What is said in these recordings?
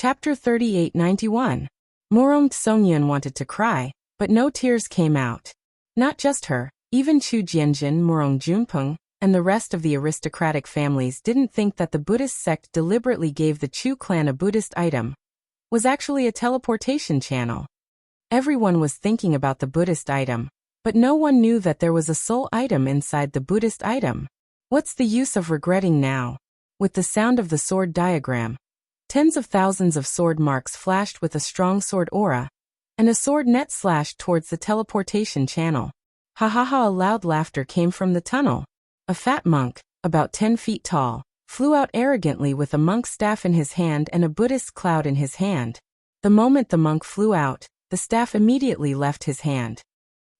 Chapter 3891. Murong Songyun wanted to cry, but no tears came out. Not just her, even Chu Jianjin, Murong Junpeng, and the rest of the aristocratic families didn't think that the Buddhist sect deliberately gave the Chu clan a Buddhist item. Was actually a teleportation channel. Everyone was thinking about the Buddhist item, but no one knew that there was a soul item inside the Buddhist item. What's the use of regretting now? With the sound of the sword diagram, tens of thousands of sword marks flashed with a strong sword aura, and a sword net slashed towards the teleportation channel. Ha ha ha! A loud laughter came from the tunnel. A fat monk, about 10 feet tall, flew out arrogantly with a monk's staff in his hand and a Buddhist cloud in his hand. The moment the monk flew out, the staff immediately left his hand.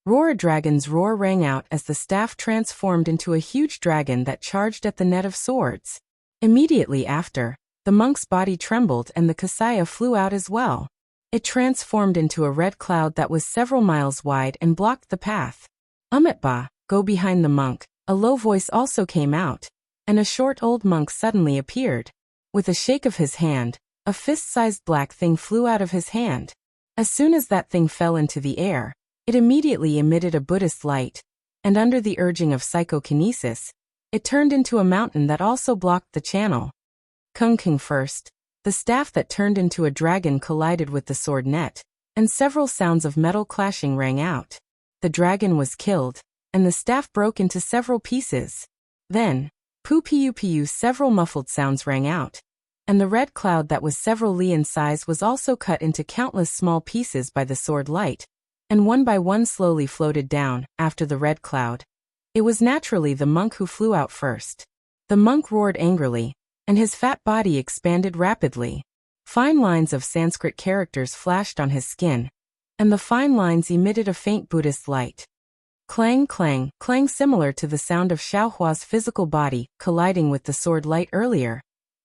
Roar! A dragon's roar rang out as the staff transformed into a huge dragon that charged at the net of swords. Immediately after, the monk's body trembled and the kasaya flew out as well. It transformed into a red cloud that was several miles wide and blocked the path. Umitba, go behind the monk. A low voice also came out, and a short old monk suddenly appeared. With a shake of his hand, a fist-sized black thing flew out of his hand. As soon as that thing fell into the air, it immediately emitted a Buddhist light, and under the urging of psychokinesis, it turned into a mountain that also blocked the channel. Kung King first, the staff that turned into a dragon collided with the sword net, and several sounds of metal clashing rang out. The dragon was killed, and the staff broke into several pieces. Then, pu several muffled sounds rang out, and the red cloud that was several li in size was also cut into countless small pieces by the sword light, and one by one slowly floated down, after the red cloud. It was naturally the monk who flew out first. The monk roared angrily, and his fat body expanded rapidly. Fine lines of Sanskrit characters flashed on his skin, and the fine lines emitted a faint Buddhist light. Clang, clang, clang, similar to the sound of Xiaohua's physical body colliding with the sword light earlier.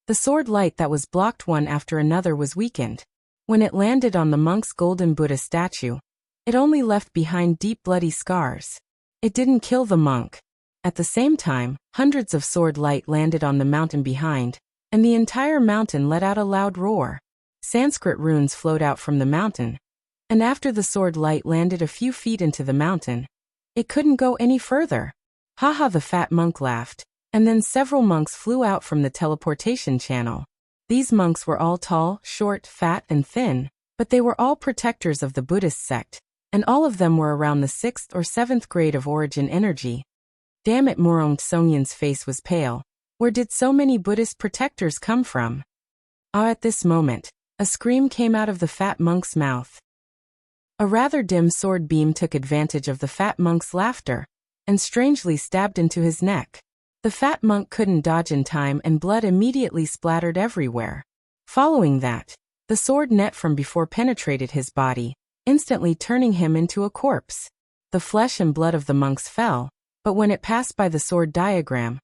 The sword light that was blocked one after another was weakened. When it landed on the monk's golden Buddha statue, it only left behind deep bloody scars. It didn't kill the monk. At the same time, hundreds of sword light landed on the mountain behind, and the entire mountain let out a loud roar. Sanskrit runes flowed out from the mountain, and after the sword light landed a few feet into the mountain, it couldn't go any further. Haha! The fat monk laughed, and then several monks flew out from the teleportation channel. These monks were all tall, short, fat, and thin, but they were all protectors of the Buddhist sect, and all of them were around the 6th or 7th grade of origin energy. Damn it! Murong Songyun's face was pale. Where did so many Buddhist protectors come from? At this moment, a scream came out of the fat monk's mouth. A rather dim sword beam took advantage of the fat monk's laughter, and strangely stabbed into his neck. The fat monk couldn't dodge in time and blood immediately splattered everywhere. Following that, the sword net from before penetrated his body, instantly turning him into a corpse. The flesh and blood of the monks fell, but when it passed by the sword diagram,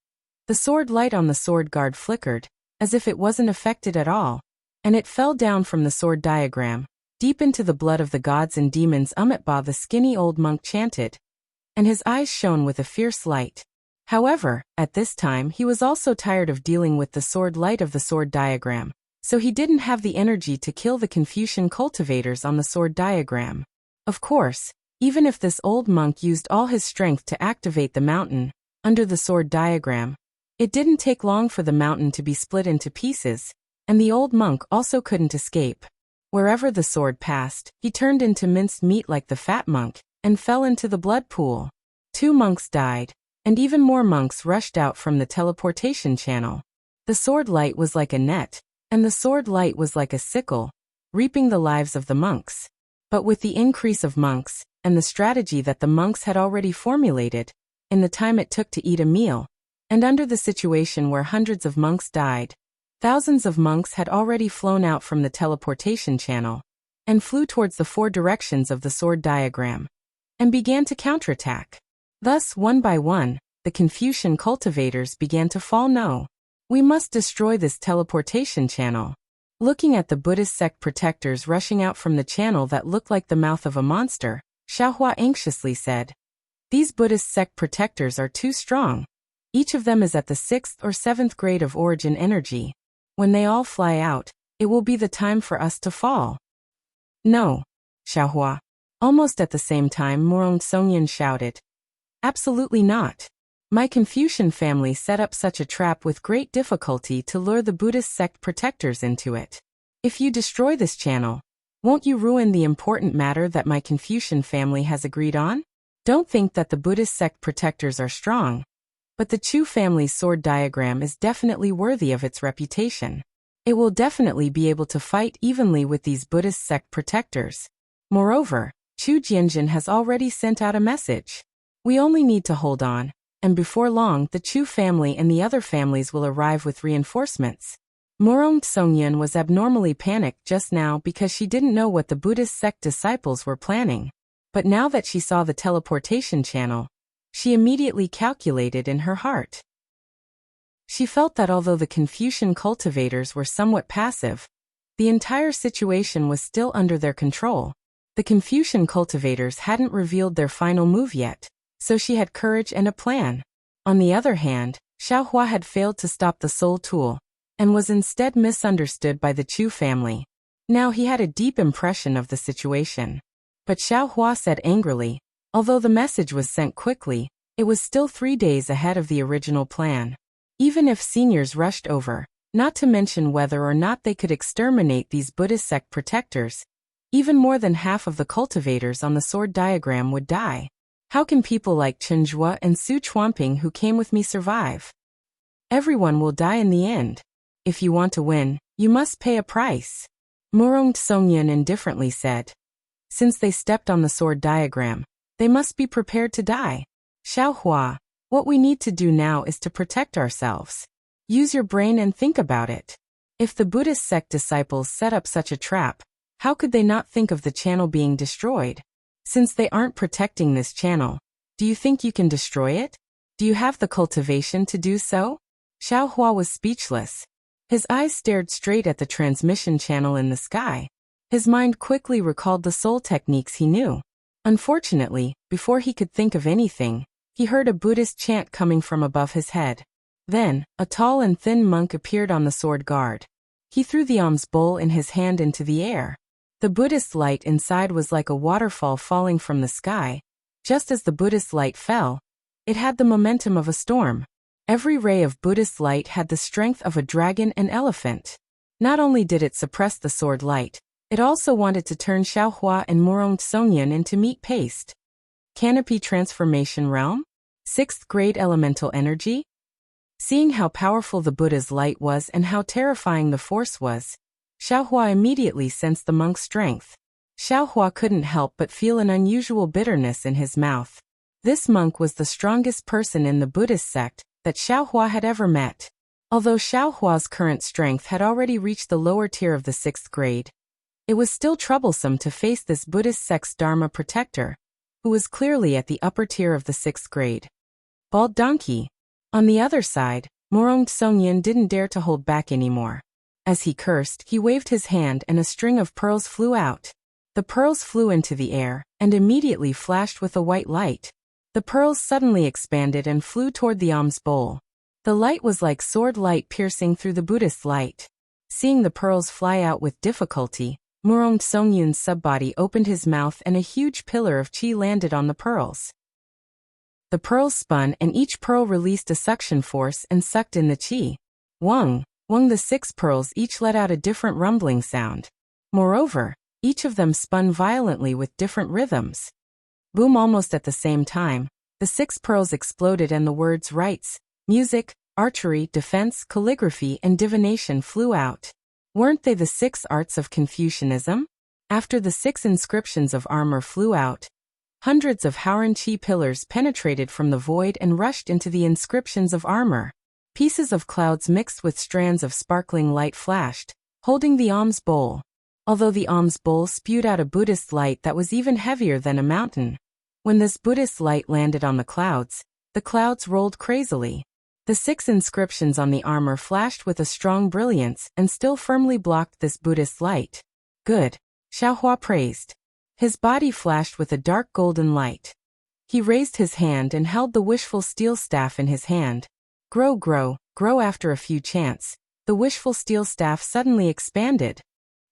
the sword light on the sword guard flickered, as if it wasn't affected at all, and it fell down from the sword diagram, deep into the blood of the gods and demons. Umitba, the skinny old monk, chanted, and his eyes shone with a fierce light. However, at this time he was also tired of dealing with the sword light of the sword diagram, so he didn't have the energy to kill the Confucian cultivators on the sword diagram. Of course, even if this old monk used all his strength to activate the mountain, under the sword diagram, it didn't take long for the mountain to be split into pieces, and the old monk also couldn't escape. Wherever the sword passed, he turned into minced meat like the fat monk, and fell into the blood pool. 2 monks died, and even more monks rushed out from the teleportation channel. The sword light was like a net, and the sword light was like a sickle, reaping the lives of the monks. But with the increase of monks, and the strategy that the monks had already formulated, in the time it took to eat a meal, and under the situation where hundreds of monks died, thousands of monks had already flown out from the teleportation channel, and flew towards the 4 directions of the sword diagram, and began to counterattack. Thus, one by one, the Confucian cultivators began to fall. No, we must destroy this teleportation channel. Looking at the Buddhist sect protectors rushing out from the channel that looked like the mouth of a monster, Xiaohua anxiously said, "These Buddhist sect protectors are too strong. Each of them is at the 6th or 7th grade of origin energy. When they all fly out, It will be the time for us to fall. No, Xiaohua. Almost at the same time, Murong Songyan shouted. Absolutely not. My Confucian family set up such a trap with great difficulty to lure the Buddhist sect protectors into it. If you destroy this channel, won't you ruin the important matter that my Confucian family has agreed on? Don't think that the Buddhist sect protectors are strong, but the Chu family's sword diagram is definitely worthy of its reputation. It will definitely be able to fight evenly with these Buddhist sect protectors. Moreover, Chu Jianjin has already sent out a message. We only need to hold on, and before long the Chu family and the other families will arrive with reinforcements. Murong Songyan was abnormally panicked just now because she didn't know what the Buddhist sect disciples were planning. But now that she saw the teleportation channel, she immediately calculated in her heart. She felt that although the Confucian cultivators were somewhat passive, the entire situation was still under their control. The Confucian cultivators hadn't revealed their final move yet, so she had courage and a plan. On the other hand, Xiaohua had failed to stop the soul tool, and was instead misunderstood by the Chu family. Now he had a deep impression of the situation. But Xiaohua said angrily, although the message was sent quickly, it was still 3 days ahead of the original plan. Even if seniors rushed over, not to mention whether or not they could exterminate these Buddhist sect protectors, even more than half of the cultivators on the sword diagram would die. How can people like Chen Zhuo and Su Chuanping who came with me survive? Everyone will die in the end. If you want to win, you must pay a price. Murong Songyan indifferently said. Since they stepped on the sword diagram, they must be prepared to die. Xiaohua, what we need to do now is to protect ourselves. Use your brain and think about it. If the Buddhist sect disciples set up such a trap, how could they not think of the channel being destroyed? Since they aren't protecting this channel, do you think you can destroy it? Do you have the cultivation to do so? Xiaohua was speechless. His eyes stared straight at the transmission channel in the sky. His mind quickly recalled the soul techniques he knew. Unfortunately, before he could think of anything, he heard a Buddhist chant coming from above his head. Then, a tall and thin monk appeared on the sword guard. He threw the alms bowl in his hand into the air. The Buddhist light inside was like a waterfall falling from the sky. Just as the Buddhist light fell, it had the momentum of a storm. Every ray of Buddhist light had the strength of a dragon and elephant. Not only did it suppress the sword light, it also wanted to turn Xiaohua and Murong Songyan into meat paste. Canopy Transformation Realm? 6th grade elemental energy? Seeing how powerful the Buddha's light was and how terrifying the force was, Xiaohua immediately sensed the monk's strength. Xiaohua couldn't help but feel an unusual bitterness in his mouth. This monk was the strongest person in the Buddhist sect that Xiaohua had ever met. Although Xiaohua's current strength had already reached the lower tier of the 6th grade, it was still troublesome to face this Buddhist sect's Dharma protector, who was clearly at the upper tier of the 6th grade. Bald donkey. On the other side, Murong Songyan didn't dare to hold back anymore. As he cursed, he waved his hand and a string of pearls flew out. The pearls flew into the air, and immediately flashed with a white light. The pearls suddenly expanded and flew toward the alms bowl. The light was like sword light piercing through the Buddhist light. Seeing the pearls fly out with difficulty, Murong Songyan's subbody opened his mouth and a huge pillar of qi landed on the pearls. The pearls spun and each pearl released a suction force and sucked in the qi. Wung, the 6 pearls each let out a different rumbling sound. Moreover, each of them spun violently with different rhythms. Boom! Almost at the same time, the 6 pearls exploded and the words rites, music, archery, defense, calligraphy, and divination flew out. Weren't they the 6 arts of Confucianism? After the 6 inscriptions of armor flew out, hundreds of Howren Qi pillars penetrated from the void and rushed into the inscriptions of armor. Pieces of clouds mixed with strands of sparkling light flashed, holding the alms bowl. Although the alms bowl spewed out a Buddhist light that was even heavier than a mountain, when this Buddhist light landed on the clouds rolled crazily. The 6 inscriptions on the armor flashed with a strong brilliance and still firmly blocked this Buddhist light. Good, Xiaohua praised. His body flashed with a dark golden light. He raised his hand and held the wishful steel staff in his hand. Grow, grow, grow. After a few chants, the wishful steel staff suddenly expanded.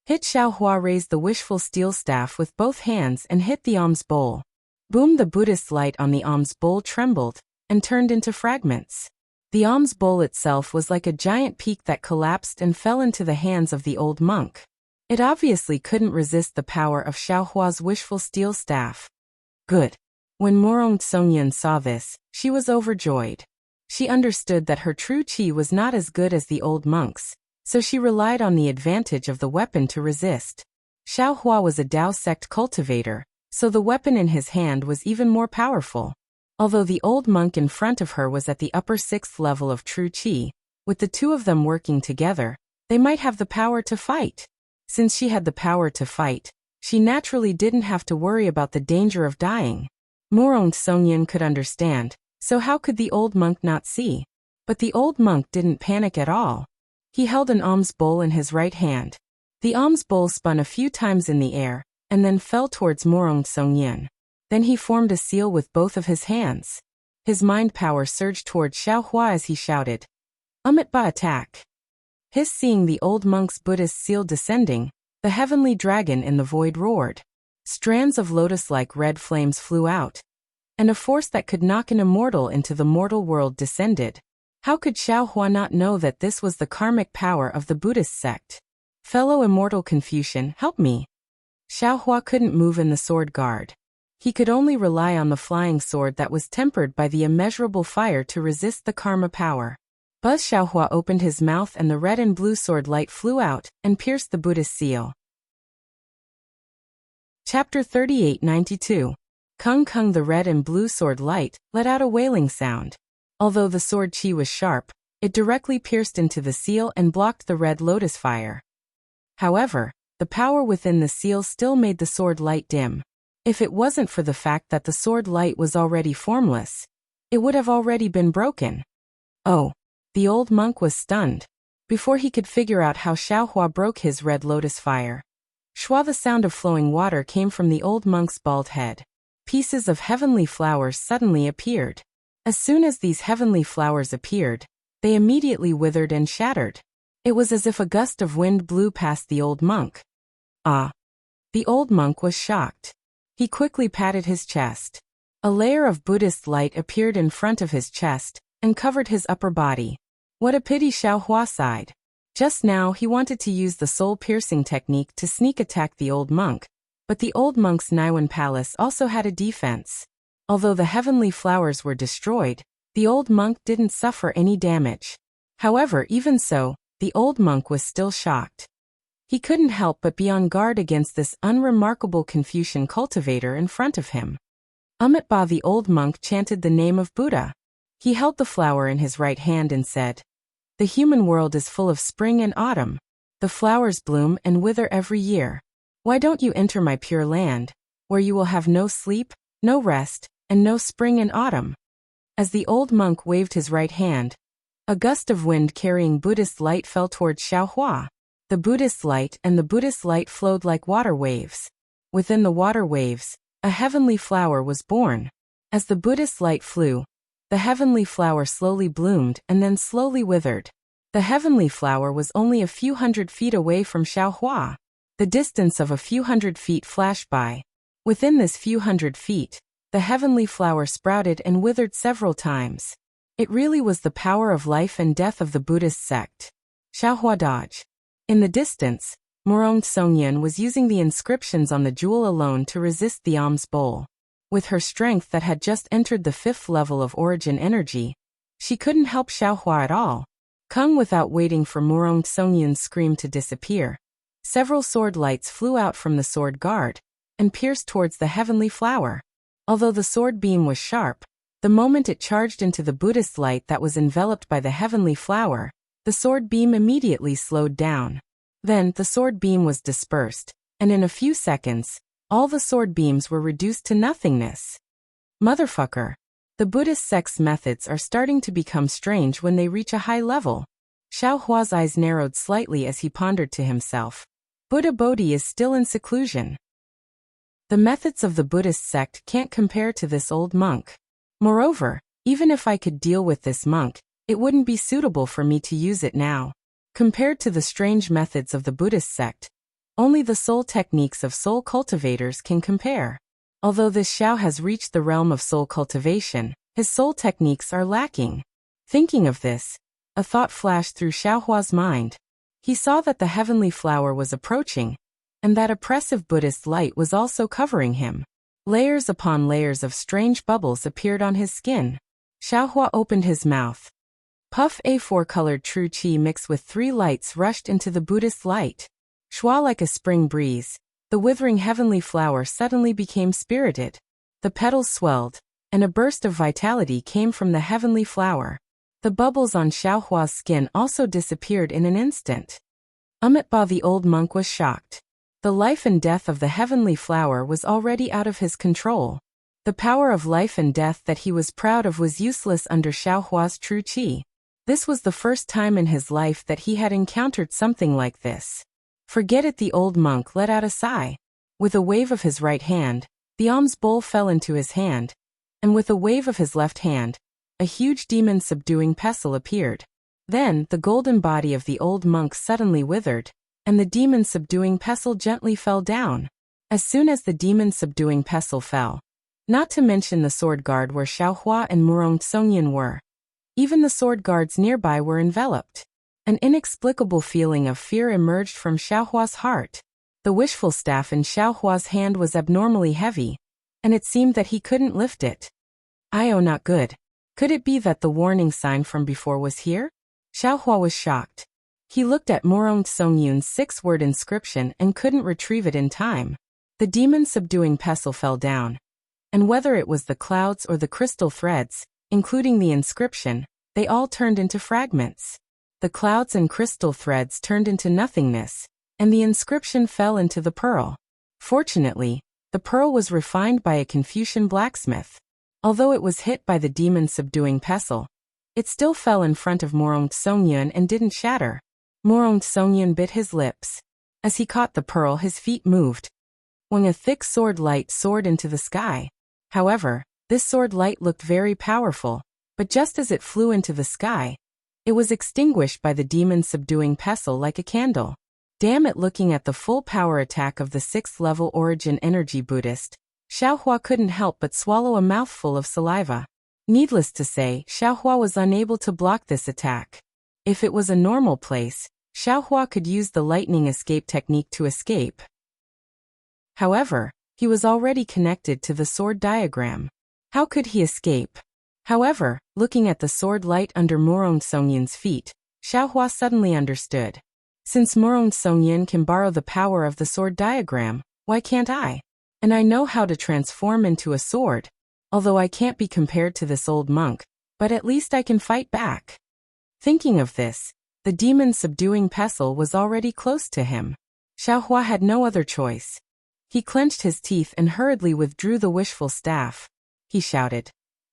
Hit Xiaohua raised the wishful steel staff with both hands and hit the alms bowl. Boom! The Buddhist light on the alms bowl trembled and turned into fragments. The alms bowl itself was like a giant peak that collapsed and fell into the hands of the old monk. It obviously couldn't resist the power of Xiaohua's wishful steel staff. Good. When Murong Songyan saw this, she was overjoyed. She understood that her true qi was not as good as the old monk's, so she relied on the advantage of the weapon to resist. Xiaohua was a Dao sect cultivator, so the weapon in his hand was even more powerful. Although the old monk in front of her was at the upper 6th level of true qi, with the two of them working together, they might have the power to fight. Since she had the power to fight, she naturally didn't have to worry about the danger of dying. Murong Songyan could understand, so how could the old monk not see? But the old monk didn't panic at all. He held an alms bowl in his right hand. The alms bowl spun a few times in the air, and then fell towards Murong Songyan. Then he formed a seal with both of his hands. His mind power surged towards Xiaohua as he shouted, "Umitba attack!" His seeing the old monk's Buddhist seal descending, the heavenly dragon in the void roared. Strands of lotus-like red flames flew out, and a force that could knock an immortal into the mortal world descended. How could Xiaohua not know that this was the karmic power of the Buddhist sect? Fellow immortal Confucian, help me! Xiaohua couldn't move in the sword guard. He could only rely on the flying sword that was tempered by the immeasurable fire to resist the karma power. Buzz Xiaohua opened his mouth and the red and blue sword light flew out and pierced the Buddhist seal. Chapter 3892. Kung Kung. The red and blue sword light let out a wailing sound. Although the sword qi was sharp, it directly pierced into the seal and blocked the red lotus fire. However, the power within the seal still made the sword light dim. If it wasn't for the fact that the sword light was already formless, it would have already been broken. Oh! The old monk was stunned. Before he could figure out how Xiaohua broke his red lotus fire, shwa, the sound of flowing water came from the old monk's bald head. Pieces of heavenly flowers suddenly appeared. As soon as these heavenly flowers appeared, they immediately withered and shattered. It was as if a gust of wind blew past the old monk. Ah! The old monk was shocked. He quickly patted his chest. A layer of Buddhist light appeared in front of his chest and covered his upper body. What a pity, Xiaohua sighed. Just now he wanted to use the soul-piercing technique to sneak attack the old monk, but the old monk's Naiwan palace also had a defense. Although the heavenly flowers were destroyed, the old monk didn't suffer any damage. However, even so, the old monk was still shocked. He couldn't help but be on guard against this unremarkable Confucian cultivator in front of him. Umitba. The old monk chanted the name of Buddha. He held the flower in his right hand and said, "The human world is full of spring and autumn. The flowers bloom and wither every year. Why don't you enter my pure land, where you will have no sleep, no rest, and no spring and autumn?" As the old monk waved his right hand, a gust of wind carrying Buddhist light fell towards Xiaohua. The Buddhist light and the Buddhist light flowed like water waves. Within the water waves, a heavenly flower was born. As the Buddhist light flew, the heavenly flower slowly bloomed and then slowly withered. The heavenly flower was only a few hundred feet away from Xiaohua. The distance of a few hundred feet flashed by. Within this few hundred feet, the heavenly flower sprouted and withered several times. It really was the power of life and death of the Buddhist sect. Xiaohua dodge. In the distance, Murong Songyan was using the inscriptions on the jewel alone to resist the alms bowl. With her strength that had just entered the 5th level of origin energy, she couldn't help Xiaohua at all. Kung. Without waiting for Murong Songyan's scream to disappear, several sword lights flew out from the sword guard and pierced towards the heavenly flower. Although the sword beam was sharp, the moment it charged into the Buddhist light that was enveloped by the heavenly flower, the sword beam immediately slowed down. Then the sword beam was dispersed, and in a few seconds, all the sword beams were reduced to nothingness. Motherfucker. The Buddhist sect's methods are starting to become strange when they reach a high level. Xiaohua's eyes narrowed slightly as he pondered to himself. Buddha Bodhi is still in seclusion. The methods of the Buddhist sect can't compare to this old monk. Moreover, even if I could deal with this monk, it wouldn't be suitable for me to use it now. Compared to the strange methods of the Buddhist sect, only the soul techniques of soul cultivators can compare. Although this Xiao has reached the realm of soul cultivation, his soul techniques are lacking. Thinking of this, a thought flashed through Xiaohua's mind. He saw that the heavenly flower was approaching, and that oppressive Buddhist light was also covering him. Layers upon layers of strange bubbles appeared on his skin. Xiaohua opened his mouth. Puff a four-colored true qi mixed with three lights rushed into the Buddhist light. Shua like a spring breeze, the withering heavenly flower suddenly became spirited. The petals swelled, and a burst of vitality came from the heavenly flower. The bubbles on Xiaohua's skin also disappeared in an instant. Amitba the old monk was shocked. The life and death of the heavenly flower was already out of his control. The power of life and death that he was proud of was useless under Xiaohua's true qi. This was the first time in his life that he had encountered something like this. Forget it, the old monk let out a sigh. With a wave of his right hand, the alms bowl fell into his hand, and with a wave of his left hand, a huge demon-subduing pestle appeared. Then the golden body of the old monk suddenly withered, and the demon-subduing pestle gently fell down. As soon as the demon-subduing pestle fell, not to mention the sword guard where Xiaohua and Murong Tsongyan were, even the sword guards nearby were enveloped. An inexplicable feeling of fear emerged from Xiaohua's heart. The wishful staff in Xiaohua's hand was abnormally heavy, and it seemed that he couldn't lift it. Not good. Could it be that the warning sign from before was here? Xiaohua was shocked. He looked at Murong Tsongyun's 6-word inscription and couldn't retrieve it in time. The demon-subduing pestle fell down, and whether it was the clouds or the crystal threads, including the inscription, they all turned into fragments. The clouds and crystal threads turned into nothingness, and the inscription fell into the pearl. Fortunately, the pearl was refined by a Confucian blacksmith. Although it was hit by the demon-subduing pestle, it still fell in front of Murong Tsongyun and didn't shatter. Murong Tsongyun bit his lips. As he caught the pearl, his feet moved, when a thick sword light soared into the sky. However, this sword light looked very powerful, but just as it flew into the sky, it was extinguished by the demon-subduing pestle like a candle. Damn it! Looking at the full power attack of the 6th-level origin energy Buddhist, Xiaohua couldn't help but swallow a mouthful of saliva. Needless to say, Xiaohua was unable to block this attack. If it was a normal place, Xiaohua could use the lightning escape technique to escape. However, he was already connected to the sword diagram. How could he escape? However, looking at the sword light under Murong Tsongyun's feet, Xiaohua suddenly understood. Since Murong Tsongyan can borrow the power of the sword diagram, why can't I? And I know how to transform into a sword. Although I can't be compared to this old monk, but at least I can fight back. Thinking of this, the demon-subduing pestle was already close to him. Xiaohua had no other choice. He clenched his teeth and hurriedly withdrew the wishful staff. He shouted,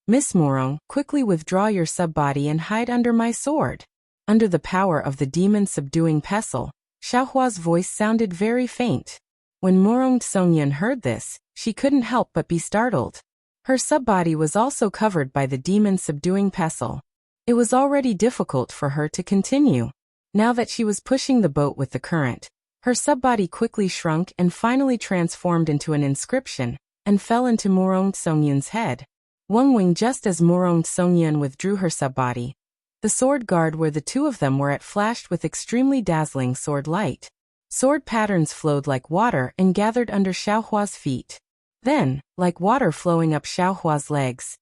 "Miss Murong, quickly withdraw your sub-body and hide under my sword." Under the power of the demon-subduing pestle, Xiaohua's voice sounded very faint. When Murong Tsongyan heard this, she couldn't help but be startled. Her sub-body was also covered by the demon-subduing pestle. It was already difficult for her to continue. Now that she was pushing the boat with the current, her sub-body quickly shrunk and finally transformed into an inscription, and fell into Murong Tsongyan's head. Wang Wing. Just as Murong Tsongyan withdrew her sub-body, the sword guard where the two of them were at flashed with extremely dazzling sword light. Sword patterns flowed like water and gathered under Xiaohua's feet. Then, like water flowing up Xiaohua's legs,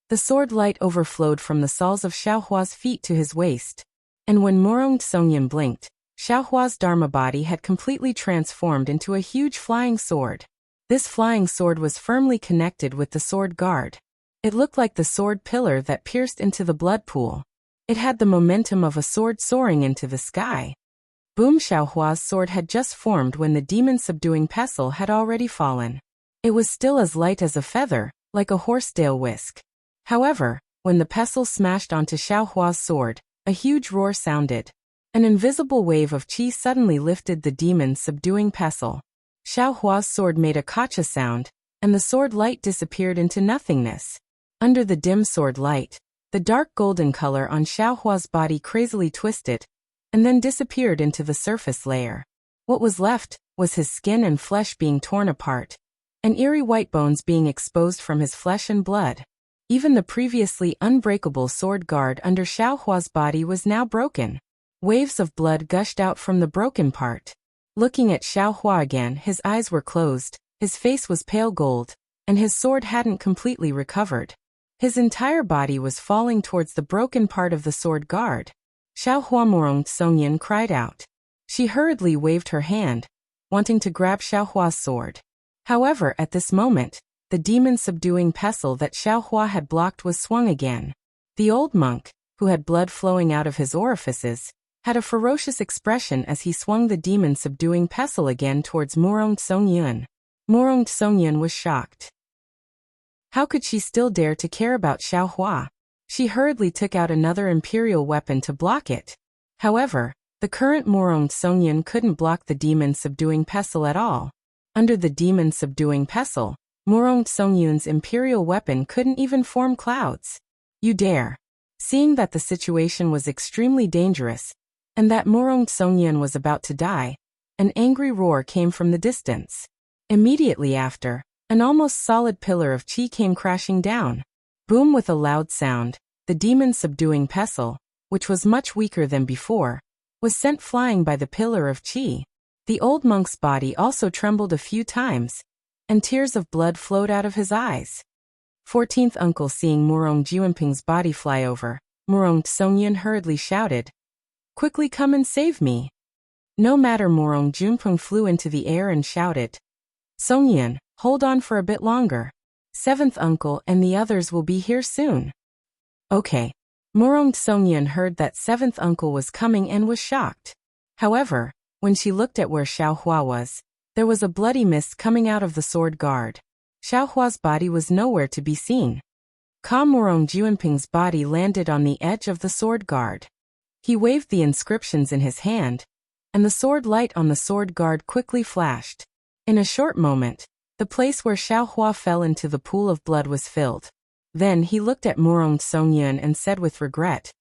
the sword light overflowed from the soles of Xiaohua's feet to his waist. And when Murong Tsongyan blinked, Xiaohua's dharma body had completely transformed into a huge flying sword. This flying sword was firmly connected with the sword guard. It looked like the sword pillar that pierced into the blood pool. It had the momentum of a sword soaring into the sky. Boom! Xiaohua's sword had just formed when the demon-subduing pestle had already fallen. It was still as light as a feather, like a horsetail whisk. However, when the pestle smashed onto Xiaohua's sword, a huge roar sounded. An invisible wave of qi suddenly lifted the demon-subduing pestle. Xiaohua's sword made a kacha sound, and the sword light disappeared into nothingness. Under the dim sword light, the dark golden color on Xiaohua's body crazily twisted, and then disappeared into the surface layer. What was left was his skin and flesh being torn apart, and eerie white bones being exposed from his flesh and blood. Even the previously unbreakable sword guard under Xiaohua's body was now broken. Waves of blood gushed out from the broken part. Looking at Xiaohua again, his eyes were closed, his face was pale gold, and his sword hadn't completely recovered. His entire body was falling towards the broken part of the sword guard. Xiaohua Morong Songyan cried out. She hurriedly waved her hand, wanting to grab Xiaohua's sword. However, at this moment, the demon-subduing pestle that Xiaohua had blocked was swung again. The old monk, who had blood flowing out of his orifices, had a ferocious expression as he swung the demon-subduing pestle again towards Morong Songyan. Morong Songyan was shocked. How could she still dare to care about Xiaohua? She hurriedly took out another imperial weapon to block it. However, the current Morong Songyan couldn't block the demon-subduing pestle at all. Under the demon-subduing pestle, Morong Songyan's imperial weapon couldn't even form clouds. You dare. Seeing that the situation was extremely dangerous, and that Morong Songyan was about to die, an angry roar came from the distance. Immediately after, an almost solid pillar of qi came crashing down. Boom! With a loud sound, the demon-subduing pestle, which was much weaker than before, was sent flying by the pillar of qi. The old monk's body also trembled a few times, and tears of blood flowed out of his eyes. 14th uncle seeing Morong Juanping's body fly over, Morong Songyan hurriedly shouted, "Quickly come and save me." No matter, Morong Juanping flew into the air and shouted, "Songyan, hold on for a bit longer. 7th uncle and the others will be here soon." Okay. Morong Songyan heard that 7th uncle was coming and was shocked. However, when she looked at where Xiaohua was, there was a bloody mist coming out of the sword guard. Xiaohua's body was nowhere to be seen. Morong Juanping's body landed on the edge of the sword guard. He waved the inscriptions in his hand, and the sword light on the sword guard quickly flashed. In a short moment, the place where Xiaohua fell into the pool of blood was filled. Then he looked at Morong Songyan and said with regret,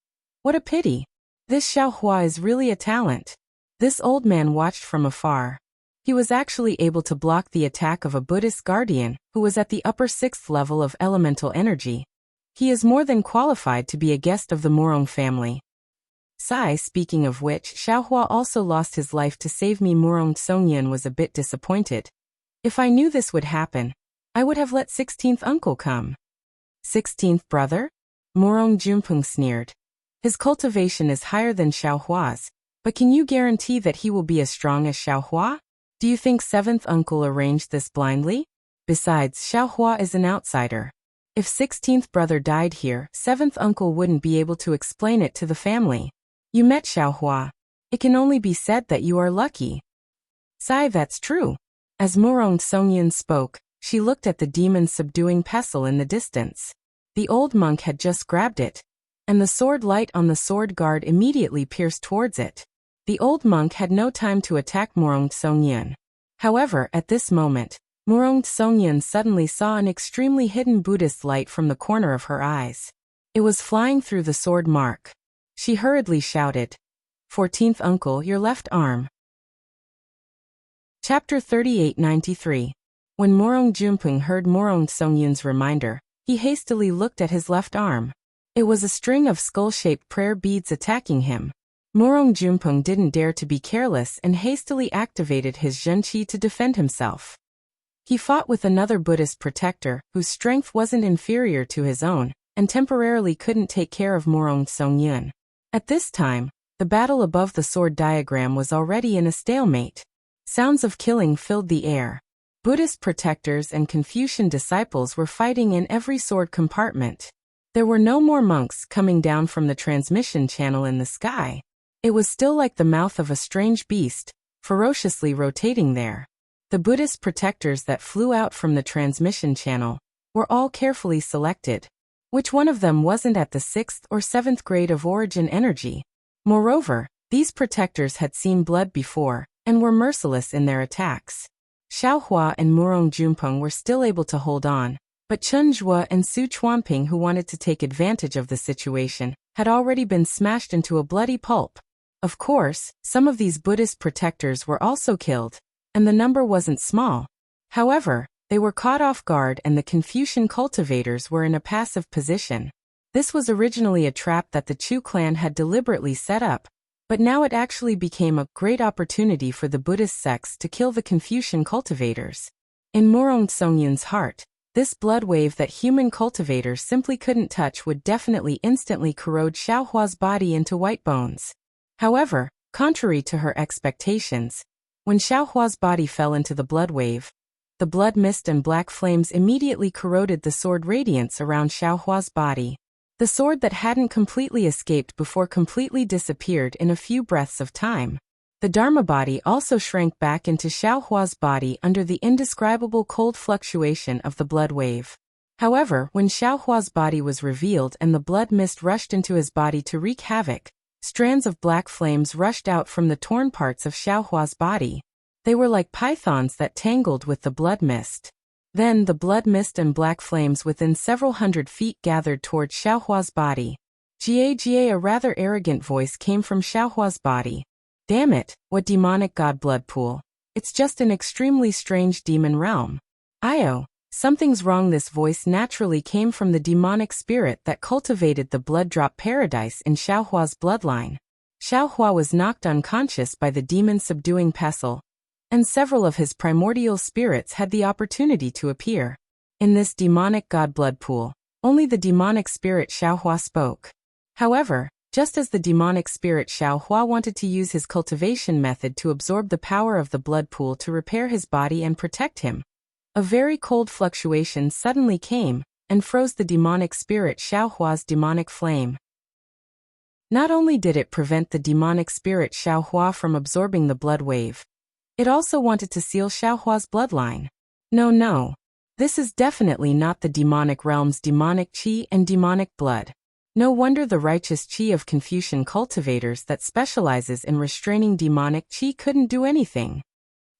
"What a pity. This Xiaohua is really a talent." This old man watched from afar. He was actually able to block the attack of a Buddhist guardian who was at the upper 6th level of elemental energy. He is more than qualified to be a guest of the Morong family. Speaking of which, Xiaohua also lost his life to save me. Morong Songyan was a bit disappointed. If I knew this would happen, I would have let 16th uncle come. 16th brother? Morong Juanping sneered. His cultivation is higher than Xiaohua's, but can you guarantee that he will be as strong as Xiaohua? Do you think 7th uncle arranged this blindly? Besides, Xiaohua is an outsider. If 16th brother died here, 7th uncle wouldn't be able to explain it to the family. You met Xiaohua. It can only be said that you are lucky. That's true. As Morong Songyan spoke, she looked at the demon-subduing pestle in the distance. The old monk had just grabbed it, and the sword light on the sword guard immediately pierced towards it. The old monk had no time to attack Morong Songyan. However, at this moment, Morong Songyan suddenly saw an extremely hidden Buddhist light from the corner of her eyes. It was flying through the sword mark. She hurriedly shouted, 14th uncle, your left arm. Chapter 3893. When Morong Juanping heard Morong Songyan's reminder, he hastily looked at his left arm. It was a string of skull-shaped prayer beads attacking him. Morong Juanping didn't dare to be careless and hastily activated his zhenqi to defend himself. He fought with another Buddhist protector whose strength wasn't inferior to his own, and temporarily couldn't take care of Morong Songyan. At this time, the battle above the sword diagram was already in a stalemate. Sounds of killing filled the air. Buddhist protectors and Confucian disciples were fighting in every sword compartment. There were no more monks coming down from the transmission channel in the sky. It was still like the mouth of a strange beast, ferociously rotating there. The Buddhist protectors that flew out from the transmission channel were all carefully selected. Which one of them wasn't at the 6th or 7th grade of origin energy? Moreover, these protectors had seen blood before, and were merciless in their attacks. Xiaohua and Morong Juanping were still able to hold on, but Chen Zhuo and Su Chuanping, who wanted to take advantage of the situation, had already been smashed into a bloody pulp. Of course, some of these Buddhist protectors were also killed, and the number wasn't small. However, they were caught off guard and the Confucian cultivators were in a passive position. This was originally a trap that the Chu clan had deliberately set up, but now it actually became a great opportunity for the Buddhist sects to kill the Confucian cultivators. In Murong Songyun's heart, this blood wave that human cultivators simply couldn't touch would definitely instantly corrode Xiaohua's body into white bones. However, contrary to her expectations, when Xiaohua's body fell into the blood wave, the blood mist and black flames immediately corroded the sword radiance around Xiaohua's body. The sword that hadn't completely escaped before completely disappeared in a few breaths of time. The Dharma body also shrank back into Xiaohua's body under the indescribable cold fluctuation of the blood wave. However, when Xiaohua's body was revealed and the blood mist rushed into his body to wreak havoc, strands of black flames rushed out from the torn parts of Xiaohua's body. They were like pythons that tangled with the blood mist. Then the blood mist and black flames within several hundred feet gathered toward Xiaohua's body. Jie, a rather arrogant voice came from Xiaohua's body. Damn it, what demonic god blood pool. It's just an extremely strange demon realm. Io, something's wrong. This voice naturally came from the demonic spirit that cultivated the blood drop paradise in Xiaohua's bloodline. Xiaohua was knocked unconscious by the demon subduing pestle, and several of his primordial spirits had the opportunity to appear. In this demonic god blood pool, only the demonic spirit Xiaohua spoke. However, just as the demonic spirit Xiaohua wanted to use his cultivation method to absorb the power of the blood pool to repair his body and protect him, a very cold fluctuation suddenly came and froze the demonic spirit Xiaohua's demonic flame. Not only did it prevent the demonic spirit Xiaohua from absorbing the blood wave, it also wanted to seal Xiaohua's bloodline. No. This is definitely not the demonic realm's demonic qi and demonic blood. No wonder the righteous qi of Confucian cultivators that specializes in restraining demonic qi couldn't do anything.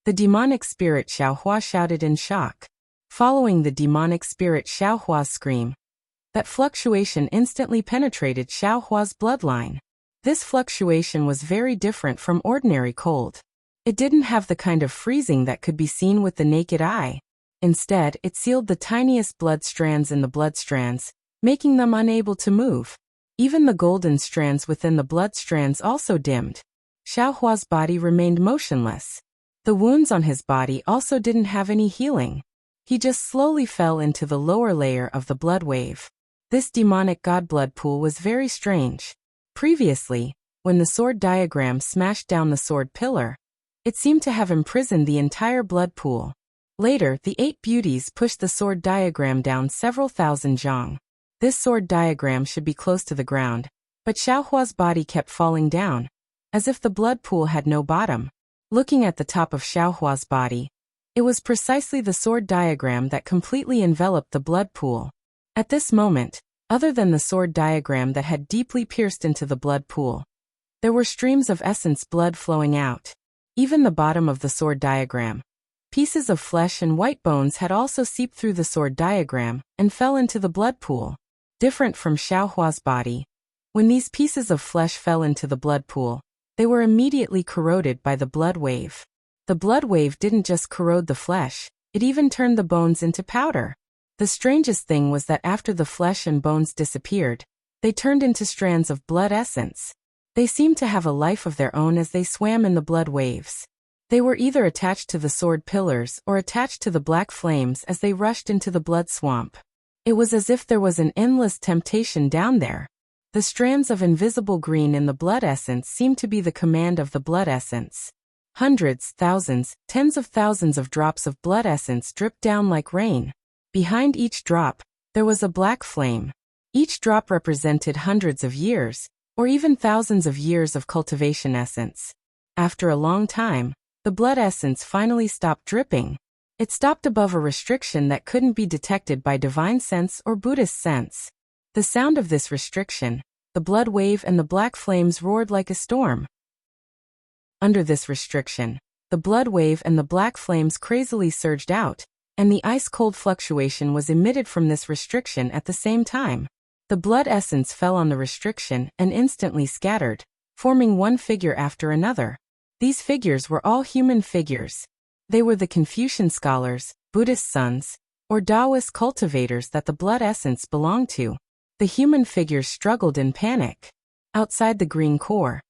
The demonic spirit Xiaohua shouted in shock. Following the demonic spirit Xiaohua's scream, that fluctuation instantly penetrated Xiaohua's bloodline. This fluctuation was very different from ordinary cold. It didn't have the kind of freezing that could be seen with the naked eye. Instead, it sealed the tiniest blood strands in the blood strands, making them unable to move. Even the golden strands within the blood strands also dimmed. Xiaohua's body remained motionless. The wounds on his body also didn't have any healing. He just slowly fell into the lower layer of the blood wave. This demonic god blood pool was very strange. Previously, when the sword diagram smashed down the sword pillar, it seemed to have imprisoned the entire blood pool. Later, the 8 beauties pushed the sword diagram down several thousand zhang. This sword diagram should be close to the ground, but Xiaohua's body kept falling down, as if the blood pool had no bottom. Looking at the top of Xiaohua's body, it was precisely the sword diagram that completely enveloped the blood pool. At this moment, other than the sword diagram that had deeply pierced into the blood pool, there were streams of essence blood flowing out. Even the bottom of the sword diagram, pieces of flesh and white bones had also seeped through the sword diagram and fell into the blood pool. Different from Xiaohua's body, when these pieces of flesh fell into the blood pool, they were immediately corroded by the blood wave. The blood wave didn't just corrode the flesh, it even turned the bones into powder. The strangest thing was that after the flesh and bones disappeared, they turned into strands of blood essence. They seemed to have a life of their own as they swam in the blood waves. They were either attached to the sword pillars or attached to the black flames as they rushed into the blood swamp. It was as if there was an endless temptation down there. The strands of invisible green in the blood essence seemed to be the command of the blood essence. Hundreds, thousands, tens of thousands of drops of blood essence dripped down like rain. Behind each drop, there was a black flame. Each drop represented hundreds of years, or even thousands of years of cultivation essence. After a long time, the blood essence finally stopped dripping. It stopped above a restriction that couldn't be detected by divine sense or Buddhist sense. The sound of this restriction, the blood wave and the black flames roared like a storm. Under this restriction, the blood wave and the black flames crazily surged out, and the ice-cold fluctuation was emitted from this restriction at the same time. The blood essence fell on the restriction and instantly scattered, forming one figure after another. These figures were all human figures. They were the Confucian scholars, Buddhist sons, or Taoist cultivators that the blood essence belonged to. The human figures struggled in panic. Outside the green core,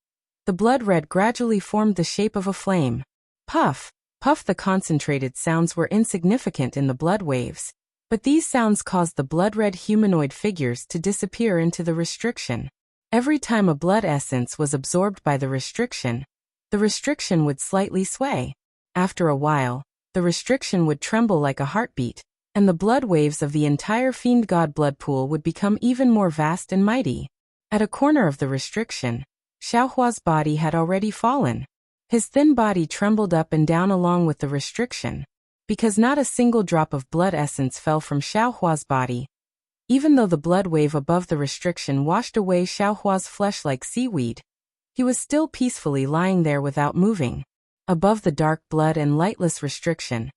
the blood red gradually formed the shape of a flame. Puff, puff. The concentrated sounds were insignificant in the blood waves, but these sounds caused the blood red humanoid figures to disappear into the restriction. Every time a blood essence was absorbed by the restriction would slightly sway. After a while, the restriction would tremble like a heartbeat, and the blood waves of the entire fiend god blood pool would become even more vast and mighty. At a corner of the restriction, Xiaohua's body had already fallen. His thin body trembled up and down along with the restriction, because not a single drop of blood essence fell from Xiaohua's body. Even though the blood wave above the restriction washed away Xiaohua's flesh like seaweed, he was still peacefully lying there without moving. Above the dark blood and lightless restriction,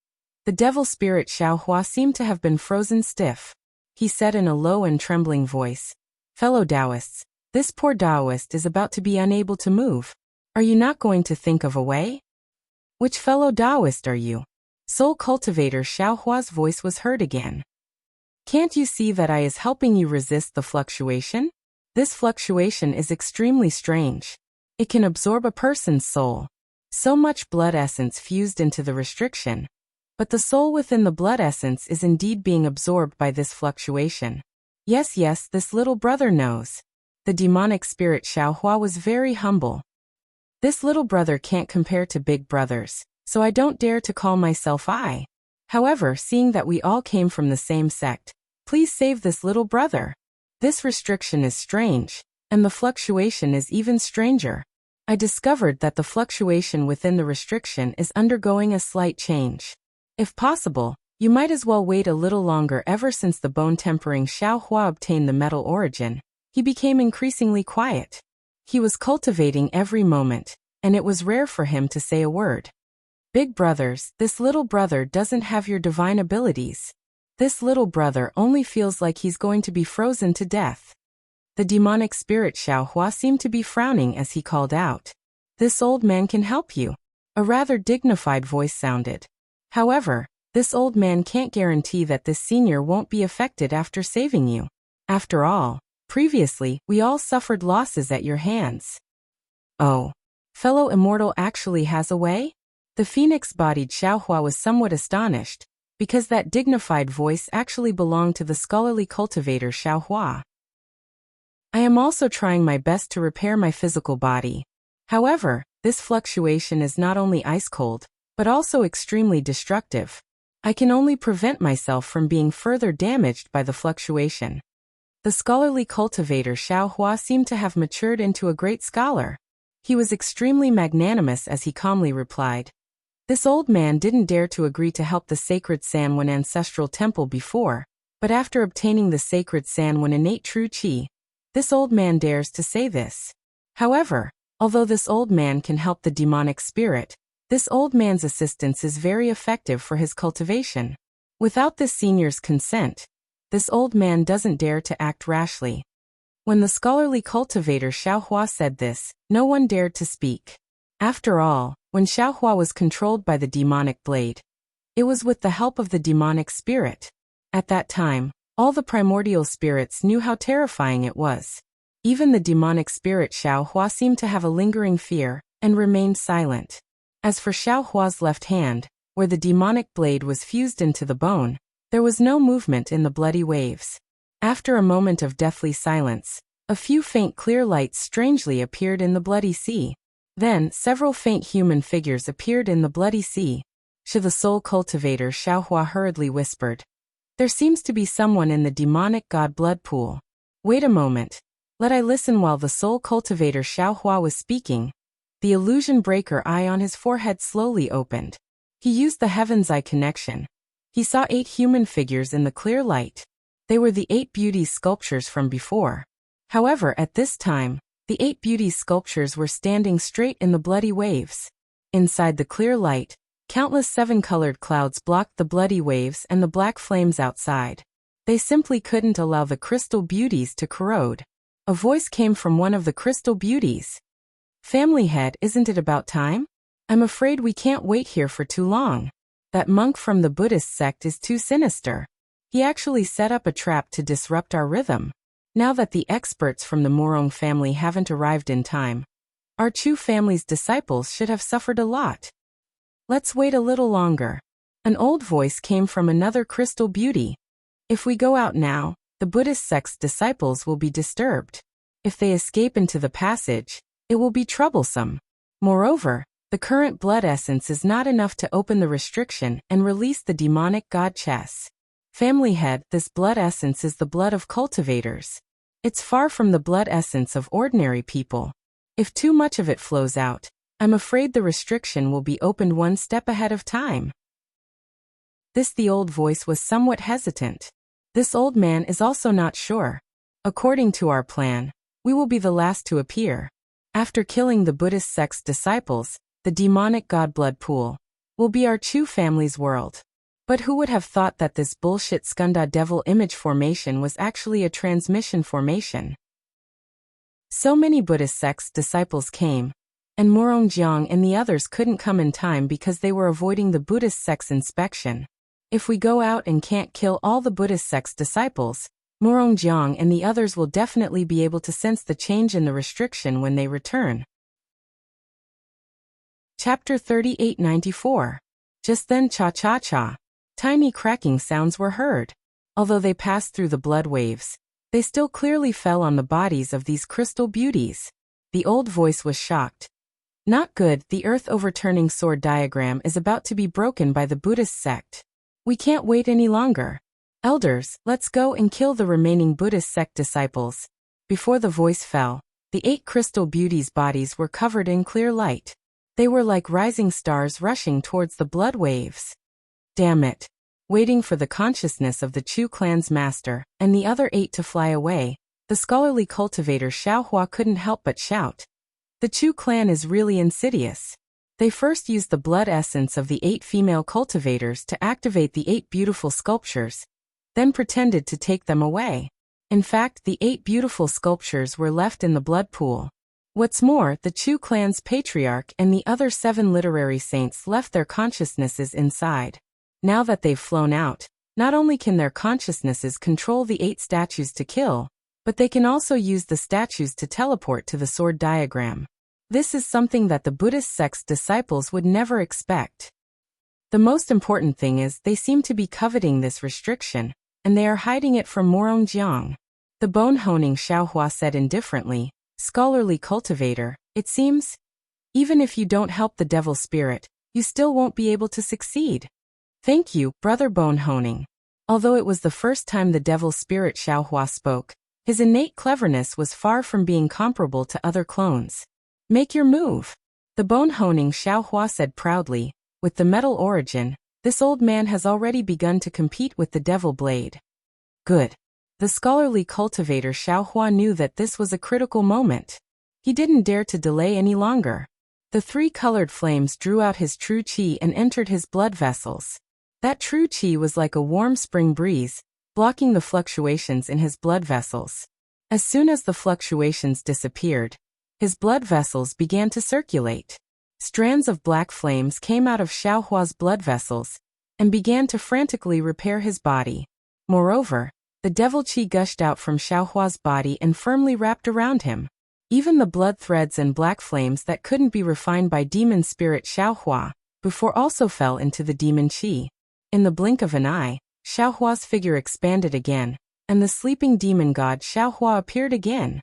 the devil spirit Xiaohua seemed to have been frozen stiff. He said in a low and trembling voice, "Fellow Taoists, this poor Taoist is about to be unable to move. Are you not going to think of a way?" "Which fellow Taoist are you?" Soul Cultivator Xiaohua's voice was heard again. "Can't you see that I is helping you resist the fluctuation? This fluctuation is extremely strange. It can absorb a person's soul. So much blood essence fused into the restriction. But the soul within the blood essence is indeed being absorbed by this fluctuation. Yes, this little brother knows." The demonic spirit Xiaohua was very humble. "This little brother can't compare to big brothers, so I don't dare to call myself I. However, seeing that we all came from the same sect, please save this little brother. This restriction is strange, and the fluctuation is even stranger. I discovered that the fluctuation within the restriction is undergoing a slight change. If possible, you might as well wait a little longer." Ever since the bone-tempering Xiaohua obtained the metal origin, he became increasingly quiet. He was cultivating every moment, and it was rare for him to say a word. "Big brothers, this little brother doesn't have your divine abilities. This little brother only feels like he's going to be frozen to death." The demonic spirit Xiaohua seemed to be frowning as he called out, "This old man can help you." A rather dignified voice sounded. "However, this old man can't guarantee that this senior won't be affected after saving you. After all, previously, we all suffered losses at your hands." "Oh, fellow immortal actually has a way?" The phoenix-bodied Xiaohua was somewhat astonished, because that dignified voice actually belonged to the scholarly cultivator Xiaohua. "I am also trying my best to repair my physical body. However, this fluctuation is not only ice-cold, but also extremely destructive. I can only prevent myself from being further damaged by the fluctuation." The scholarly cultivator Xiaohua seemed to have matured into a great scholar. He was extremely magnanimous as he calmly replied. This old man didn't dare to agree to help the sacred Sanwen ancestral temple before, but after obtaining the sacred Sanwen innate true qi, this old man dares to say this. However, although this old man can help the demonic spirit, this old man's assistance is very effective for his cultivation. Without this senior's consent, this old man doesn't dare to act rashly. When the scholarly cultivator Xiaohua said this, no one dared to speak. After all, when Xiaohua was controlled by the demonic blade, it was with the help of the demonic spirit. At that time, all the primordial spirits knew how terrifying it was. Even the demonic spirit Xiaohua seemed to have a lingering fear, and remained silent. As for Xiaohua's left hand, where the demonic blade was fused into the bone, there was no movement in the bloody waves. After a moment of deathly silence, a few faint clear lights strangely appeared in the bloody sea. Then, several faint human figures appeared in the bloody sea. The soul cultivator Xiaohua hurriedly whispered, "There seems to be someone in the demonic god blood pool. Wait a moment. Let I listen." While the soul cultivator Xiaohua was speaking, the illusion breaker eye on his forehead slowly opened. He used the heaven's eye connection. He saw 8 human figures in the clear light. They were the 8 beauty sculptures from before. However, at this time, the 8 beauty sculptures were standing straight in the bloody waves. Inside the clear light, countless 7-colored clouds blocked the bloody waves and the black flames outside. They simply couldn't allow the crystal beauties to corrode. A voice came from one of the crystal beauties. Family head, isn't it about time? I'm afraid we can't wait here for too long. That monk from the Buddhist sect is too sinister. He actually set up a trap to disrupt our rhythm. Now that the experts from the Morong family haven't arrived in time, our Chu family's disciples should have suffered a lot. Let's wait a little longer. An old voice came from another crystal beauty. If we go out now, the Buddhist sect's disciples will be disturbed. If they escape into the passage, it will be troublesome. Moreover, the current blood essence is not enough to open the restriction and release the demonic god chess. Family head, this blood essence is the blood of cultivators. It's far from the blood essence of ordinary people. If too much of it flows out, I'm afraid the restriction will be opened one step ahead of time. The old voice was somewhat hesitant. This old man is also not sure. According to our plan, we will be the last to appear. After killing the Buddhist sect's disciples, the demonic god blood pool will be our Chu family's world. But who would have thought that this bullshit Skunda devil image formation was actually a transmission formation? So many Buddhist sect's disciples came, and Morong Jiang and the others couldn't come in time because they were avoiding the Buddhist sect's inspection. If we go out and can't kill all the Buddhist sect's disciples, Morong Jiang and the others will definitely be able to sense the change in the restriction when they return. Chapter 3894. Just then cha-cha-cha. Tiny cracking sounds were heard. Although they passed through the blood waves, they still clearly fell on the bodies of these crystal beauties. The old voice was shocked. Not good, the earth overturning sword diagram is about to be broken by the Buddhist sect. We can't wait any longer. Elders, let's go and kill the remaining Buddhist sect disciples. Before the voice fell, the 8 crystal beauties' bodies were covered in clear light. They were like rising stars rushing towards the blood waves. Damn it. Waiting for the consciousness of the Chu clan's master and the other 8 to fly away, the scholarly cultivator Xiaohua couldn't help but shout. The Chu clan is really insidious. They first used the blood essence of the 8 female cultivators to activate the 8 beautiful sculptures, then pretended to take them away. In fact, the 8 beautiful sculptures were left in the blood pool. What's more, the Chu clan's patriarch and the other 7 literary saints left their consciousnesses inside. Now that they've flown out, not only can their consciousnesses control the 8 statues to kill, but they can also use the statues to teleport to the sword diagram. This is something that the Buddhist sect's disciples would never expect. The most important thing is they seem to be coveting this restriction, and they are hiding it from Morong Jiang. The bone-honing Xiaohua said indifferently, "Scholarly cultivator, it seems, even if you don't help the devil spirit, you still won't be able to succeed." Thank you, brother bone-honing. Although it was the first time the devil spirit Xiaohua spoke, his innate cleverness was far from being comparable to other clones. Make your move. The bone-honing Xiaohua said proudly. With the metal origin, this old man has already begun to compete with the devil blade. Good. The scholarly cultivator Xiaohua knew that this was a critical moment. He didn't dare to delay any longer. The 3 colored flames drew out his true qi and entered his blood vessels. That true qi was like a warm spring breeze, blocking the fluctuations in his blood vessels. As soon as the fluctuations disappeared, his blood vessels began to circulate. Strands of black flames came out of Xiaohua's blood vessels and began to frantically repair his body. Moreover, the devil qi gushed out from Xiaohua's body and firmly wrapped around him. Even the blood threads and black flames that couldn't be refined by demon spirit Xiaohua before also fell into the demon qi. In the blink of an eye, Xiaohua's figure expanded again, and the sleeping demon god Xiaohua appeared again.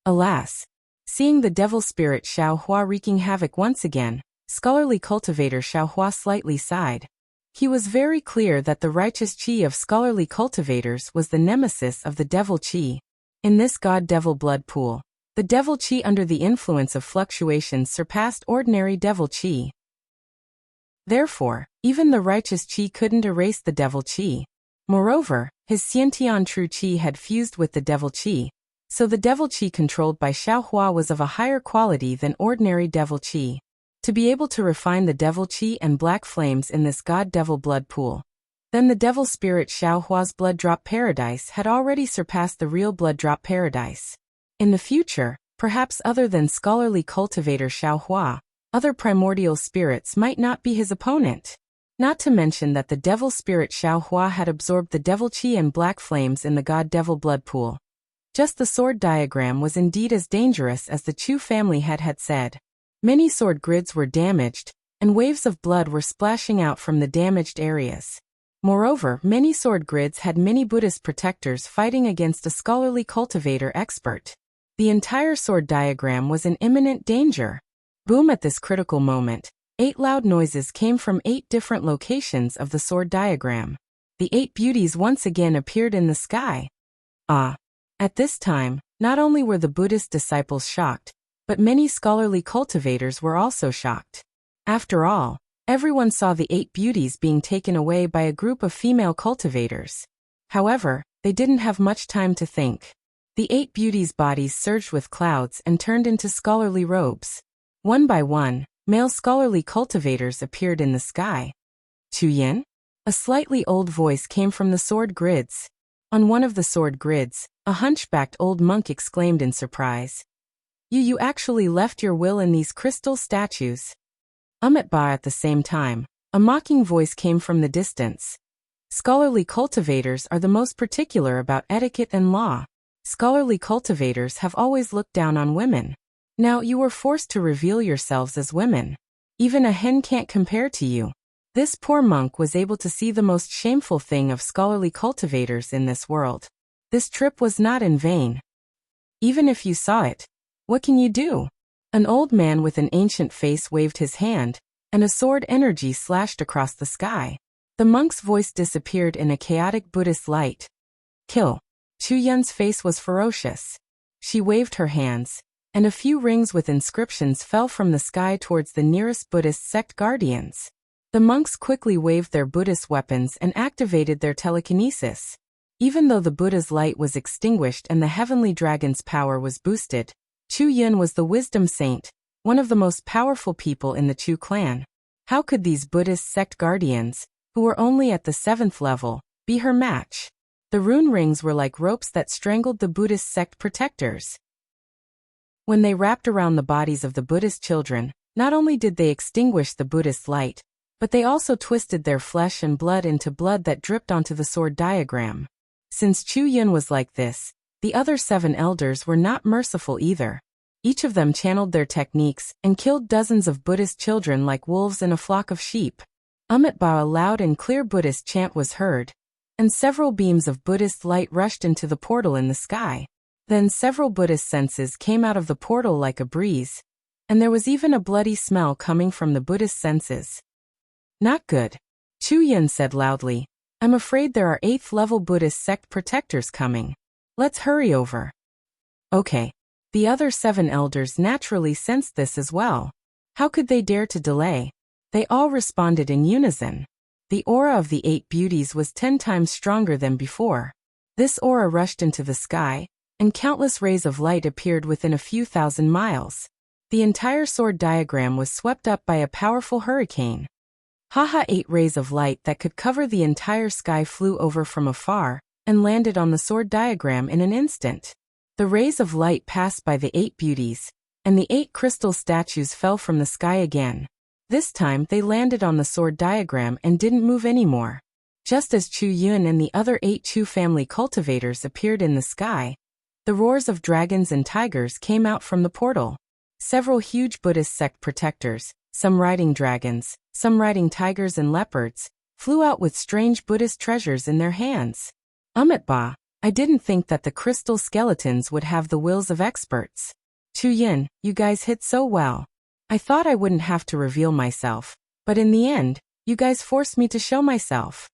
Alas! Seeing the devil spirit Xiaohua wreaking havoc once again, scholarly cultivator Xiaohua slightly sighed. He was very clear that the righteous qi of scholarly cultivators was the nemesis of the devil qi. In this god-devil blood pool, the devil qi under the influence of fluctuations surpassed ordinary devil qi. Therefore, even the righteous qi couldn't erase the devil qi. Moreover, his Xiantian true qi had fused with the devil qi, so the devil qi controlled by Xiaohua was of a higher quality than ordinary devil qi. To be able to refine the devil qi and black flames in this god-devil blood pool, then the devil spirit Xiaohua's blood drop paradise had already surpassed the real blood drop paradise. In the future, Perhaps other than scholarly cultivator Xiao Hua, other primordial spirits might not be his opponent. Not to mention that the devil spirit Xiao Hua had absorbed the devil qi and black flames in the god-devil blood pool. Just the sword diagram was indeed as dangerous as the Chu family had said. Many sword grids were damaged, and waves of blood were splashing out from the damaged areas. Moreover, many sword grids had many Buddhist protectors fighting against a scholarly cultivator expert. The entire sword diagram was in imminent danger. Boom! At this critical moment, 8 loud noises came from 8 different locations of the sword diagram. The 8 beauties once again appeared in the sky. Ah! At this time, not only were the Buddhist disciples shocked, but many scholarly cultivators were also shocked. After all, everyone saw the 8 beauties being taken away by a group of female cultivators. However, they didn't have much time to think. The 8 beauties' bodies surged with clouds and turned into scholarly robes. One by one, male scholarly cultivators appeared in the sky. Chu Yin? A slightly old voice came from the sword grids. On one of the sword grids, a hunchbacked old monk exclaimed in surprise. You actually left your will in these crystal statues. At the same time, a mocking voice came from the distance. Scholarly cultivators are the most particular about etiquette and law. Scholarly cultivators have always looked down on women. Now you were forced to reveal yourselves as women. Even a hen can't compare to you. This poor monk was able to see the most shameful thing of scholarly cultivators in this world. This trip was not in vain. Even if you saw it, what can you do? An old man with an ancient face waved his hand, and a sword energy slashed across the sky. The monk's voice disappeared in a chaotic Buddhist light. Kill. Chu Yun's face was ferocious. She waved her hands, and a few rings with inscriptions fell from the sky towards the nearest Buddhist sect guardians. The monks quickly waved their Buddhist weapons and activated their telekinesis. Even though the Buddha's light was extinguished and the heavenly dragon's power was boosted, Chu Yun was the wisdom saint, one of the most powerful people in the Chu clan. How could these Buddhist sect guardians, who were only at the 7th level, be her match? The rune rings were like ropes that strangled the Buddhist sect protectors. When they wrapped around the bodies of the Buddhist children, not only did they extinguish the Buddhist light, but they also twisted their flesh and blood into blood that dripped onto the sword diagram. Since Chu Yun was like this, the other 7 elders were not merciful either. Each of them channeled their techniques and killed dozens of Buddhist children like wolves in a flock of sheep. A loud and clear Buddhist chant was heard, and several beams of Buddhist light rushed into the portal in the sky. Then several Buddhist senses came out of the portal like a breeze, and there was even a bloody smell coming from the Buddhist senses. Not good. Chu Yun said loudly. I'm afraid there are 8th level Buddhist sect protectors coming. Let's hurry over. Okay. The other 7 elders naturally sensed this as well. How could they dare to delay? They all responded in unison. The aura of the 8 beauties was 10 times stronger than before. This aura rushed into the sky, and countless rays of light appeared within a few thousand miles. The entire sword diagram was swept up by a powerful hurricane. 8 rays of light that could cover the entire sky flew over from afar, and landed on the sword diagram in an instant. The rays of light passed by the 8 beauties, and the 8 crystal statues fell from the sky again. This time they landed on the sword diagram and didn't move anymore. Just as Chu Yun and the other 8 Chu family cultivators appeared in the sky, the roars of dragons and tigers came out from the portal. Several huge Buddhist sect protectors, some riding dragons, some riding tigers and leopards, flew out with strange Buddhist treasures in their hands. I didn't think that the crystal skeletons would have the wills of experts. Chu Yin, you guys hit so well. I thought I wouldn't have to reveal myself, but in the end, you guys forced me to show myself.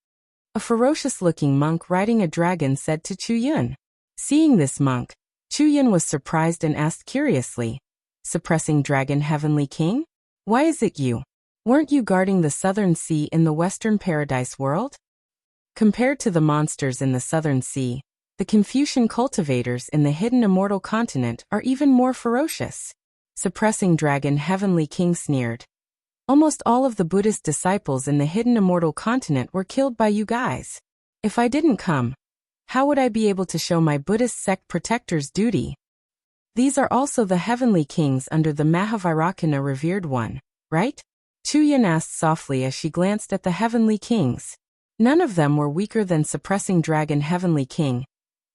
A ferocious-looking monk riding a dragon said to Chu Yun. Seeing this monk, Chu Yun was surprised and asked curiously, Suppressing Dragon Heavenly King? Why is it you? Weren't you guarding the Southern Sea in the Western Paradise world? Compared to the monsters in the Southern Sea, the Confucian cultivators in the hidden immortal continent are even more ferocious. Suppressing Dragon Heavenly King sneered. Almost all of the Buddhist disciples in the hidden immortal continent were killed by you guys. If I didn't come, how would I be able to show my Buddhist sect protector's duty? These are also the heavenly kings under the Mahavairakana revered one, right? Chuyin asked softly as she glanced at the heavenly kings. None of them were weaker than suppressing dragon heavenly king,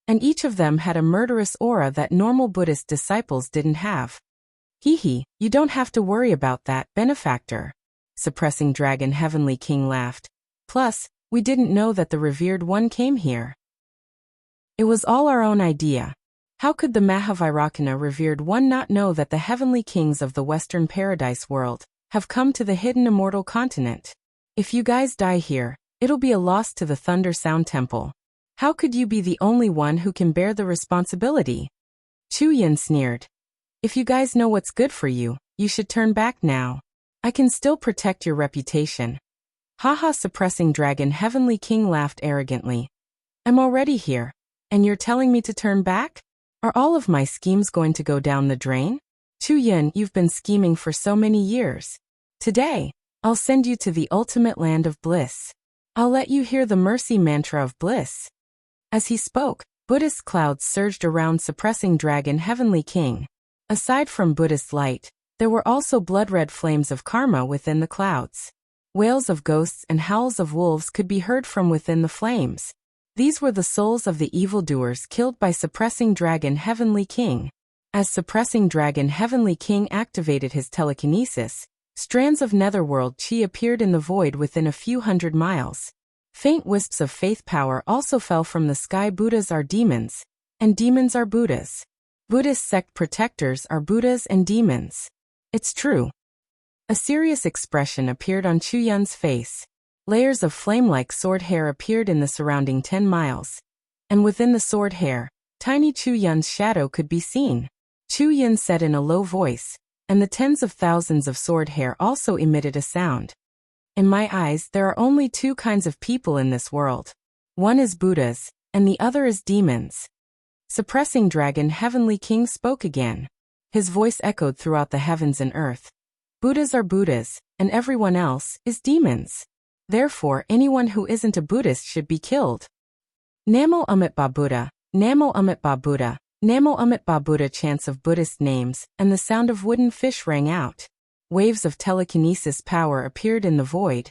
and each of them had a murderous aura that normal Buddhist disciples didn't have. Hee, you don't have to worry about that, benefactor. Suppressing dragon heavenly king laughed. Plus, we didn't know that the revered one came here. It was all our own idea. How could the Mahavairakana revered one not know that the heavenly kings of the Western Paradise world have come to the hidden immortal continent? If you guys die here, it'll be a loss to the Thunder Sound Temple. How could you be the only one who can bear the responsibility? Chuyin sneered. If you guys know what's good for you, you should turn back now. I can still protect your reputation. Haha, suppressing dragon heavenly king laughed arrogantly. I'm already here, and you're telling me to turn back? Are all of my schemes going to go down the drain? Chuyin, you've been scheming for so many years. Today, I'll send you to the ultimate land of bliss. I'll let you hear the mercy mantra of bliss. As he spoke, Buddhist clouds surged around suppressing dragon heavenly king. Aside from Buddhist light, there were also blood-red flames of karma within the clouds. Wails of ghosts and howls of wolves could be heard from within the flames. These were the souls of the evildoers killed by suppressing dragon heavenly king. As suppressing dragon heavenly king activated his telekinesis, strands of netherworld chi appeared in the void within a few hundred miles. Faint wisps of faith power also fell from the sky. Buddhas are demons, and demons are Buddhas. Buddhist sect protectors are Buddhas and demons. It's true. A serious expression appeared on Chuyun's face. Layers of flame-like sword hair appeared in the surrounding 10 miles. And within the sword hair, tiny Chuyun's shadow could be seen. Chuyun said in a low voice, and the tens of thousands of sword hair also emitted a sound. In my eyes, there are only two kinds of people in this world. One is Buddhas, and the other is demons. Suppressing dragon heavenly king spoke again. His voice echoed throughout the heavens and earth. Buddhas are Buddhas, and everyone else is demons. Therefore, anyone who isn't a Buddhist should be killed. Namo Amitabha Buddha, Namo Amitabha Buddha, Namo Amitabha Buddha. Chants of Buddhist names, and the sound of wooden fish rang out. Waves of telekinesis power appeared in the void,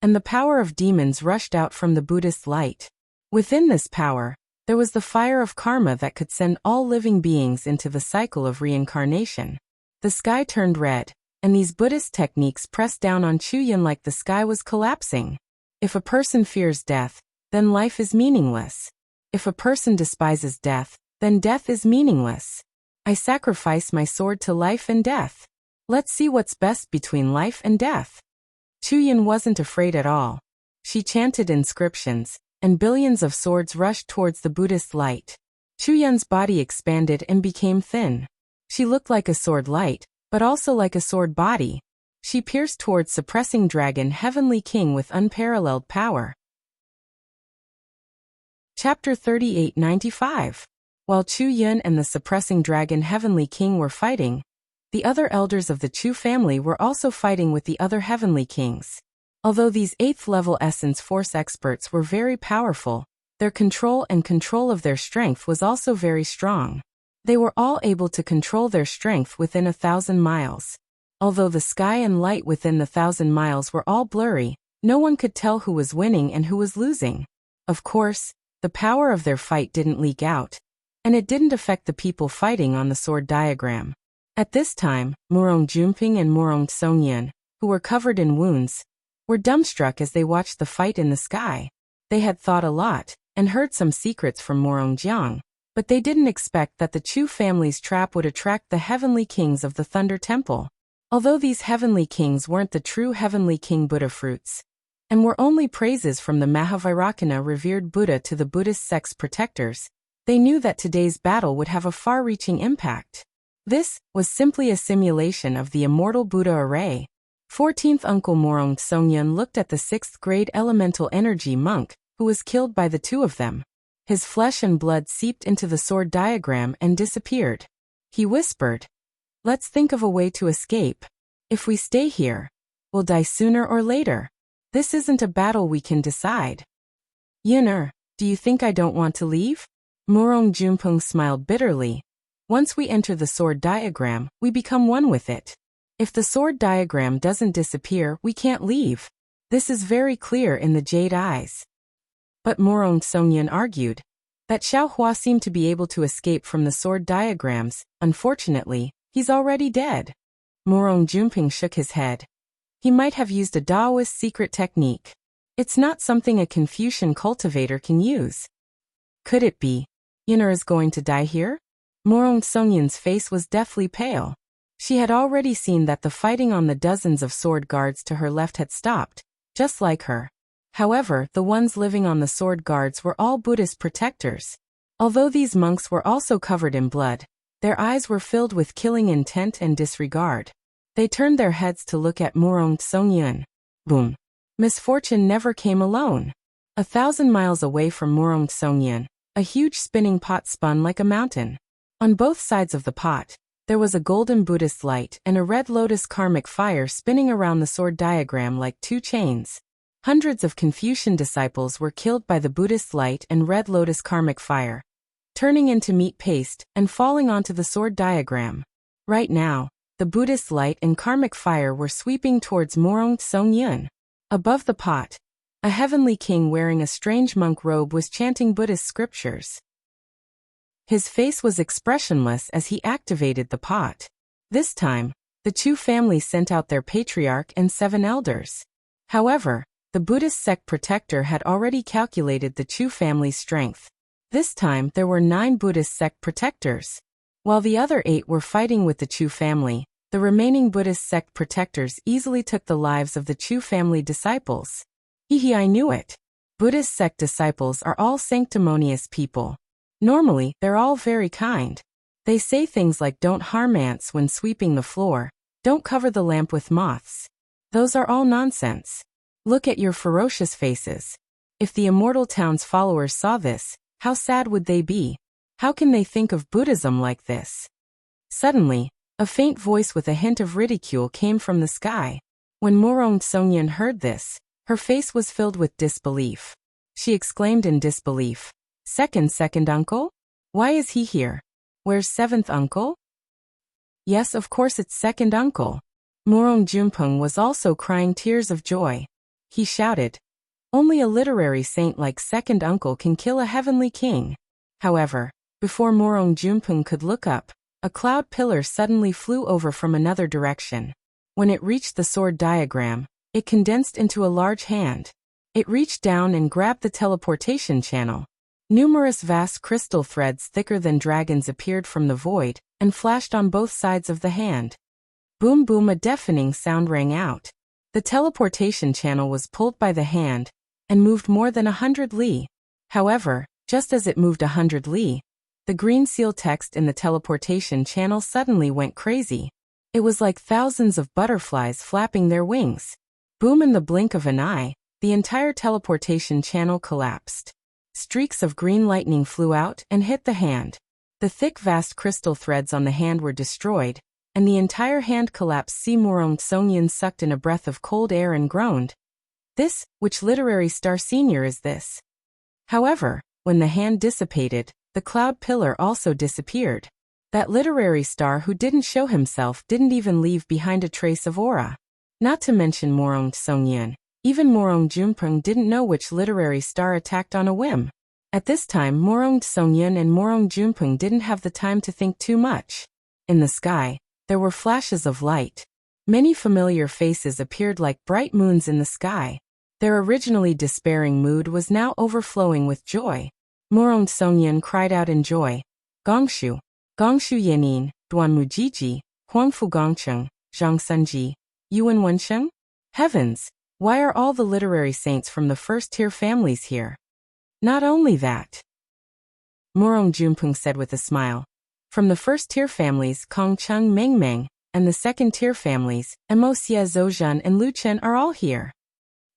and the power of demons rushed out from the Buddhist light. Within this power, there was the fire of karma that could send all living beings into the cycle of reincarnation. The sky turned red, and these Buddhist techniques pressed down on Chuyun like the sky was collapsing. If a person fears death, then life is meaningless. If a person despises death, then death is meaningless. I sacrifice my sword to life and death. Let's see what's best between life and death. Chuyun wasn't afraid at all. She chanted inscriptions, and billions of swords rushed towards the Buddhist light. Chuyun's body expanded and became thin. She looked like a sword light, but also like a sword body. She pierced towards suppressing dragon heavenly king with unparalleled power. Chapter 3895. While Chuyun and the suppressing dragon heavenly king were fighting, the other elders of the Chu family were also fighting with the other heavenly kings. Although these 8th level essence force experts were very powerful, their control of their strength was also very strong. They were all able to control their strength within 1,000 miles. Although the sky and light within the 1,000 miles were all blurry, no one could tell who was winning and who was losing. Of course, the power of their fight didn't leak out, and it didn't affect the people fighting on the sword diagram. At this time, Murong Junping and Murong Tsongyun, who were covered in wounds, were dumbstruck as they watched the fight in the sky. They had thought a lot, and heard some secrets from Murong Jiang, but they didn't expect that the Chu family's trap would attract the heavenly kings of the Thunder Temple. Although these heavenly kings weren't the true heavenly king Buddha fruits, and were only praises from the Mahavairakana revered Buddha to the Buddhist sect's protectors, they knew that today's battle would have a far-reaching impact. This was simply a simulation of the immortal Buddha array. 14th Uncle Murong Tsongyun looked at the 6th grade elemental energy monk, who was killed by the two of them. His flesh and blood seeped into the sword diagram and disappeared. He whispered, "Let's think of a way to escape. If we stay here, we'll die sooner or later. This isn't a battle we can decide." "Yin'er, do you think I don't want to leave?" Murong Junpeng smiled bitterly. Once we enter the sword diagram, we become one with it. If the sword diagram doesn't disappear, we can't leave. This is very clear in the jade eyes. But Morong Songyun argued that Xiao Hua seemed to be able to escape from the sword diagrams. Unfortunately, he's already dead. Morong Junping shook his head. He might have used a Daoist secret technique. It's not something a Confucian cultivator can use. Could it be Yin'er is going to die here? Morong Songyun's face was deathly pale. She had already seen that the fighting on the dozens of sword guards to her left had stopped, just like her. However, the ones living on the sword guards were all Buddhist protectors. Although these monks were also covered in blood, their eyes were filled with killing intent and disregard. They turned their heads to look at Morong Songyun. Boom. Misfortune never came alone. 1,000 miles away from Morong Songyun, a huge spinning pot spun like a mountain. On both sides of the pot, there was a golden Buddhist light and a red lotus karmic fire spinning around the sword diagram like two chains. Hundreds of Confucian disciples were killed by the Buddhist light and red lotus karmic fire, turning into meat paste and falling onto the sword diagram. Right now, the Buddhist light and karmic fire were sweeping towards Morong Songyun. Above the pot, a heavenly king wearing a strange monk robe was chanting Buddhist scriptures. His face was expressionless as he activated the pot. This time, the Chu family sent out their patriarch and 7 elders. However, the Buddhist sect protector had already calculated the Chu family's strength. This time there were 9 Buddhist sect protectors. While the other 8 were fighting with the Chu family, the remaining Buddhist sect protectors easily took the lives of the Chu family disciples. Hehe, I knew it. Buddhist sect disciples are all sanctimonious people. Normally, they're all very kind. They say things like don't harm ants when sweeping the floor, don't cover the lamp with moths. Those are all nonsense. Look at your ferocious faces. If the Immortal Town's followers saw this, how sad would they be? How can they think of Buddhism like this? Suddenly, a faint voice with a hint of ridicule came from the sky. When Morong Songyun heard this, her face was filled with disbelief. She exclaimed in disbelief, Second uncle? Why is he here? Where's 7th uncle? Yes, of course it's 2nd uncle. Morong Junpeng was also crying tears of joy. He shouted, only a literary saint like 2nd uncle can kill a heavenly king. However, before Morong Junpeng could look up, a cloud pillar suddenly flew over from another direction. When it reached the sword diagram, it condensed into a large hand. It reached down and grabbed the teleportation channel. Numerous vast crystal threads thicker than dragons appeared from the void and flashed on both sides of the hand. Boom boom, a deafening sound rang out. The teleportation channel was pulled by the hand and moved more than 100 li. However, just as it moved 100 li, the green seal text in the teleportation channel suddenly went crazy. It was like thousands of butterflies flapping their wings. Boom, in the blink of an eye, the entire teleportation channel collapsed. Streaks of green lightning flew out and hit the hand. The thick vast crystal threads on the hand were destroyed, and the entire hand collapsed. Morong Songyun sucked in a breath of cold air and groaned. This, which literary star senior is this? However, when the hand dissipated, the cloud pillar also disappeared. That literary star who didn't show himself didn't even leave behind a trace of aura. Not to mention Morong Songyun, even Morong Junpeng didn't know which literary star attacked on a whim. At this time, Morong Songyun and Morong Junpeng didn't have the time to think too much. In the sky, there were flashes of light. Many familiar faces appeared like bright moons in the sky. Their originally despairing mood was now overflowing with joy. Morong Songyun cried out in joy. Gongshu Yenin, Duanmujiji, Huangfu Gongcheng, Zhangsunji, Yuan Wensheng? Heavens! Why are all the literary saints from the first-tier families here? Not only that, Morong Junpeng said with a smile. From the first-tier families, Kong Cheng Mengmeng, and the second-tier families, Mo Xie Zhouzhen and Lu Chen are all here.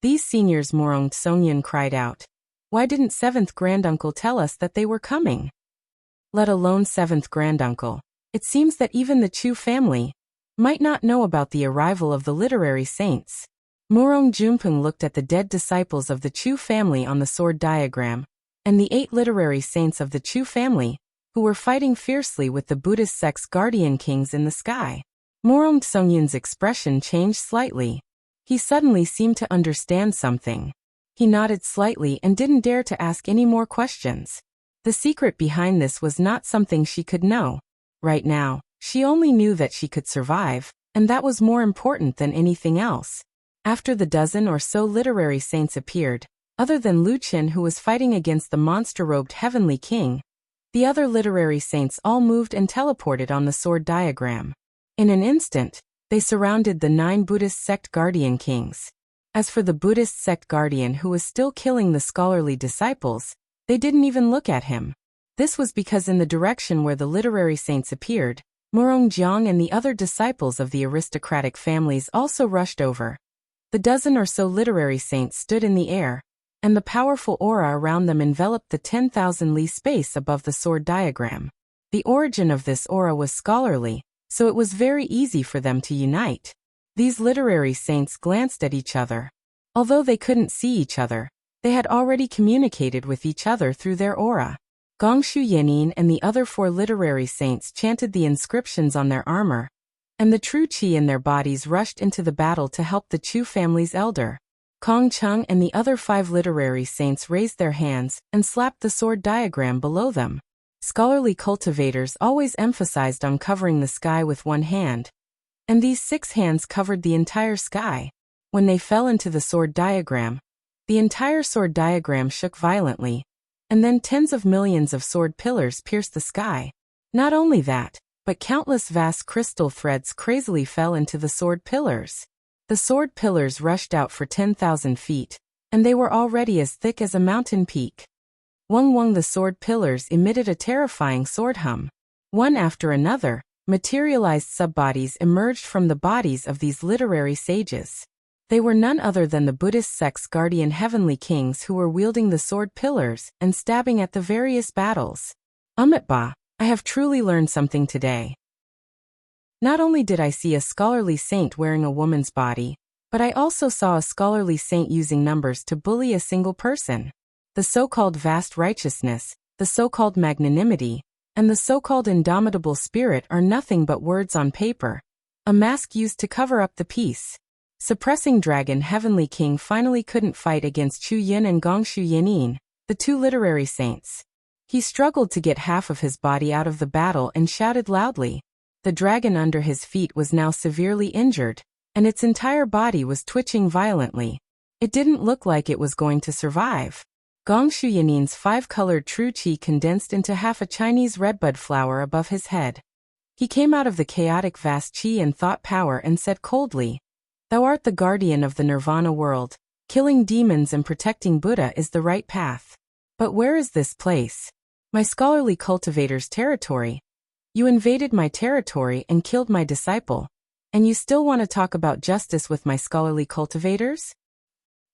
These seniors, Morong Songyun cried out. Why didn't 7th granduncle tell us that they were coming? Let alone 7th granduncle. It seems that even the Chu family might not know about the arrival of the literary saints. Morong Junpeng looked at the dead disciples of the Chu family on the sword diagram, and the 8 literary saints of the Chu family, who were fighting fiercely with the Buddhist sect's guardian kings in the sky. Morong Songyun's expression changed slightly. He suddenly seemed to understand something. He nodded slightly and didn't dare to ask any more questions. The secret behind this was not something she could know. Right now, she only knew that she could survive, and that was more important than anything else. After the dozen or so literary saints appeared, other than Lu Qin, who was fighting against the monster-robed Heavenly King, the other literary saints all moved and teleported on the sword diagram. In an instant, they surrounded the 9 Buddhist sect guardian kings. As for the Buddhist sect guardian who was still killing the scholarly disciples, they didn't even look at him. This was because in the direction where the literary saints appeared, Murong Jiang and the other disciples of the aristocratic families also rushed over. The dozen or so literary saints stood in the air, and the powerful aura around them enveloped the 10,000 li space above the sword diagram. The origin of this aura was scholarly, so it was very easy for them to unite. These literary saints glanced at each other. Although they couldn't see each other, they had already communicated with each other through their aura. Gongshu Yenin and the other 4 literary saints chanted the inscriptions on their armor, and the true qi in their bodies rushed into the battle to help the Chu family's elder. Kong Chung and the other 5 literary saints raised their hands and slapped the sword diagram below them. Scholarly cultivators always emphasized on covering the sky with one hand, and these 6 hands covered the entire sky. When they fell into the sword diagram, the entire sword diagram shook violently, and then tens of millions of sword pillars pierced the sky. Not only that, but countless vast crystal threads crazily fell into the sword pillars. The sword pillars rushed out for 10,000 feet, and they were already as thick as a mountain peak. Wung, the sword pillars emitted a terrifying sword hum. One after another, materialized subbodies emerged from the bodies of these literary sages. They were none other than the Buddhist sect's guardian heavenly kings who were wielding the sword pillars and stabbing at the various battles. Ba, I have truly learned something today. Not only did I see a scholarly saint wearing a woman's body, but I also saw a scholarly saint using numbers to bully a single person. The so-called vast righteousness, the so-called magnanimity, and the so-called indomitable spirit are nothing but words on paper, a mask used to cover up the peace. Suppressing Dragon Heavenly King finally couldn't fight against Chu Yin and Gongshu Yenin, the 2 literary saints. He struggled to get half of his body out of the battle and shouted loudly. The dragon under his feet was now severely injured, and its entire body was twitching violently. It didn't look like it was going to survive. Gongshu Yanin's 5-colored true qi condensed into half a Chinese redbud flower above his head. He came out of the chaotic vast qi and thought power and said coldly, "Thou art the guardian of the nirvana world. Killing demons and protecting Buddha is the right path. But where is this place? My scholarly cultivator's territory. You invaded my territory and killed my disciple, and you still want to talk about justice with my scholarly cultivators?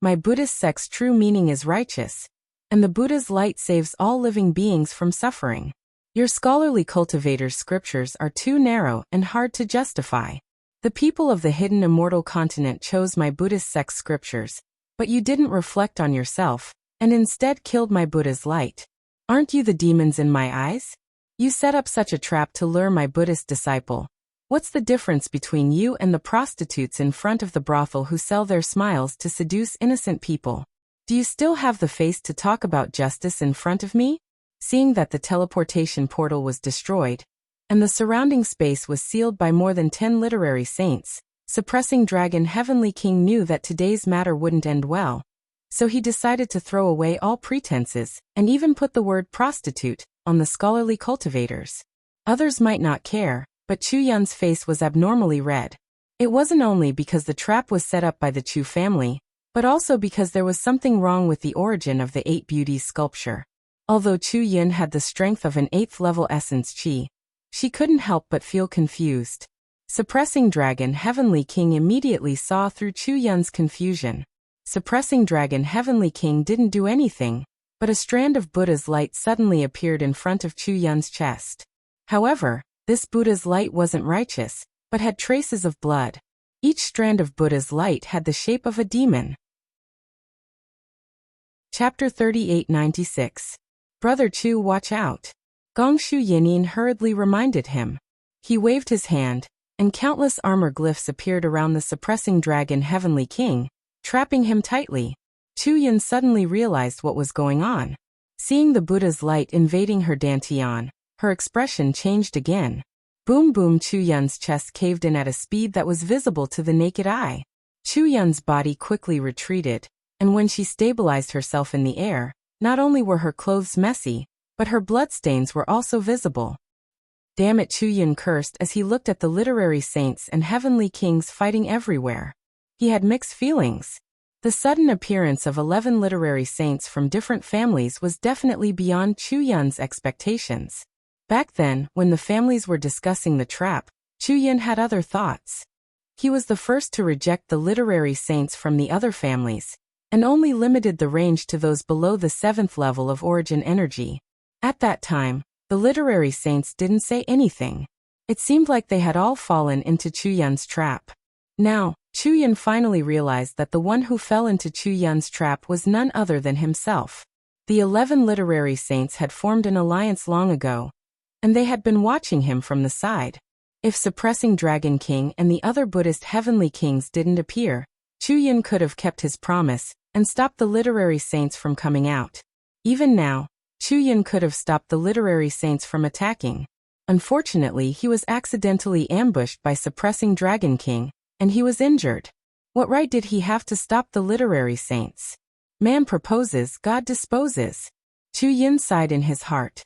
My Buddhist sect's true meaning is righteous, and the Buddha's light saves all living beings from suffering. Your scholarly cultivator's scriptures are too narrow and hard to justify. The people of the hidden immortal continent chose my Buddhist sect's scriptures, but you didn't reflect on yourself, and instead killed my Buddha's light. Aren't you the demons in my eyes? You set up such a trap to lure my Buddhist disciple. What's the difference between you and the prostitutes in front of the brothel who sell their smiles to seduce innocent people? Do you still have the face to talk about justice in front of me?" Seeing that the teleportation portal was destroyed, and the surrounding space was sealed by more than 10 literary saints, Suppressing Dragon Heavenly King knew that today's matter wouldn't end well, so he decided to throw away all pretenses, and even put the word prostitute on the scholarly cultivators. Others might not care, but Chu Yun's face was abnormally red. It wasn't only because the trap was set up by the Chu family, but also because there was something wrong with the origin of the 8 Beauties sculpture. Although Chu Yun had the strength of an 8th level essence chi, she couldn't help but feel confused. Suppressing Dragon Heavenly King immediately saw through Chu Yun's confusion. Suppressing Dragon Heavenly King didn't do anything, but a strand of Buddha's light suddenly appeared in front of Chu Yun's chest. However, this Buddha's light wasn't righteous, but had traces of blood. Each strand of Buddha's light had the shape of a demon. Chapter 3896. Brother Chu, watch out. Gongshu Yinin hurriedly reminded him. He waved his hand, and countless armor glyphs appeared around the suppressing dragon Heavenly King, trapping him tightly. Chu Yin suddenly realized what was going on. Seeing the Buddha's light invading her dantian, her expression changed again. Boom boom, Chu Yun's chest caved in at a speed that was visible to the naked eye. Chu Yun's body quickly retreated, and when she stabilized herself in the air, not only were her clothes messy, but her bloodstains were also visible. Damn it, Chu Yun cursed as he looked at the literary saints and heavenly kings fighting everywhere. He had mixed feelings. The sudden appearance of 11 literary saints from different families was definitely beyond Chu Yun's expectations. Back then, when the families were discussing the trap, Chu Yun had other thoughts. He was the first to reject the literary saints from the other families, and only limited the range to those below the 7th level of origin energy. At that time, the literary saints didn't say anything. It seemed like they had all fallen into Chu Yun's trap. Now, Chu Yun finally realized that the one who fell into Chu Yun's trap was none other than himself. The 11 literary saints had formed an alliance long ago, and they had been watching him from the side. If suppressing Dragon King and the other Buddhist heavenly kings didn't appear, Chu Yun could have kept his promise and stopped the literary saints from coming out. Even now, Chu Yun could have stopped the literary saints from attacking. Unfortunately, he was accidentally ambushed by suppressing Dragon King, and he was injured. What right did he have to stop the literary saints? Man proposes, God disposes. Chu Yun sighed in his heart.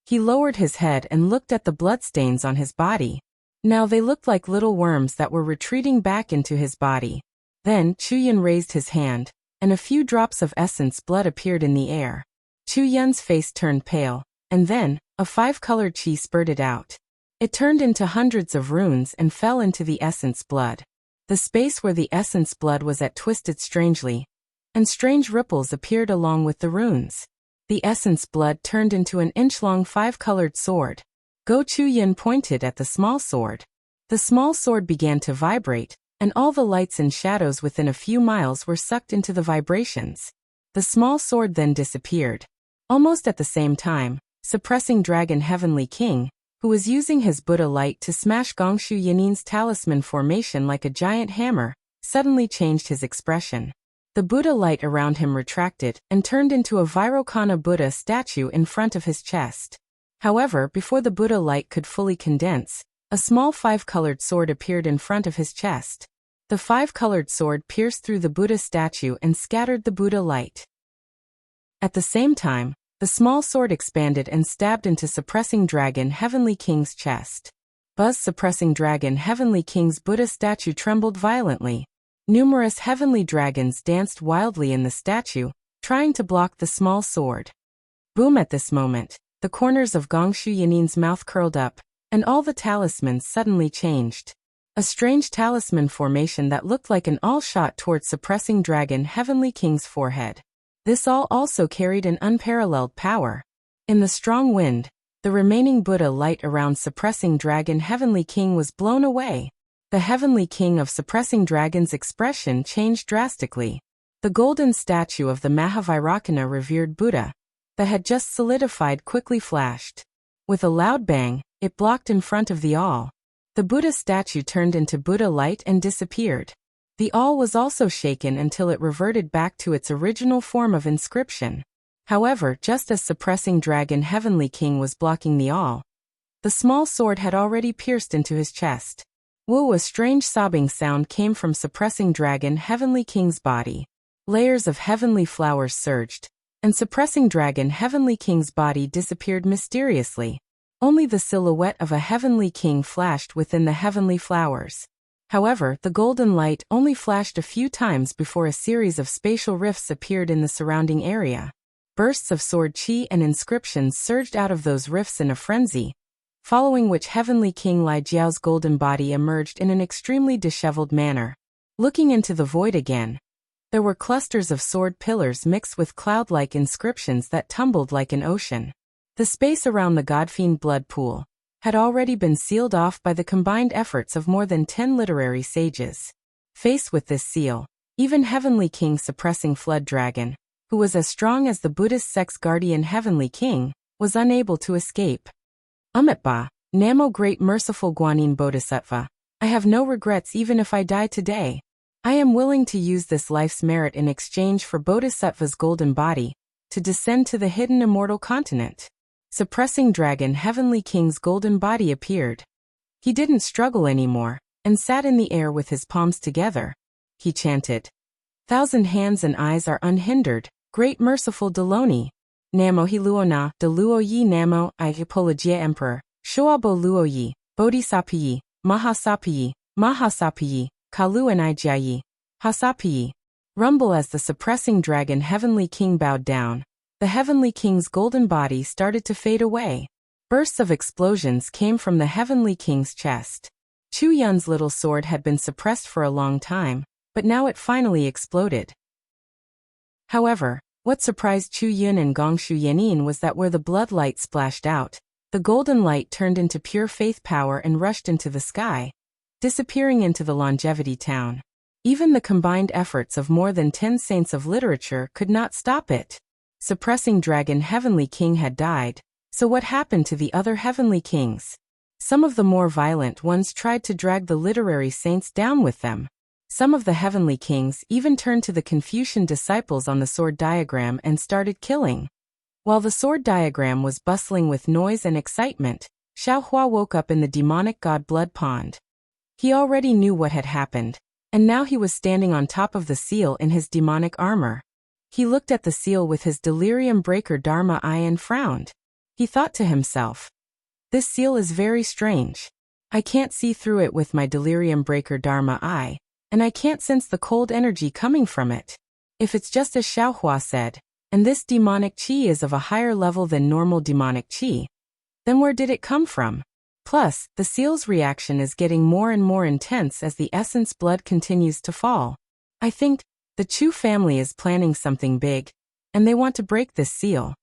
He lowered his head and looked at the bloodstains on his body. Now they looked like little worms that were retreating back into his body. Then Chu Yun raised his hand, and a few drops of essence blood appeared in the air. Chu Yun's face turned pale, and then, a 5-colored chi spurted out. It turned into hundreds of runes and fell into the essence blood. The space where the essence blood was at twisted strangely, and strange ripples appeared along with the runes. The essence blood turned into an inch-long 5-colored sword. Go Chu Yun pointed at the small sword. The small sword began to vibrate, and all the lights and shadows within a few miles were sucked into the vibrations. The small sword then disappeared. Almost at the same time, suppressing Dragon Heavenly King, who was using his Buddha light to smash Gongshu Yinin's talisman formation like a giant hammer, suddenly changed his expression. The Buddha light around him retracted and turned into a Vairocana Buddha statue in front of his chest. However, before the Buddha light could fully condense, a small 5-colored sword appeared in front of his chest. The 5-colored sword pierced through the Buddha statue and scattered the Buddha light. At the same time, the small sword expanded and stabbed into suppressing Dragon Heavenly King's chest. Buzz! Suppressing Dragon Heavenly King's Buddha statue trembled violently. Numerous heavenly dragons danced wildly in the statue, trying to block the small sword. Boom! At this moment, the corners of Gongshu Yinin's mouth curled up, and all the talismans suddenly changed. A strange talisman formation that looked like an awl shot towards suppressing Dragon Heavenly King's forehead. This awl also carried an unparalleled power. In the strong wind, the remaining Buddha light around suppressing Dragon Heavenly King was blown away. The Heavenly King of suppressing Dragon's expression changed drastically. The golden statue of the Mahavairocana revered Buddha, that had just solidified, quickly flashed. With a loud bang, it blocked in front of the awl. The Buddha statue turned into Buddha light and disappeared. The awl was also shaken until it reverted back to its original form of inscription. However, just as suppressing Dragon Heavenly King was blocking the awl, the small sword had already pierced into his chest. Whoa! A strange sobbing sound came from suppressing Dragon Heavenly King's body. Layers of heavenly flowers surged, and suppressing Dragon Heavenly King's body disappeared mysteriously. Only the silhouette of a heavenly king flashed within the heavenly flowers. However, the golden light only flashed a few times before a series of spatial rifts appeared in the surrounding area. Bursts of sword chi and inscriptions surged out of those rifts in a frenzy, following which Heavenly King Li Jiao's golden body emerged in an extremely disheveled manner. Looking into the void again, there were clusters of sword pillars mixed with cloud-like inscriptions that tumbled like an ocean. The space around the Godfiend blood pool had already been sealed off by the combined efforts of more than 10 literary sages. Faced with this seal, even Heavenly King suppressing Flood Dragon, who was as strong as the Buddhist sex guardian Heavenly King, was unable to escape. Umitba, Namo Great Merciful Guanyin Bodhisattva, I have no regrets even if I die today. I am willing to use this life's merit in exchange for Bodhisattva's golden body, to descend to the hidden immortal continent. Suppressing Dragon Heavenly King's golden body appeared. He didn't struggle anymore, and sat in the air with his palms together. He chanted, "Thousand hands and eyes are unhindered, great merciful Deloni. Namo Hiluona, Deluoyi Namo, I Hipologia Emperor, Shoabo Luoyi, Bodhisattvayi, Mahasapayi, Mahasapayi, Kalu and Ijiayi, Hasapayi." Rumble as the suppressing dragon Heavenly King bowed down. The Heavenly King's golden body started to fade away. Bursts of explosions came from the Heavenly King's chest. Chu Yun's little sword had been suppressed for a long time, but now it finally exploded. However, what surprised Chu Yun and Gong Shu Yanin was that where the blood light splashed out, the golden light turned into pure faith power and rushed into the sky, disappearing into the longevity town. Even the combined efforts of more than 10 saints of literature could not stop it. Suppressing Dragon Heavenly King had died, so what happened to the other Heavenly Kings? Some of the more violent ones tried to drag the literary saints down with them. Some of the Heavenly Kings even turned to the Confucian disciples on the sword diagram and started killing. While the sword diagram was bustling with noise and excitement, Xiaohua woke up in the demonic god blood pond. He already knew what had happened, and now he was standing on top of the seal in his demonic armor. He looked at the seal with his delirium breaker Dharma eye and frowned. He thought to himself, "This seal is very strange. I can't see through it with my delirium breaker Dharma eye, and I can't sense the cold energy coming from it. If it's just as Xiaohua said, and this demonic qi is of a higher level than normal demonic qi, then where did it come from? Plus, the seal's reaction is getting more and more intense as the essence blood continues to fall. I think the Chu family is planning something big, and they want to break this seal.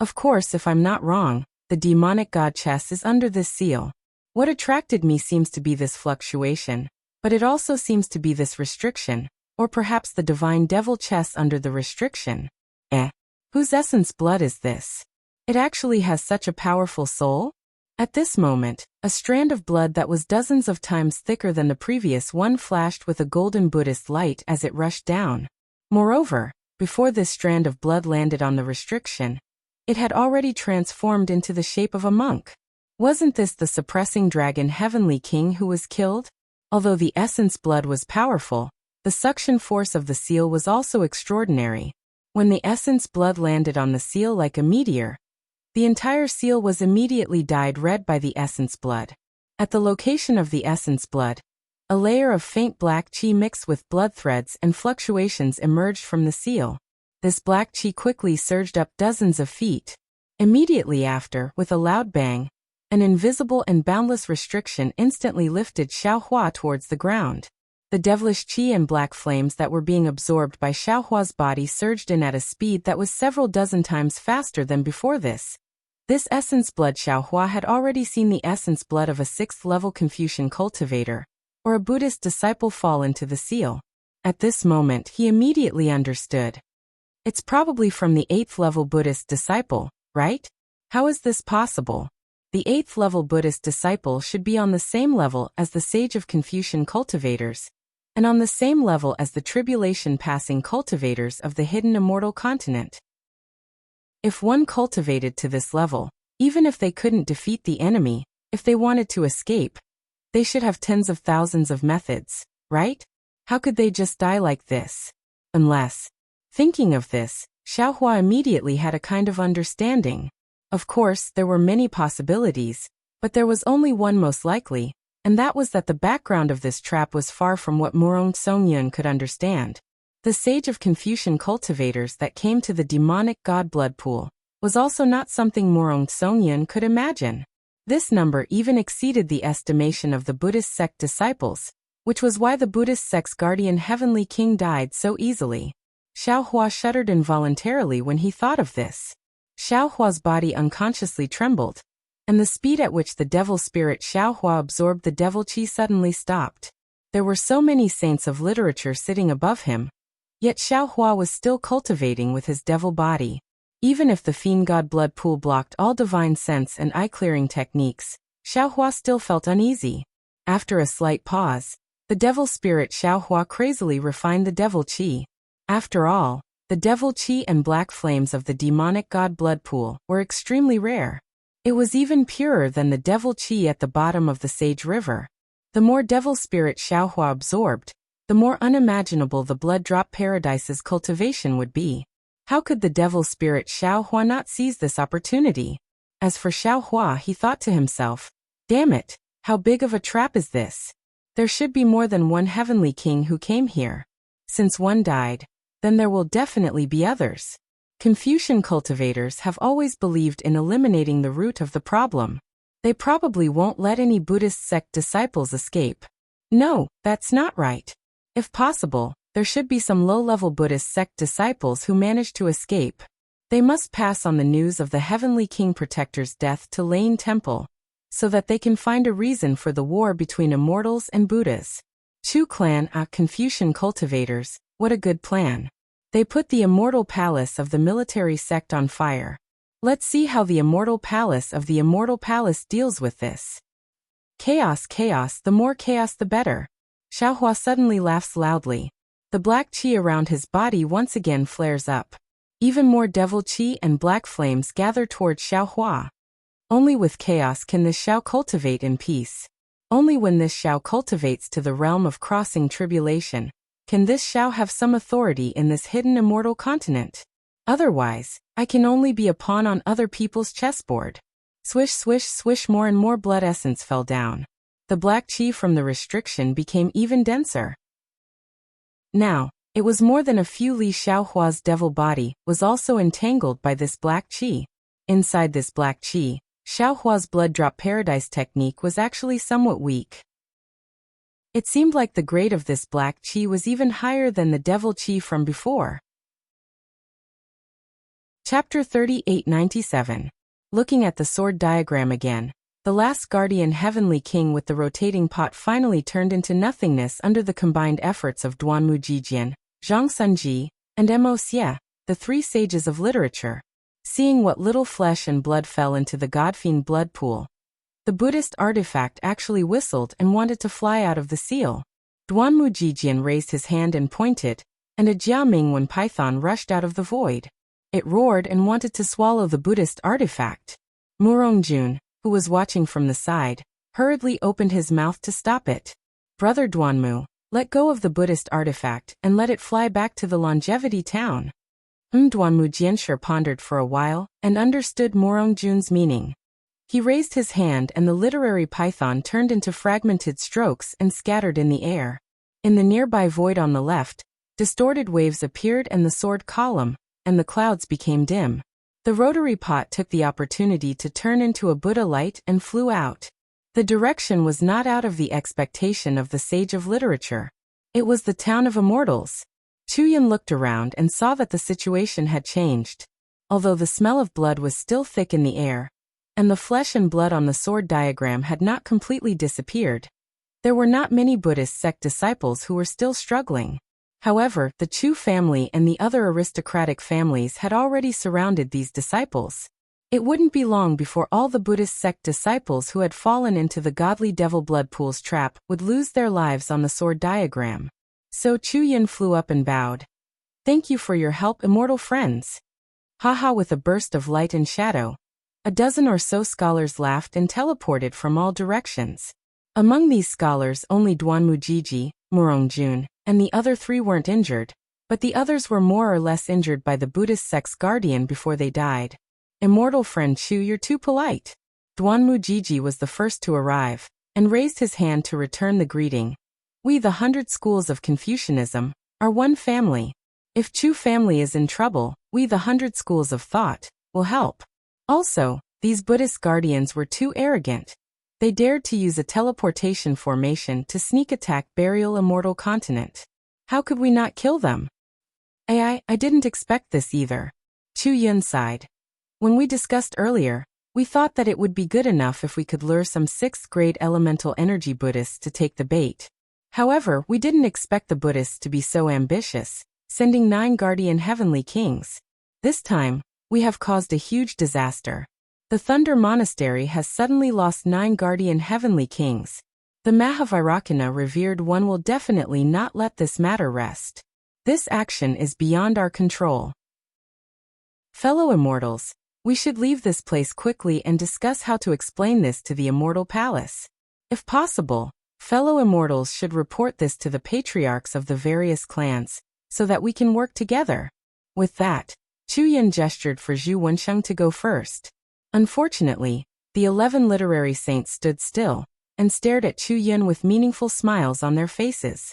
Of course, if I'm not wrong, the demonic god chest is under this seal. What attracted me seems to be this fluctuation, but it also seems to be this restriction, or perhaps the divine devil chest under the restriction. Whose essence blood is this? It actually has such a powerful soul?" At this moment, a strand of blood that was dozens of times thicker than the previous one flashed with a golden Buddhist light as it rushed down. Moreover, before this strand of blood landed on the restriction, it had already transformed into the shape of a monk. Wasn't this the suppressing dragon Heavenly King who was killed? Although the essence blood was powerful, the suction force of the seal was also extraordinary. When the essence blood landed on the seal like a meteor, the entire seal was immediately dyed red by the essence blood. At the location of the essence blood, a layer of faint black qi mixed with blood threads and fluctuations emerged from the seal. This black qi quickly surged up dozens of feet. Immediately after, with a loud bang, an invisible and boundless restriction instantly lifted Xiaohua towards the ground. The devilish qi and black flames that were being absorbed by Xiaohua's body surged in at a speed that was several dozen times faster than before this. This essence blood Xiaohua had already seen the essence blood of a 6th-level Confucian cultivator, or a Buddhist disciple fall into the seal. At this moment he immediately understood. It's probably from the 8th-level Buddhist disciple, right? How is this possible? The 8th-level Buddhist disciple should be on the same level as the sage of Confucian cultivators, and on the same level as the tribulation-passing cultivators of the hidden immortal continent. If one cultivated to this level, even if they couldn't defeat the enemy, if they wanted to escape, they should have tens of thousands of methods, right? How could they just die like this? Unless, thinking of this, Xiaohua immediately had a kind of understanding. Of course, there were many possibilities, but there was only one most likely, and that was that the background of this trap was far from what Murong Songyun could understand. The sage of Confucian cultivators that came to the demonic god blood pool was also not something Murong Songyun could imagine. This number even exceeded the estimation of the Buddhist sect disciples, which was why the Buddhist sect's guardian Heavenly King died so easily. Xiaohua shuddered involuntarily when he thought of this. Xiaohua's body unconsciously trembled, and the speed at which the devil spirit Xiaohua absorbed the devil qi suddenly stopped. There were so many saints of literature sitting above him, yet Xiaohua was still cultivating with his devil body. Even if the fiend god blood pool blocked all divine sense and eye-clearing techniques, Xiaohua still felt uneasy. After a slight pause, the devil spirit Xiaohua crazily refined the devil qi. After all, the devil qi and black flames of the demonic god blood pool were extremely rare. It was even purer than the devil qi at the bottom of the Sage River. The more devil spirit Xiaohua absorbed, the more unimaginable the blood drop paradise's cultivation would be. How could the devil spirit Xiaohua not seize this opportunity? As for Xiaohua, he thought to himself, damn it, how big of a trap is this? There should be more than one heavenly king who came here. Since one died, then there will definitely be others. Confucian cultivators have always believed in eliminating the root of the problem. They probably won't let any Buddhist sect disciples escape. No, that's not right. If possible, there should be some low-level Buddhist sect disciples who manage to escape. They must pass on the news of the Heavenly King Protector's death to Lane Temple, so that they can find a reason for the war between immortals and Buddhas. Chu clan Confucian cultivators, what a good plan. They put the immortal palace of the military sect on fire. Let's see how the immortal palace of the immortal palace deals with this. Chaos, chaos, the more chaos the better. Xiaohua suddenly laughs loudly. The black qi around his body once again flares up. Even more devil qi and black flames gather towards Xiaohua. Only with chaos can this Xiao cultivate in peace. Only when this Xiao cultivates to the realm of crossing tribulation can this Xiao have some authority in this hidden immortal continent. Otherwise, I can only be a pawn on other people's chessboard. Swish, swish, swish, more and more blood essence fell down. The black qi from the restriction became even denser. Now, it was more than a few li. Xiaohua's devil body was also entangled by this black qi. Inside this black qi, Xiaohua's blood drop paradise technique was actually somewhat weak. It seemed like the grade of this black qi was even higher than the devil qi from before. Chapter 3897. Looking at the sword diagram again, the last guardian heavenly king with the rotating pot finally turned into nothingness under the combined efforts of Duanmu Jijian, Zhang Sunji, and Mo Xie, the three sages of literature. Seeing what little flesh and blood fell into the godfiend blood pool, the Buddhist artifact actually whistled and wanted to fly out of the seal. Duanmu Jijian raised his hand and pointed, and a Jiamingwen python rushed out of the void. It roared and wanted to swallow the Buddhist artifact. Murongjun, who was watching from the side, hurriedly opened his mouth to stop it. Brother Duanmu, let go of the Buddhist artifact and let it fly back to the longevity town. Duanmu Jianshi pondered for a while and understood Murongjun's meaning. He raised his hand and the literary python turned into fragmented strokes and scattered in the air. In the nearby void on the left, distorted waves appeared and the sword column, and the clouds became dim. The rotary pot took the opportunity to turn into a Buddha light and flew out. The direction was not out of the expectation of the sage of literature. It was the town of immortals. Chuyan looked around and saw that the situation had changed. Although the smell of blood was still thick in the air, and the flesh and blood on the sword diagram had not completely disappeared, there were not many Buddhist sect disciples who were still struggling. However, the Chu family and the other aristocratic families had already surrounded these disciples. It wouldn't be long before all the Buddhist sect disciples who had fallen into the godly devil blood pool's trap would lose their lives on the sword diagram. So Chuyan flew up and bowed. Thank you for your help, immortal friends. Haha, with a burst of light and shadow. A dozen or so scholars laughed and teleported from all directions. Among these scholars only Duanmu Jiji, Murongjun, and the other three weren't injured, but the others were more or less injured by the Buddhist sect's guardian before they died. Immortal friend Chu, you're too polite. Duanmu Jiji was the first to arrive, and raised his hand to return the greeting. We, the 100 schools of Confucianism, are one family. If Chu family is in trouble, we, the 100 schools of thought, will help. Also, these Buddhist guardians were too arrogant. They dared to use a teleportation formation to sneak attack Burial Immortal Continent. How could we not kill them? I didn't expect this either. Chu Yun sighed. When we discussed earlier, we thought that it would be good enough if we could lure some 6th grade elemental energy Buddhists to take the bait. However, we didn't expect the Buddhists to be so ambitious, sending 9 guardian heavenly kings. This time, We have caused a huge disaster. The Thunder Monastery has suddenly lost 9 guardian heavenly kings. The Mahavairakana revered one will definitely not let this matter rest. This action is beyond our control. Fellow immortals, we should leave this place quickly and discuss how to explain this to the Immortal Palace. If possible, fellow immortals should report this to the patriarchs of the various clans, so that we can work together. With that, Chu Yin gestured for Zhu Wensheng to go first. Unfortunately, the 11 literary saints stood still and stared at Chu Yin with meaningful smiles on their faces.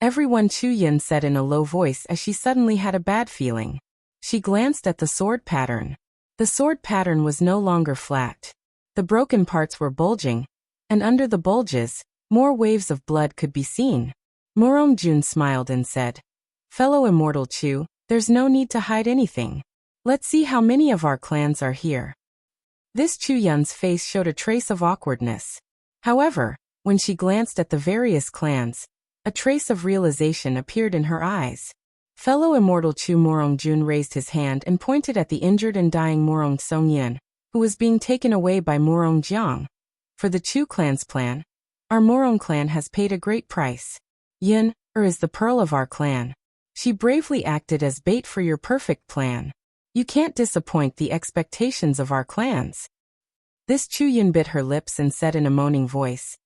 Everyone, Chu Yin said in a low voice as she suddenly had a bad feeling. She glanced at the sword pattern. The sword pattern was no longer flat. The broken parts were bulging, and under the bulges, more waves of blood could be seen. Murong Jun smiled and said, "Fellow immortal Chu, there's no need to hide anything. Let's see how many of our clans are here." This Chu Yun's face showed a trace of awkwardness. However, when she glanced at the various clans, a trace of realization appeared in her eyes. Fellow immortal Chu Murong Jun raised his hand and pointed at the injured and dying Murong Songyan, who was being taken away by Murong Jiang. "For the Chu clan's plan, our Murong clan has paid a great price. Yin, is the pearl of our clan. She bravely acted as bait for your perfect plan. You can't disappoint the expectations of our clans." This Chu Yin bit her lips and said in a moaning voice,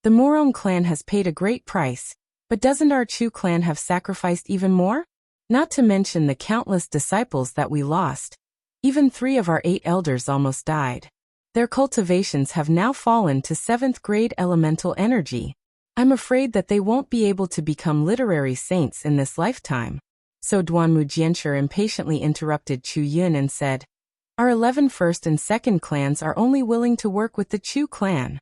"The Murong clan has paid a great price, but doesn't our Chu clan have sacrificed even more? Not to mention the countless disciples that we lost. Even 3 of our 8 elders almost died. Their cultivations have now fallen to 7th grade elemental energy. I'm afraid that they won't be able to become literary saints in this lifetime." So Duanmu Jianshi impatiently interrupted Chu Yun and said, "Our 11 first and second clans are only willing to work with the Chu clan."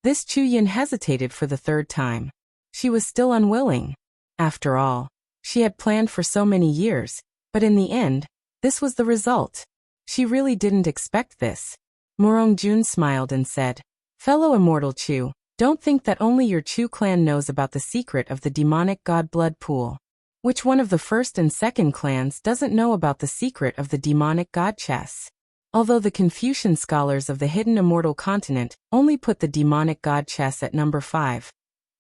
This Chu Yun hesitated for the 3rd time. She was still unwilling. After all, she had planned for so many years, but in the end, this was the result. She really didn't expect this. Murong Jun smiled and said, "Fellow immortal Chu, don't think that only your Chu clan knows about the secret of the demonic god blood pool. Which one of the first and second clans doesn't know about the secret of the demonic god chess? Although the Confucian scholars of the hidden immortal continent only put the demonic god chess at number 5.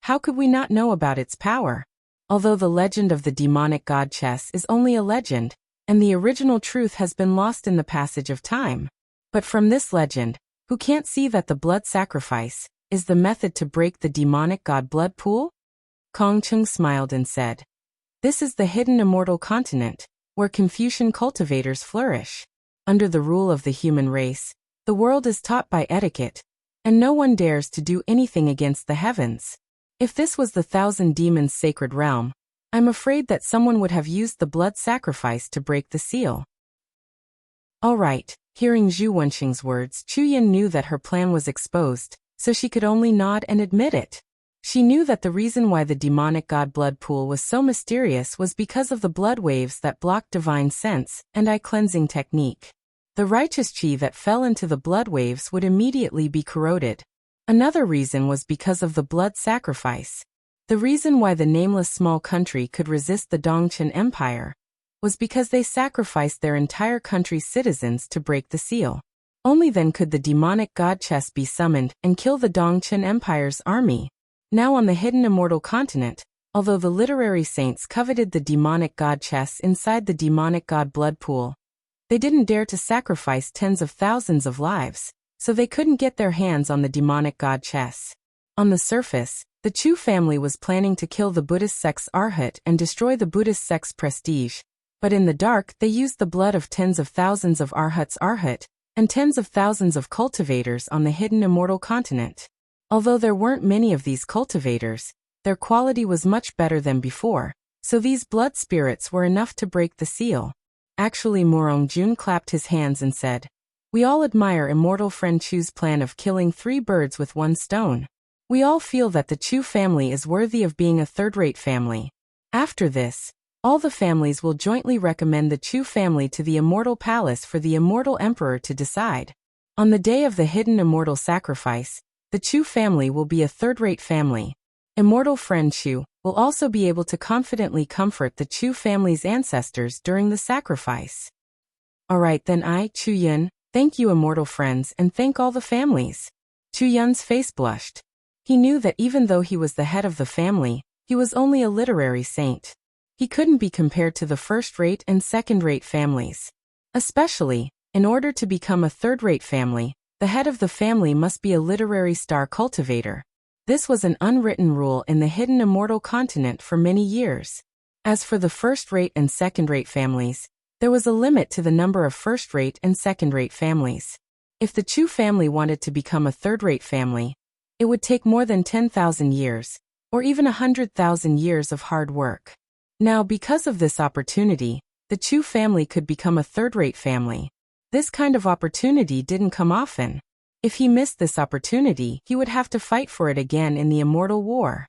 How could we not know about its power? Although the legend of the demonic god chess is only a legend, and the original truth has been lost in the passage of time. But from this legend, who can't see that the blood sacrifice is the method to break the demonic god blood pool?" Kong Chung smiled and said, "This is the hidden immortal continent, where Confucian cultivators flourish. Under the rule of the human race, the world is taught by etiquette, and no one dares to do anything against the heavens. If this was the 1,000 demons' sacred realm, I'm afraid that someone would have used the blood sacrifice to break the seal." All right, hearing Zhu Wensheng's words, Chu Yin knew that her plan was exposed, so she could only nod and admit it. She knew that the reason why the demonic god blood pool was so mysterious was because of the blood waves that blocked divine sense and eye cleansing technique. The righteous chi that fell into the blood waves would immediately be corroded. Another reason was because of the blood sacrifice. The reason why the nameless small country could resist the Dongchen Empire was because they sacrificed their entire country's citizens to break the seal. Only then could the demonic god chess be summoned and kill the Dongchen Empire's army. Now on the hidden immortal continent, although the literary saints coveted the demonic god chess inside the demonic god blood pool, they didn't dare to sacrifice tens of thousands of lives, so they couldn't get their hands on the demonic god chess. On the surface, the Chu family was planning to kill the Buddhist sect's Arhat and destroy the Buddhist sect's prestige, but in the dark they used the blood of tens of thousands of Arhats Arhat and tens of thousands of cultivators on the hidden immortal continent. Although there weren't many of these cultivators, their quality was much better than before, so these blood spirits were enough to break the seal. Actually, Murong Jun clapped his hands and said, "We all admire immortal friend Chu's plan of killing 3 birds with 1 stone. We all feel that the Chu family is worthy of being a third-rate family. After this, all the families will jointly recommend the Chu family to the Immortal Palace for the Immortal Emperor to decide. On the day of the hidden immortal sacrifice, the Chu family will be a third-rate family. Immortal friend Chu will also be able to confidently comfort the Chu family's ancestors during the sacrifice." Alright then Chu Yun, thank you immortal friends and thank all the families. Chu Yun's face blushed. He knew that even though he was the head of the family, he was only a literary saint. He couldn't be compared to the first-rate and second-rate families. Especially, in order to become a third-rate family, the head of the family must be a literary star cultivator. This was an unwritten rule in the hidden immortal continent for many years. As for the first-rate and second-rate families, there was a limit to the number of first-rate and second-rate families. If the Chu family wanted to become a third-rate family, it would take more than 10,000 years, or even 100,000 years of hard work. Now, because of this opportunity, the Chu family could become a third-rate family. This kind of opportunity didn't come often. If he missed this opportunity, he would have to fight for it again in the Immortal War.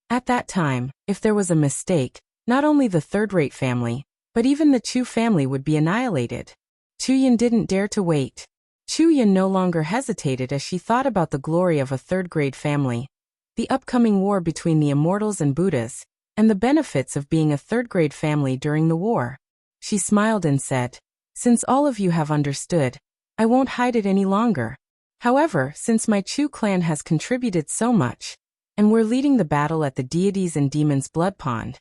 At that time, if there was a mistake, not only the third-rate family, but even the Chu family would be annihilated. Chu Yun didn't dare to wait. Chu Yun no longer hesitated as she thought about the glory of a third-grade family, the upcoming war between the Immortals and Buddhas, and the benefits of being a third-grade family during the war. She smiled and said, "Since all of you have understood, I won't hide it any longer. However, since my Chu clan has contributed so much, and we're leading the battle at the deities and demons' blood pond,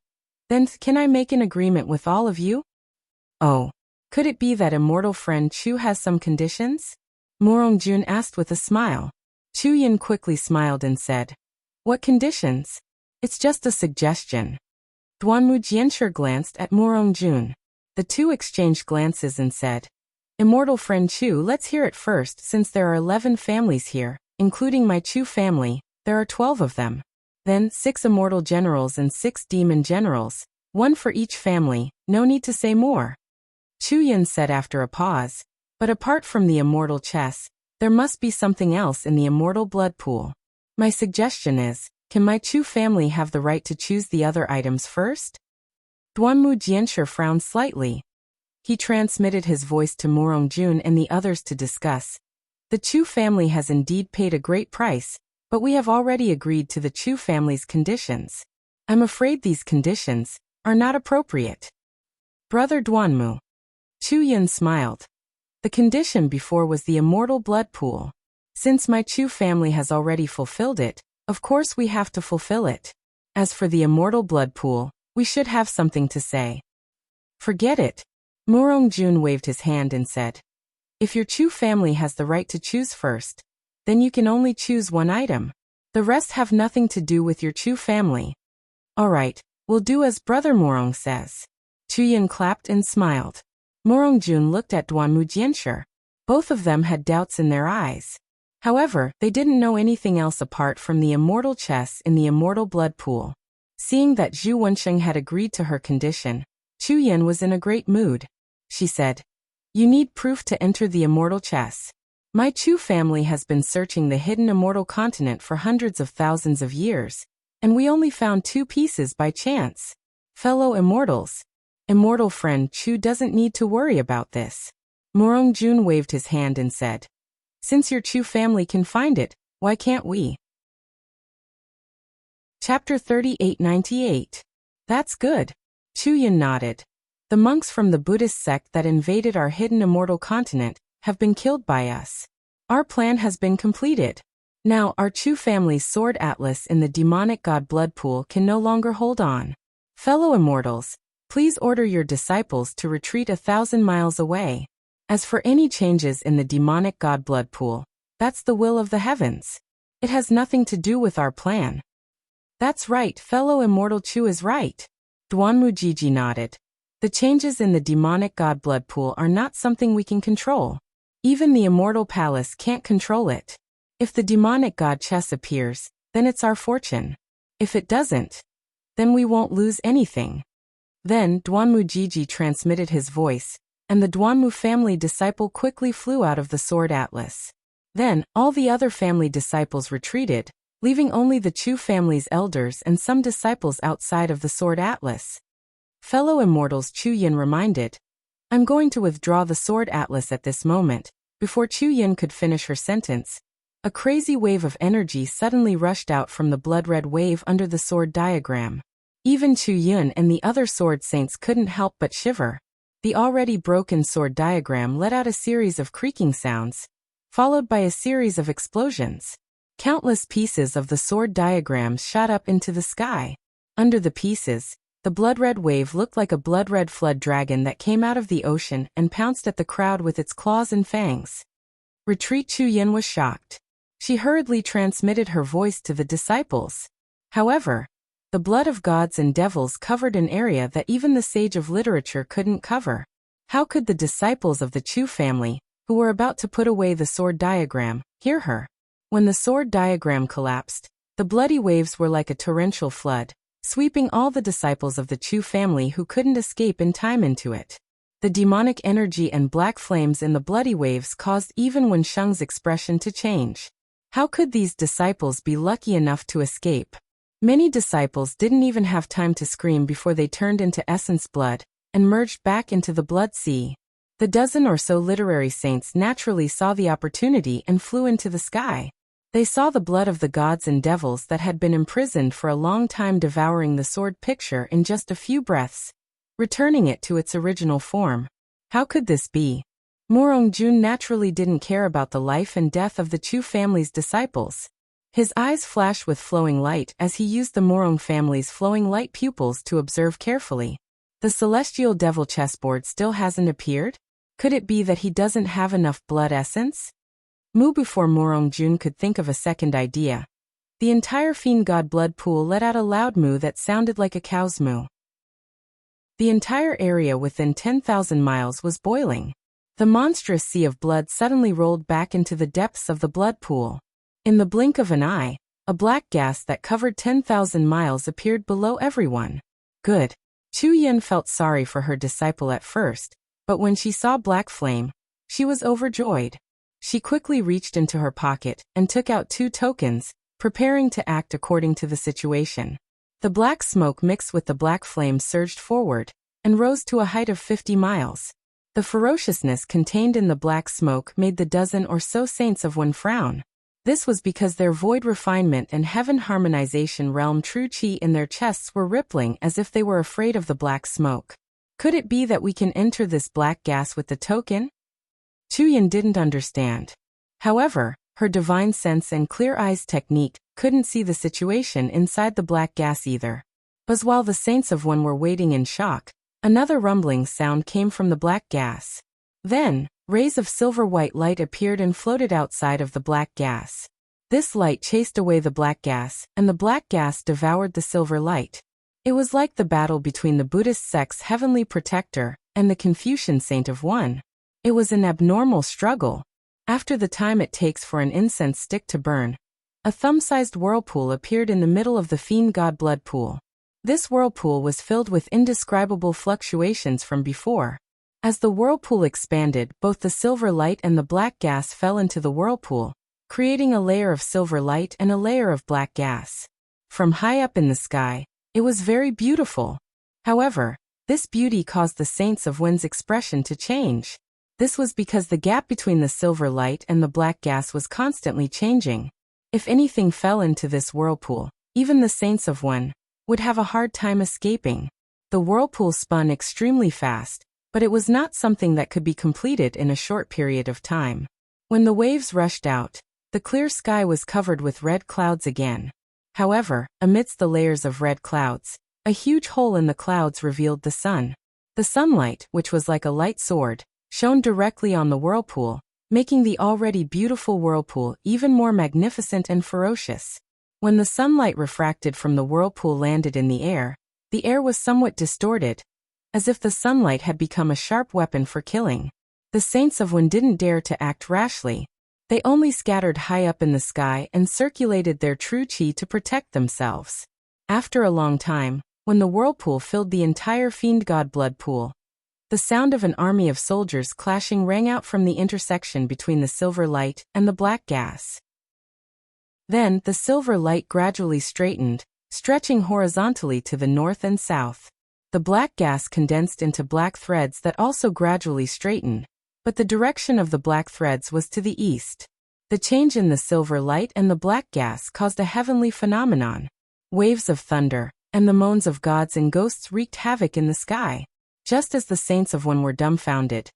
then can I make an agreement with all of you?" "Oh, could it be that immortal friend Chu has some conditions?" Morongjun asked with a smile. Chu Yun quickly smiled and said, "What conditions? It's just a suggestion." Duanmu Jianshi glanced at Morongjun. The two exchanged glances and said, "Immortal friend Chu, let's hear it first. Since there are 11 families here, including my Chu family, there are 12 of them. Then 6 immortal generals and 6 demon generals, 1 for each family, no need to say more." Chu Yun said after a pause, "But apart from the immortal chess, there must be something else in the immortal blood pool. My suggestion is, can my Chu family have the right to choose the other items first?" Duanmu Jianshi frowned slightly. He transmitted his voice to Morongjun and the others to discuss. "The Chu family has indeed paid a great price, but we have already agreed to the Chu family's conditions. I'm afraid these conditions are not appropriate." "Brother Duanmu." Chu Yun smiled. "The condition before was the immortal blood pool. Since my Chu family has already fulfilled it, of course we have to fulfill it. As for the immortal blood pool, we should have something to say." "Forget it." Morongjun waved his hand and said, "If your Chu family has the right to choose first, then you can only choose one item. The rest have nothing to do with your Chu family." "Alright, we'll do as Brother Morong says." Chu Yun clapped and smiled. Morongjun looked at Duanmu Jianshi. Both of them had doubts in their eyes. However, they didn't know anything else apart from the immortal chess in the immortal blood pool. Seeing that Zhu Wensheng had agreed to her condition, Chu Yun was in a great mood. She said, "You need proof to enter the immortal chess. My Chu family has been searching the hidden immortal continent for hundreds of thousands of years, and we only found 2 pieces by chance. Fellow immortals, immortal friend Chu doesn't need to worry about this." Morongjun waved his hand and said, "Since your Chu family can find it, why can't we?" Chapter 3898. That's good. Chu Yun nodded. The monks from the Buddhist sect that invaded our hidden immortal continent have been killed by us. Our plan has been completed. Now our Chu family's sword atlas in the demonic god blood pool can no longer hold on. Fellow immortals, please order your disciples to retreat 1,000 miles away. As for any changes in the demonic god blood pool, that's the will of the heavens. It has nothing to do with our plan. That's right, fellow immortal Chu is right. Duanmu Jiji nodded. The changes in the demonic god blood pool are not something we can control. Even the immortal palace can't control it. If the demonic god chess appears, then it's our fortune. If it doesn't, then we won't lose anything. Then Duanmu Jiji transmitted his voice, and the Duanmu family disciple quickly flew out of the sword atlas. Then, all the other family disciples retreated, leaving only the Chu family's elders and some disciples outside of the sword atlas. Fellow immortals, Chu Yun reminded, "I'm going to withdraw the sword atlas at this moment." Before Chu Yun could finish her sentence, a crazy wave of energy suddenly rushed out from the blood-red wave under the sword diagram. Even Chu Yun and the other sword saints couldn't help but shiver. The already broken sword diagram let out a series of creaking sounds, followed by a series of explosions. Countless pieces of the sword diagram shot up into the sky. Under the pieces, the blood-red wave looked like a blood-red flood dragon that came out of the ocean and pounced at the crowd with its claws and fangs. Retreat. Chu Yin was shocked. She hurriedly transmitted her voice to the disciples. However, the blood of gods and devils covered an area that even the sage of literature couldn't cover. How could the disciples of the Chu family, who were about to put away the sword diagram, hear her? When the sword diagram collapsed, the bloody waves were like a torrential flood, sweeping all the disciples of the Chu family who couldn't escape in time into it. The demonic energy and black flames in the bloody waves caused even Wen Sheng's expression to change. How could these disciples be lucky enough to escape? Many disciples didn't even have time to scream before they turned into essence blood and merged back into the blood sea. The dozen or so literary saints naturally saw the opportunity and flew into the sky. They saw the blood of the gods and devils that had been imprisoned for a long time devouring the sword picture in just a few breaths, returning it to its original form. How could this be? Morong Jun naturally didn't care about the life and death of the Chu family's disciples. His eyes flashed with flowing light as he used the Morong family's flowing light pupils to observe carefully. The celestial devil chessboard still hasn't appeared? Could it be that he doesn't have enough blood essence? Before Morong Jun could think of a second idea, the entire fiend god blood pool let out a loud moo that sounded like a cow's moo. The entire area within 10,000 miles was boiling. The monstrous sea of blood suddenly rolled back into the depths of the blood pool. In the blink of an eye, a black gas that covered 10,000 miles appeared below everyone. Good. Chu Yin felt sorry for her disciple at first, but when she saw black flame, she was overjoyed. She quickly reached into her pocket and took out 2 tokens, preparing to act according to the situation. The black smoke mixed with the black flame surged forward and rose to a height of 50 miles. The ferociousness contained in the black smoke made the dozen or so saints of Wen frown. This was because their void refinement and heaven harmonization realm true chi in their chests were rippling as if they were afraid of the black smoke. Could it be that we can enter this black gas with the token? Chu Yin didn't understand. However, her divine sense and clear eyes technique couldn't see the situation inside the black gas either. But while the saints of Wen were waiting in shock, another rumbling sound came from the black gas. Then, rays of silver-white light appeared and floated outside of the black gas. This light chased away the black gas, and the black gas devoured the silver light. It was like the battle between the Buddhist sect's heavenly protector and the Confucian saint of Wen. It was an abnormal struggle. After the time it takes for an incense stick to burn, a thumb-sized whirlpool appeared in the middle of the fiend god blood pool. This whirlpool was filled with indescribable fluctuations from before. As the whirlpool expanded, both the silver light and the black gas fell into the whirlpool, creating a layer of silver light and a layer of black gas. From high up in the sky, it was very beautiful. However, this beauty caused the saints of Wen's expression to change. This was because the gap between the silver light and the black gas was constantly changing. If anything fell into this whirlpool, even the saints of Wen would have a hard time escaping. The whirlpool spun extremely fast, but it was not something that could be completed in a short period of time. When the waves rushed out, the clear sky was covered with red clouds again. However, amidst the layers of red clouds, a huge hole in the clouds revealed the sun. The sunlight, which was like a light sword, shone directly on the whirlpool, making the already beautiful whirlpool even more magnificent and ferocious. When the sunlight refracted from the whirlpool landed in the air was somewhat distorted, as if the sunlight had become a sharp weapon for killing. The saints of Wen didn't dare to act rashly. They only scattered high up in the sky and circulated their true chi to protect themselves. After a long time, when the whirlpool filled the entire fiend god blood pool, the sound of an army of soldiers clashing rang out from the intersection between the silver light and the black gas. Then, the silver light gradually straightened, stretching horizontally to the north and south. The black gas condensed into black threads that also gradually straightened, but the direction of the black threads was to the east. The change in the silver light and the black gas caused a heavenly phenomenon. Waves of thunder and the moans of gods and ghosts wreaked havoc in the sky. just as the Saints of One were dumbfounded.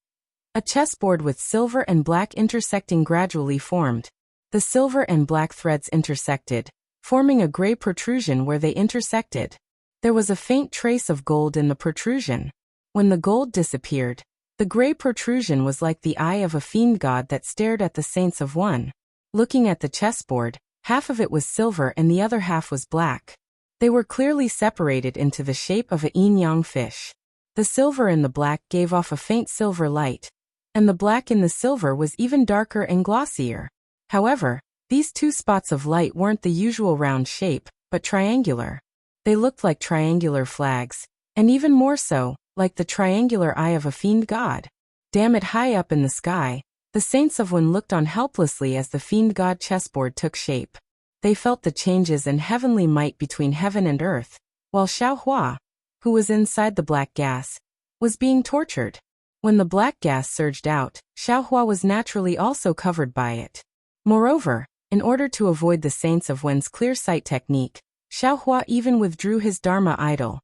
A chessboard with silver and black intersecting gradually formed. The silver and black threads intersected, forming a gray protrusion where they intersected. There was a faint trace of gold in the protrusion. When the gold disappeared, the gray protrusion was like the eye of a fiend god that stared at the Saints of One. Looking at the chessboard, half of it was silver and the other half was black. They were clearly separated into the shape of a yin-yang fish. The silver in the black gave off a faint silver light, and the black in the silver was even darker and glossier. However, these two spots of light weren't the usual round shape, but triangular. They looked like triangular flags, and even more so, like the triangular eye of a fiend god. Damn it! High up in the sky, the Saints of One looked on helplessly as the fiend god chessboard took shape. They felt the changes in heavenly might between heaven and earth, while Xiaohua, who was inside the black gas, was being tortured. When the black gas surged out, Xiaohua was naturally also covered by it. Moreover, in order to avoid the Saints of One's clear sight technique, Xiaohua even withdrew his Dharma idol.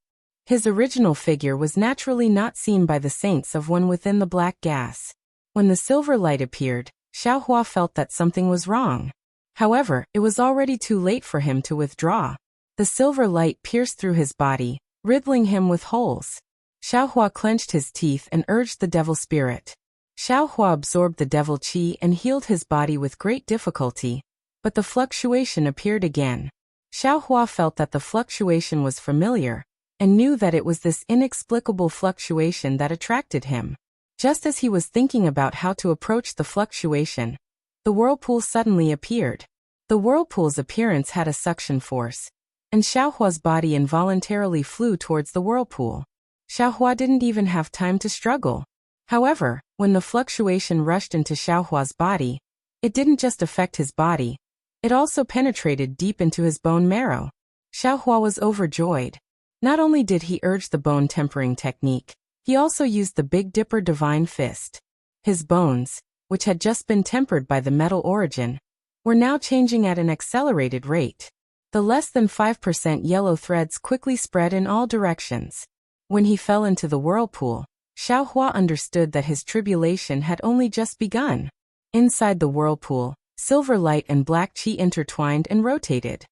His original figure was naturally not seen by the Saints of One within the black gas. When the silver light appeared, Xiaohua felt that something was wrong. However, it was already too late for him to withdraw. The silver light pierced through his body, riddling him with holes. Xiaohua clenched his teeth and urged the devil spirit. Xiaohua absorbed the devil qi and healed his body with great difficulty, but the fluctuation appeared again. Xiaohua felt that the fluctuation was familiar, and knew that it was this inexplicable fluctuation that attracted him. Just as he was thinking about how to approach the fluctuation, the whirlpool suddenly appeared. The whirlpool's appearance had a suction force, and Xiaohua's body involuntarily flew towards the whirlpool. Xiaohua didn't even have time to struggle. However, when the fluctuation rushed into Xiaohua's body, it didn't just affect his body, it also penetrated deep into his bone marrow. Xiaohua was overjoyed. Not only did he urge the bone tempering technique, he also used the Big Dipper Divine Fist. His bones, which had just been tempered by the metal origin, were now changing at an accelerated rate. The less than 5% yellow threads quickly spread in all directions. When he fell into the whirlpool, Xiaohua understood that his tribulation had only just begun. Inside the whirlpool, silver light and black qi intertwined and rotated.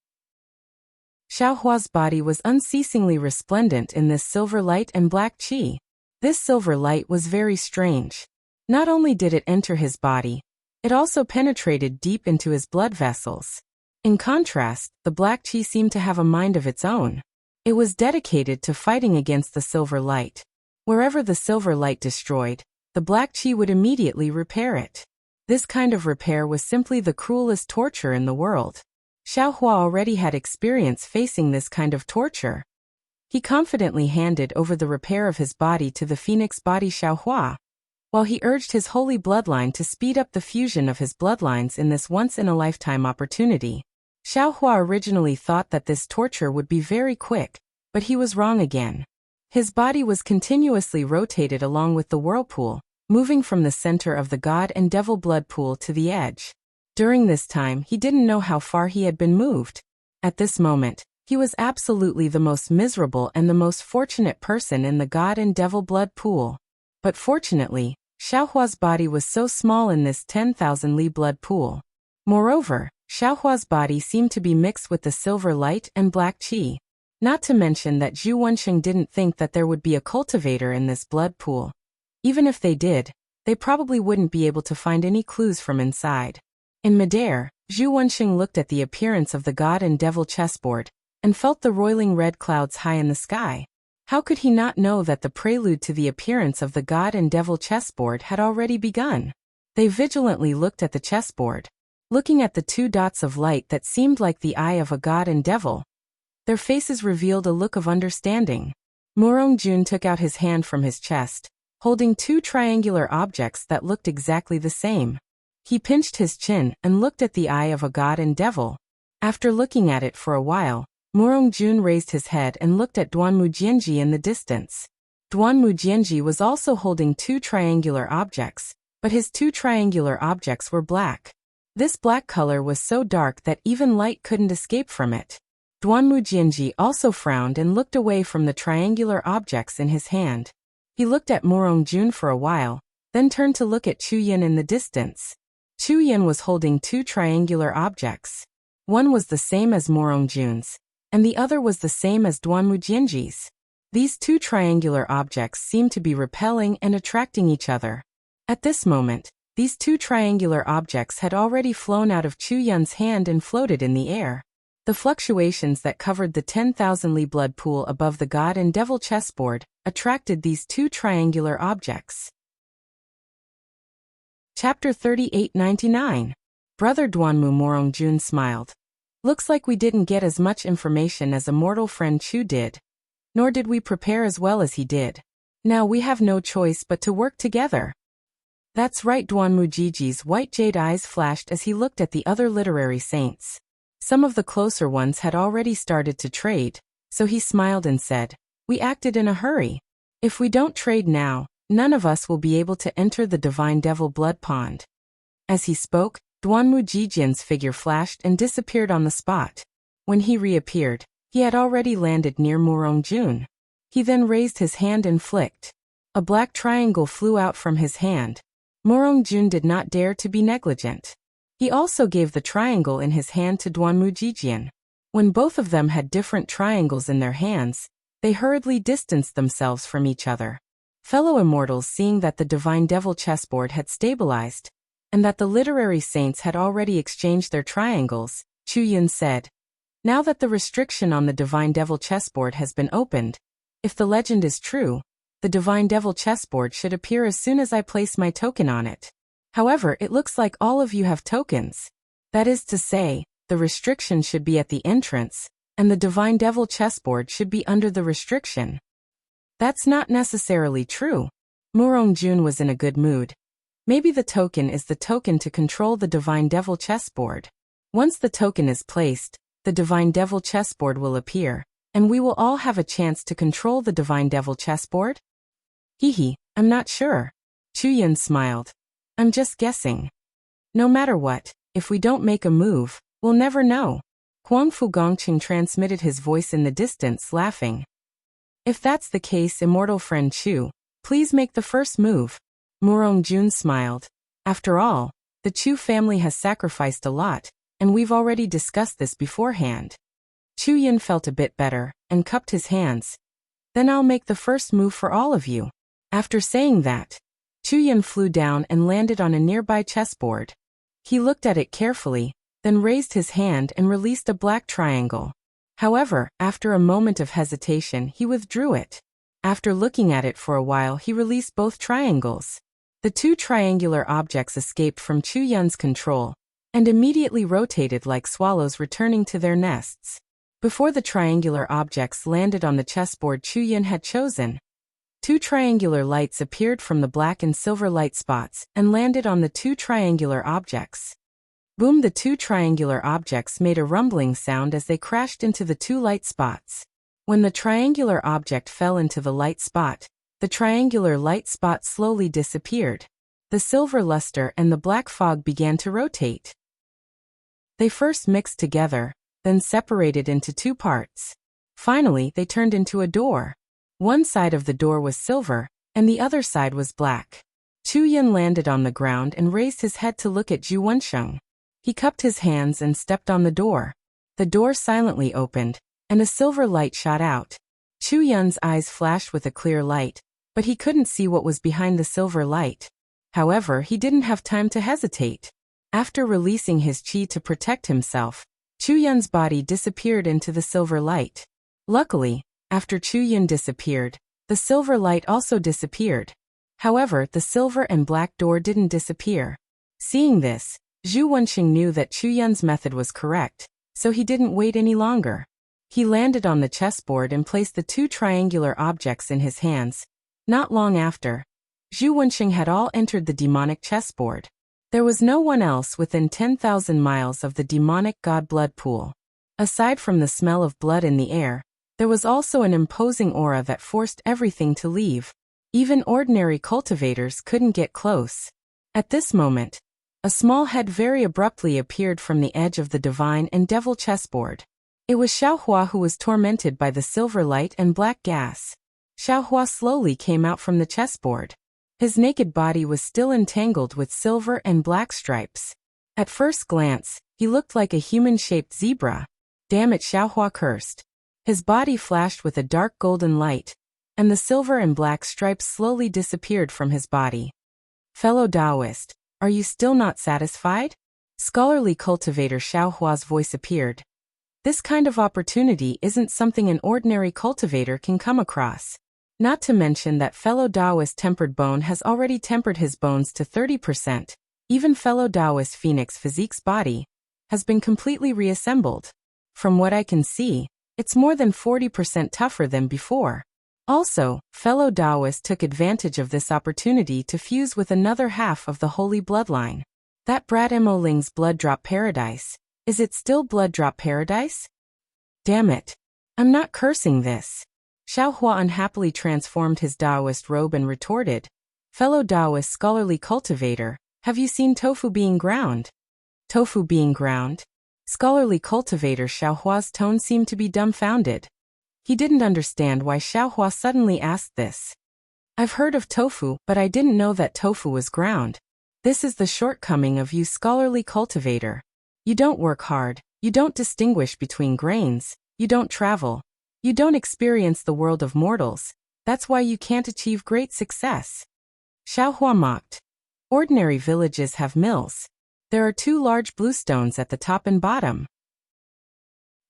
Xiaohua's body was unceasingly resplendent in this silver light and black qi. This silver light was very strange. Not only did it enter his body, it also penetrated deep into his blood vessels. In contrast, the black qi seemed to have a mind of its own. It was dedicated to fighting against the silver light. Wherever the silver light destroyed, the black qi would immediately repair it. This kind of repair was simply the cruelest torture in the world. Xiaohua already had experience facing this kind of torture. He confidently handed over the repair of his body to the phoenix body Xiaohua, while he urged his holy bloodline to speed up the fusion of his bloodlines in this once-in-a-lifetime opportunity. Xiaohua originally thought that this torture would be very quick, but he was wrong again. His body was continuously rotated along with the whirlpool, moving from the center of the god and devil blood pool to the edge. During this time, he didn't know how far he had been moved. At this moment, he was absolutely the most miserable and the most fortunate person in the god and devil blood pool. But fortunately, Xiaohua's body was so small in this 10,000 li blood pool. Moreover, Xiaohua's body seemed to be mixed with the silver light and black qi. Not to mention that Zhu Wensheng didn't think that there would be a cultivator in this blood pool. Even if they did, they probably wouldn't be able to find any clues from inside. In midair, Zhu Wensheng looked at the appearance of the god and devil chessboard, and felt the roiling red clouds high in the sky. How could he not know that the prelude to the appearance of the god and devil chessboard had already begun? They vigilantly looked at the chessboard, looking at the two dots of light that seemed like the eye of a god and devil. Their faces revealed a look of understanding. Murong Jun took out his hand from his chest, holding two triangular objects that looked exactly the same. He pinched his chin and looked at the eye of a god and devil. After looking at it for a while, Murong Jun raised his head and looked at Duanmu Jianji in the distance. Duanmu Jianji was also holding two triangular objects, but his two triangular objects were black. This black color was so dark that even light couldn't escape from it. Duanmu Jianji also frowned and looked away from the triangular objects in his hand. He looked at Morongjun for a while, then turned to look at Chu Yin in the distance. Chu Yin was holding two triangular objects. One was the same as Morongjun's, and the other was the same as Duanmu Jianji's. These two triangular objects seemed to be repelling and attracting each other. At this moment, these two triangular objects had already flown out of Chu Yun's hand and floated in the air. The fluctuations that covered the 10,000 li blood pool above the god and devil chessboard attracted these two triangular objects. Chapter 3899. Brother Duanmu Morongjun smiled. Looks like we didn't get as much information as a mortal friend Chu did. Nor did we prepare as well as he did. Now we have no choice but to work together. That's right. Duanmu Jiji's white jade eyes flashed as he looked at the other literary saints. Some of the closer ones had already started to trade, so he smiled and said, "We acted in a hurry. If we don't trade now, none of us will be able to enter the divine devil blood pond." As he spoke, Duanmu Jijian's figure flashed and disappeared on the spot. When he reappeared, he had already landed near Morongjun. He then raised his hand and flicked. A black triangle flew out from his hand. Morongjun did not dare to be negligent. He also gave the triangle in his hand to Duanmu Jijian. When both of them had different triangles in their hands, they hurriedly distanced themselves from each other. Fellow immortals, seeing that the divine devil chessboard had stabilized, and that the literary saints had already exchanged their triangles, Chu Yin said, "Now that the restriction on the divine devil chessboard has been opened, if the legend is true, the divine devil chessboard should appear as soon as I place my token on it. However, it looks like all of you have tokens. That is to say, the restriction should be at the entrance, and the divine devil chessboard should be under the restriction." "That's not necessarily true." Morongjun was in a good mood. "Maybe the token is the token to control the divine devil chessboard. Once the token is placed, the divine devil chessboard will appear, and we will all have a chance to control the divine devil chessboard?" "Hehe, I'm not sure." Chu Yin smiled. "I'm just guessing. No matter what, if we don't make a move, we'll never know." Huangfu Gongqing transmitted his voice in the distance, laughing. "If that's the case, immortal friend Chu, please make the first move." Morongjun smiled. "After all, the Chu family has sacrificed a lot, and we've already discussed this beforehand." Chu Yin felt a bit better, and cupped his hands. "Then I'll make the first move for all of you." After saying that, Chu Yin flew down and landed on a nearby chessboard. He looked at it carefully, then raised his hand and released a black triangle. However, after a moment of hesitation, he withdrew it. After looking at it for a while, he released both triangles. The two triangular objects escaped from Chu Yun's control, and immediately rotated like swallows returning to their nests. Before the triangular objects landed on the chessboard Chu Yun had chosen, two triangular lights appeared from the black and silver light spots and landed on the two triangular objects. Boom! The two triangular objects made a rumbling sound as they crashed into the two light spots. When the triangular object fell into the light spot, the triangular light spot slowly disappeared. The silver luster and the black fog began to rotate. They first mixed together, then separated into two parts. Finally, they turned into a door. One side of the door was silver, and the other side was black. Chu Yin landed on the ground and raised his head to look at Zhu Wensheng. He cupped his hands and stepped on the door. The door silently opened, and a silver light shot out. Chu Yun's eyes flashed with a clear light, but he couldn't see what was behind the silver light. However, he didn't have time to hesitate. After releasing his qi to protect himself, Chu Yun's body disappeared into the silver light. Luckily, after Chu Yun disappeared, the silver light also disappeared. However, the silver and black door didn't disappear. Seeing this, Zhu Wensheng knew that Chu Yun's method was correct, so he didn't wait any longer. He landed on the chessboard and placed the two triangular objects in his hands. Not long after, Zhu Wensheng had all entered the demonic chessboard. There was no one else within 10,000 miles of the demonic god blood pool. Aside from the smell of blood in the air, there was also an imposing aura that forced everything to leave. Even ordinary cultivators couldn't get close. At this moment, a small head very abruptly appeared from the edge of the divine and devil chessboard. It was Xiaohua, who was tormented by the silver light and black gas. Xiaohua slowly came out from the chessboard. His naked body was still entangled with silver and black stripes. At first glance, he looked like a human-shaped zebra. Damn it, Xiaohua cursed. His body flashed with a dark golden light, and the silver and black stripes slowly disappeared from his body. Fellow Taoist, are you still not satisfied? Scholarly cultivator Xiaohua's voice appeared. This kind of opportunity isn't something an ordinary cultivator can come across. Not to mention that fellow Taoist tempered bone has already tempered his bones to 30%. Even fellow Taoist Phoenix Physique's body has been completely reassembled. From what I can see, it's more than 40% tougher than before. Also, fellow Taoist took advantage of this opportunity to fuse with another half of the holy bloodline. That brat Mo Ling's blood drop paradise. Is it still blood drop paradise? Damn it. I'm not cursing this. Xiaohua unhappily transformed his Taoist robe and retorted. Fellow Taoist scholarly cultivator, have you seen tofu being ground? Tofu being ground? Scholarly cultivator Xiaohua's tone seemed to be dumbfounded. He didn't understand why Xiaohua suddenly asked this. I've heard of tofu, but I didn't know that tofu was ground. This is the shortcoming of you scholarly cultivator. You don't work hard, you don't distinguish between grains, you don't travel, you don't experience the world of mortals. That's why you can't achieve great success. Xiaohua mocked. Ordinary villages have mills. There are 2 large bluestones at the top and bottom.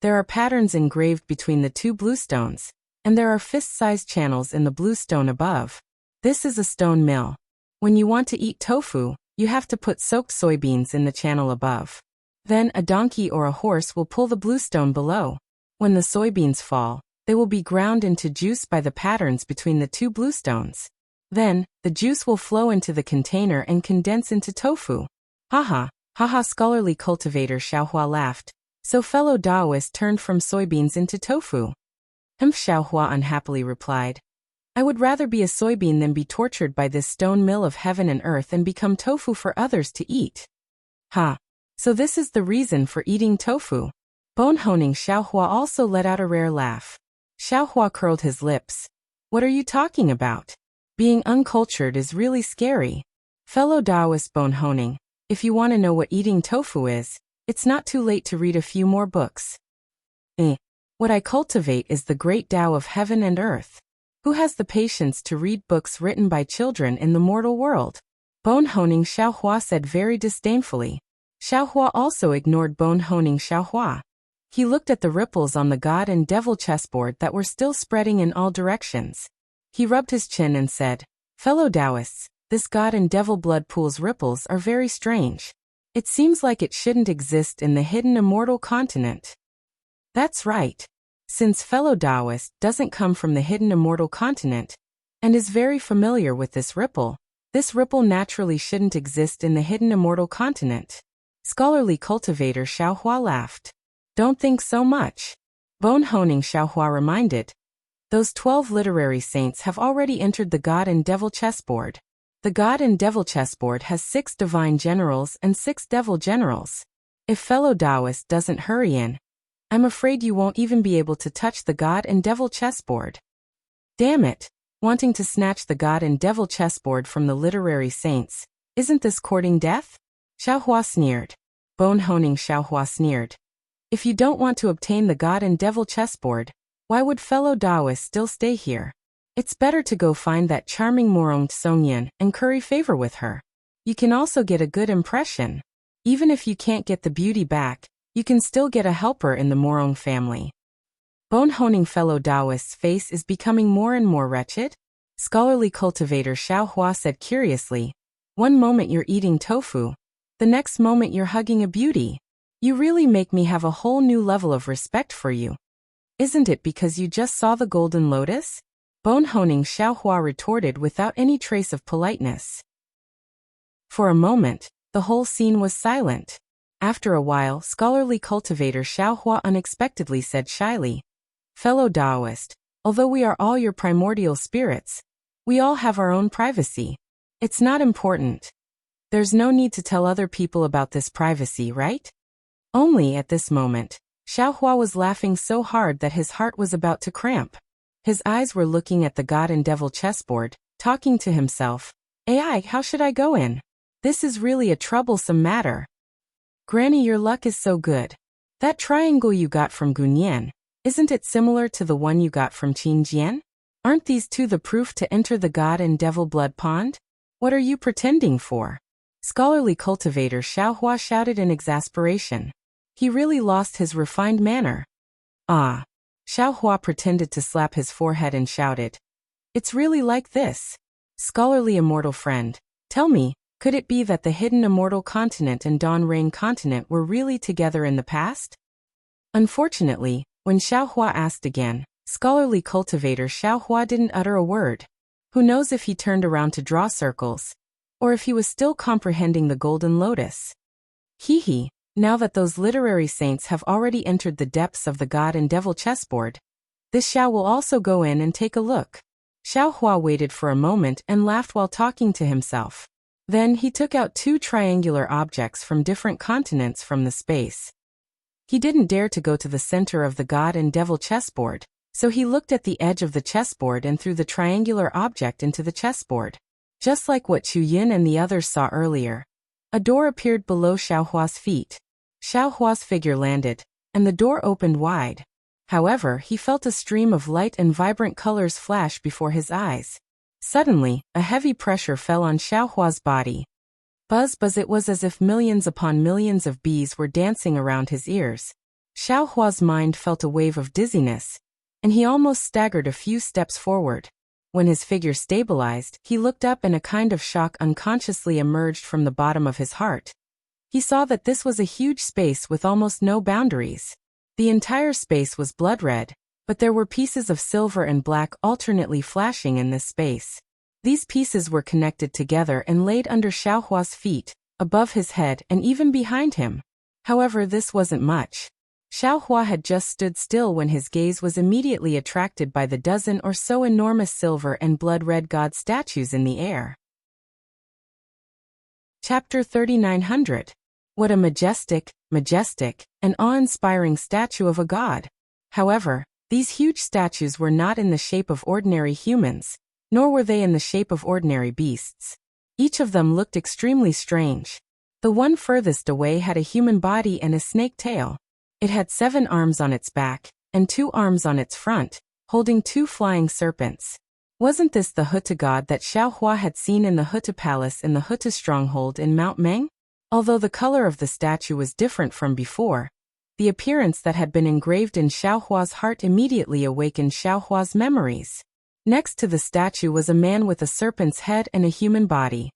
There are patterns engraved between the 2 bluestones, and there are fist-sized channels in the bluestone above. This is a stone mill. When you want to eat tofu, you have to put soaked soybeans in the channel above. Then a donkey or a horse will pull the bluestone below. When the soybeans fall, they will be ground into juice by the patterns between the 2 bluestones. Then, the juice will flow into the container and condense into tofu. Haha, haha, scholarly cultivator Xiaohua laughed. So fellow Taoist turned from soybeans into tofu. Xiaohua unhappily replied. I would rather be a soybean than be tortured by this stone mill of heaven and earth and become tofu for others to eat. Ha. So this is the reason for eating tofu. Bone-honing Xiaohua also let out a rare laugh. Xiaohua curled his lips. What are you talking about? Being uncultured is really scary. Fellow Taoist bone-honing, if you want to know what eating tofu is, it's not too late to read a few more books. What I cultivate is the great Tao of heaven and earth. Who has the patience to read books written by children in the mortal world? Bone-honing Xiaohua said very disdainfully. Xiaohua also ignored bone-honing Xiaohua. He looked at the ripples on the god and devil chessboard that were still spreading in all directions. He rubbed his chin and said, Fellow Taoists, this god and devil blood pool's ripples are very strange. It seems like it shouldn't exist in the hidden immortal continent. That's right. Since fellow Taoist doesn't come from the hidden immortal continent, and is very familiar with this ripple naturally shouldn't exist in the hidden immortal continent. Scholarly cultivator Xiaohua laughed. Don't think so much. Bone-honing Xiaohua reminded. Those 12 literary saints have already entered the God and Devil chessboard. The God and Devil chessboard has 6 divine generals and 6 devil generals. If fellow Taoist doesn't hurry in, I'm afraid you won't even be able to touch the God and Devil chessboard. Damn it, wanting to snatch the God and Devil chessboard from the literary saints, isn't this courting death? Xiaohua sneered. Bone-honing Xiaohua sneered. If you don't want to obtain the God and Devil chessboard, why would fellow Taoists still stay here? It's better to go find that charming Morong Tsongyan and curry favor with her. You can also get a good impression. Even if you can't get the beauty back, you can still get a helper in the Morong family. Bone-honing fellow Taoist's face is becoming more and more wretched. Scholarly cultivator Xiaohua said curiously. One moment you're eating tofu, the next moment you're hugging a beauty. You really make me have a whole new level of respect for you. Isn't it because you just saw the golden lotus? Bone-honing Xiaohua retorted without any trace of politeness. For a moment, the whole scene was silent. After a while, scholarly cultivator Xiaohua unexpectedly said shyly, Fellow Taoist, although we are all your primordial spirits, we all have our own privacy. It's not important. There's no need to tell other people about this privacy, right? Only at this moment, Xiaohua was laughing so hard that his heart was about to cramp. His eyes were looking at the god and devil chessboard, talking to himself. "Ai, how should I go in? This is really a troublesome matter. Granny, your luck is so good. That triangle you got from Gunyan, isn't it similar to the one you got from Qinjian? Aren't these two the proof to enter the god and devil blood pond? What are you pretending for?" Scholarly cultivator Xiaohua shouted in exasperation. He really lost his refined manner. "Ah." Xiaohua pretended to slap his forehead and shouted. "It's really like this. Scholarly immortal friend, tell me, could it be that the hidden immortal continent and Dawn Rain continent were really together in the past?" Unfortunately, when Xiaohua asked again, scholarly cultivator Xiaohua didn't utter a word. Who knows if he turned around to draw circles, or if he was still comprehending the golden lotus. Hee, now that those literary saints have already entered the depths of the god and devil chessboard, this Xiao will also go in and take a look. Xiaohua waited for a moment and laughed while talking to himself. Then he took out two triangular objects from different continents from the space. He didn't dare to go to the center of the god and devil chessboard, so he looked at the edge of the chessboard and threw the triangular object into the chessboard. Just like what Chu Yin and the others saw earlier, a door appeared below Xiaohua's feet. Xiaohua's figure landed, and the door opened wide. However, he felt a stream of light and vibrant colors flash before his eyes. Suddenly, a heavy pressure fell on Xiaohua's body. Buzz buzz, it was as if millions upon millions of bees were dancing around his ears. Xiaohua's mind felt a wave of dizziness, and he almost staggered a few steps forward. When his figure stabilized, he looked up and a kind of shock unconsciously emerged from the bottom of his heart. He saw that this was a huge space with almost no boundaries. The entire space was blood red, but there were pieces of silver and black alternately flashing in this space. These pieces were connected together and laid under Xiaohua's feet, above his head and even behind him. However, this wasn't much. Xiaohua had just stood still when his gaze was immediately attracted by the dozen or so enormous silver and blood-red god statues in the air. Chapter 3900. What a majestic, and awe-inspiring statue of a god. However, these huge statues were not in the shape of ordinary humans, nor were they in the shape of ordinary beasts. Each of them looked extremely strange. The one furthest away had a human body and a snake tail. It had 7 arms on its back, and 2 arms on its front, holding 2 flying serpents. Wasn't this the Huta god that Xiaohua had seen in the Huta palace in the Huta stronghold in Mount Meng? Although the color of the statue was different from before, the appearance that had been engraved in Xiaohua's heart immediately awakened Xiaohua's memories. Next to the statue was a man with a serpent's head and a human body.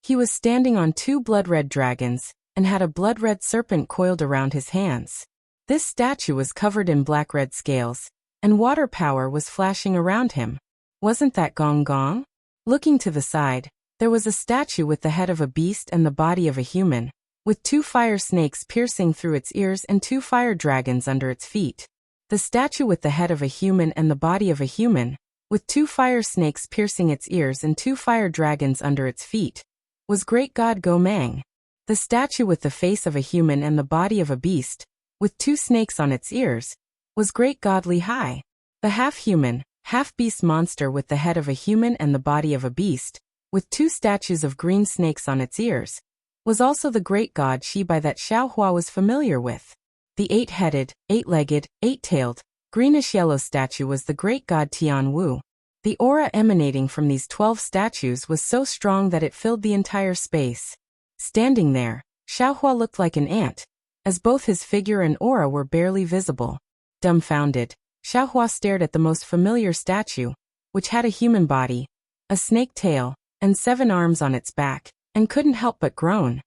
He was standing on 2 blood-red dragons, and had a blood-red serpent coiled around his hands. This statue was covered in black-red scales, and water power was flashing around him. Wasn't that Gong Gong? Looking to the side, there was a statue with the head of a beast and the body of a human, with 2 fire snakes piercing through its ears and 2 fire dragons under its feet. The statue with the head of a human and the body of a human, with 2 fire snakes piercing its ears and 2 fire dragons under its feet, was great god Gomang. The statue with the face of a human and the body of a beast, with 2 snakes on its ears, was great god Lihai. The half-human, half-beast monster with the head of a human and the body of a beast, with 2 statues of green snakes on its ears, was also the great god Shibai that Xiaohua was familiar with. The 8-headed, 8-legged, 8-tailed, greenish-yellow statue was the great god Tianwu. The aura emanating from these 12 statues was so strong that it filled the entire space. Standing there, Xiaohua looked like an ant, as both his figure and aura were barely visible. Dumbfounded, Xiaohua stared at the most familiar statue, which had a human body, a snake tail, and 7 arms on its back, and couldn't help but groan.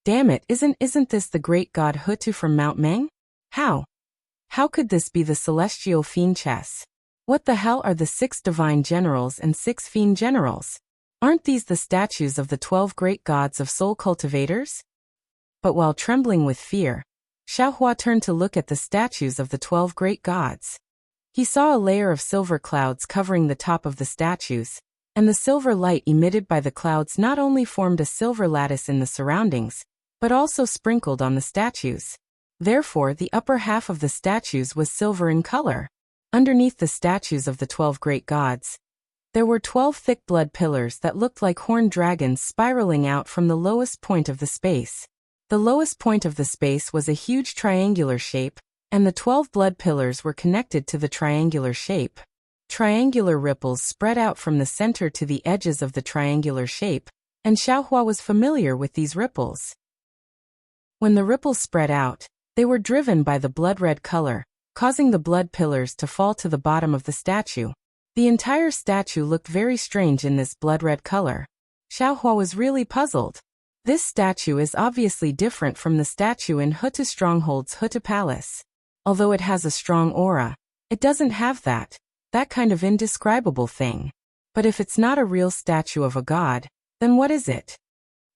Damn it, isn't this the great god Hutu from Mount Meng? How could this be the celestial fiend chess? What the hell are the 6 divine generals and 6 fiend generals? Aren't these the statues of the 12 great gods of soul cultivators? But while trembling with fear, Xiaohua turned to look at the statues of the 12 great gods. He saw a layer of silver clouds covering the top of the statues, and the silver light emitted by the clouds not only formed a silver lattice in the surroundings, but also sprinkled on the statues. Therefore, the upper half of the statues was silver in color. Underneath the statues of the 12 great gods, there were 12 thick blood pillars that looked like horned dragons spiraling out from the lowest point of the space. The lowest point of the space was a huge triangular shape, and the 12 blood pillars were connected to the triangular shape. Triangular ripples spread out from the center to the edges of the triangular shape, and Xiaohua was familiar with these ripples. When the ripples spread out, they were driven by the blood-red color, causing the blood pillars to fall to the bottom of the statue. The entire statue looked very strange in this blood-red color. Xiaohua was really puzzled. This statue is obviously different from the statue in Hutu Stronghold's Hutu Palace. Although it has a strong aura, it doesn't have that kind of indescribable thing. But if it's not a real statue of a god, then what is it?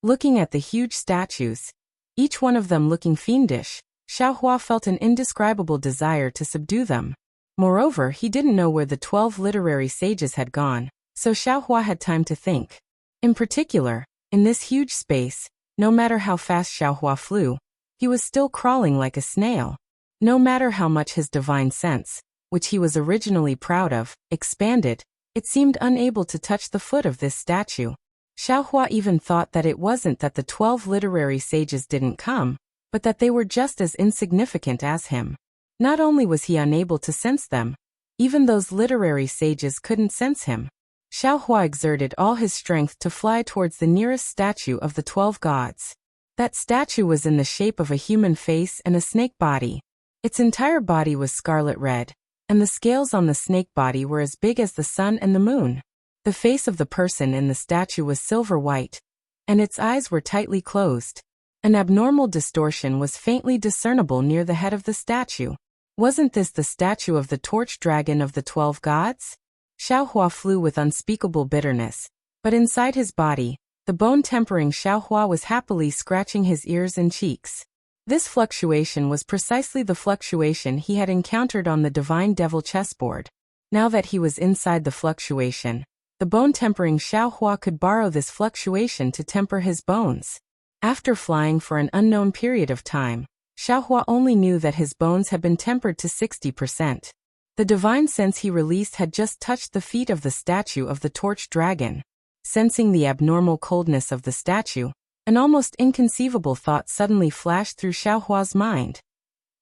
Looking at the huge statues, each one of them looking fiendish, Xiaohua felt an indescribable desire to subdue them. Moreover, he didn't know where the 12 literary sages had gone, so Xiaohua had time to think. In particular, in this huge space, no matter how fast Xiaohua flew, he was still crawling like a snail. No matter how much his divine sense, which he was originally proud of, expanded, it seemed unable to touch the foot of this statue. Xiaohua even thought that it wasn't that the 12 literary sages didn't come, but that they were just as insignificant as him. Not only was he unable to sense them, even those literary sages couldn't sense him. Xiaohua exerted all his strength to fly towards the nearest statue of the 12 gods. That statue was in the shape of a human face and a snake body. Its entire body was scarlet red, and the scales on the snake body were as big as the sun and the moon. The face of the person in the statue was silver white, and its eyes were tightly closed. An abnormal distortion was faintly discernible near the head of the statue. Wasn't this the statue of the torch dragon of the 12 gods? Xiaohua flew with unspeakable bitterness, but inside his body, the bone-tempering Xiaohua was happily scratching his ears and cheeks. This fluctuation was precisely the fluctuation he had encountered on the Divine Devil chessboard. Now that he was inside the fluctuation, the bone-tempering Xiaohua could borrow this fluctuation to temper his bones. After flying for an unknown period of time, Xiaohua only knew that his bones had been tempered to 60%. The divine sense he released had just touched the feet of the statue of the torch dragon. Sensing the abnormal coldness of the statue, an almost inconceivable thought suddenly flashed through Xiaohua's mind.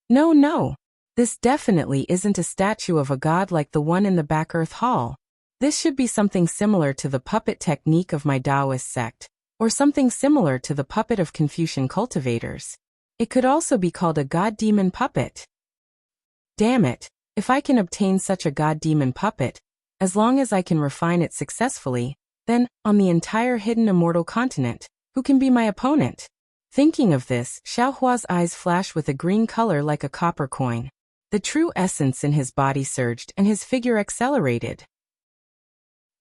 No, this definitely isn't a statue of a god like the one in the Back Earth Hall. This should be something similar to the puppet technique of my Taoist sect, or something similar to the puppet of Confucian cultivators. It could also be called a god-demon puppet. Damn it, if I can obtain such a god-demon puppet, as long as I can refine it successfully, then, on the entire hidden immortal continent, who can be my opponent? Thinking of this, Xiaohua's eyes flashed with a green color like a copper coin. The true essence in his body surged and his figure accelerated.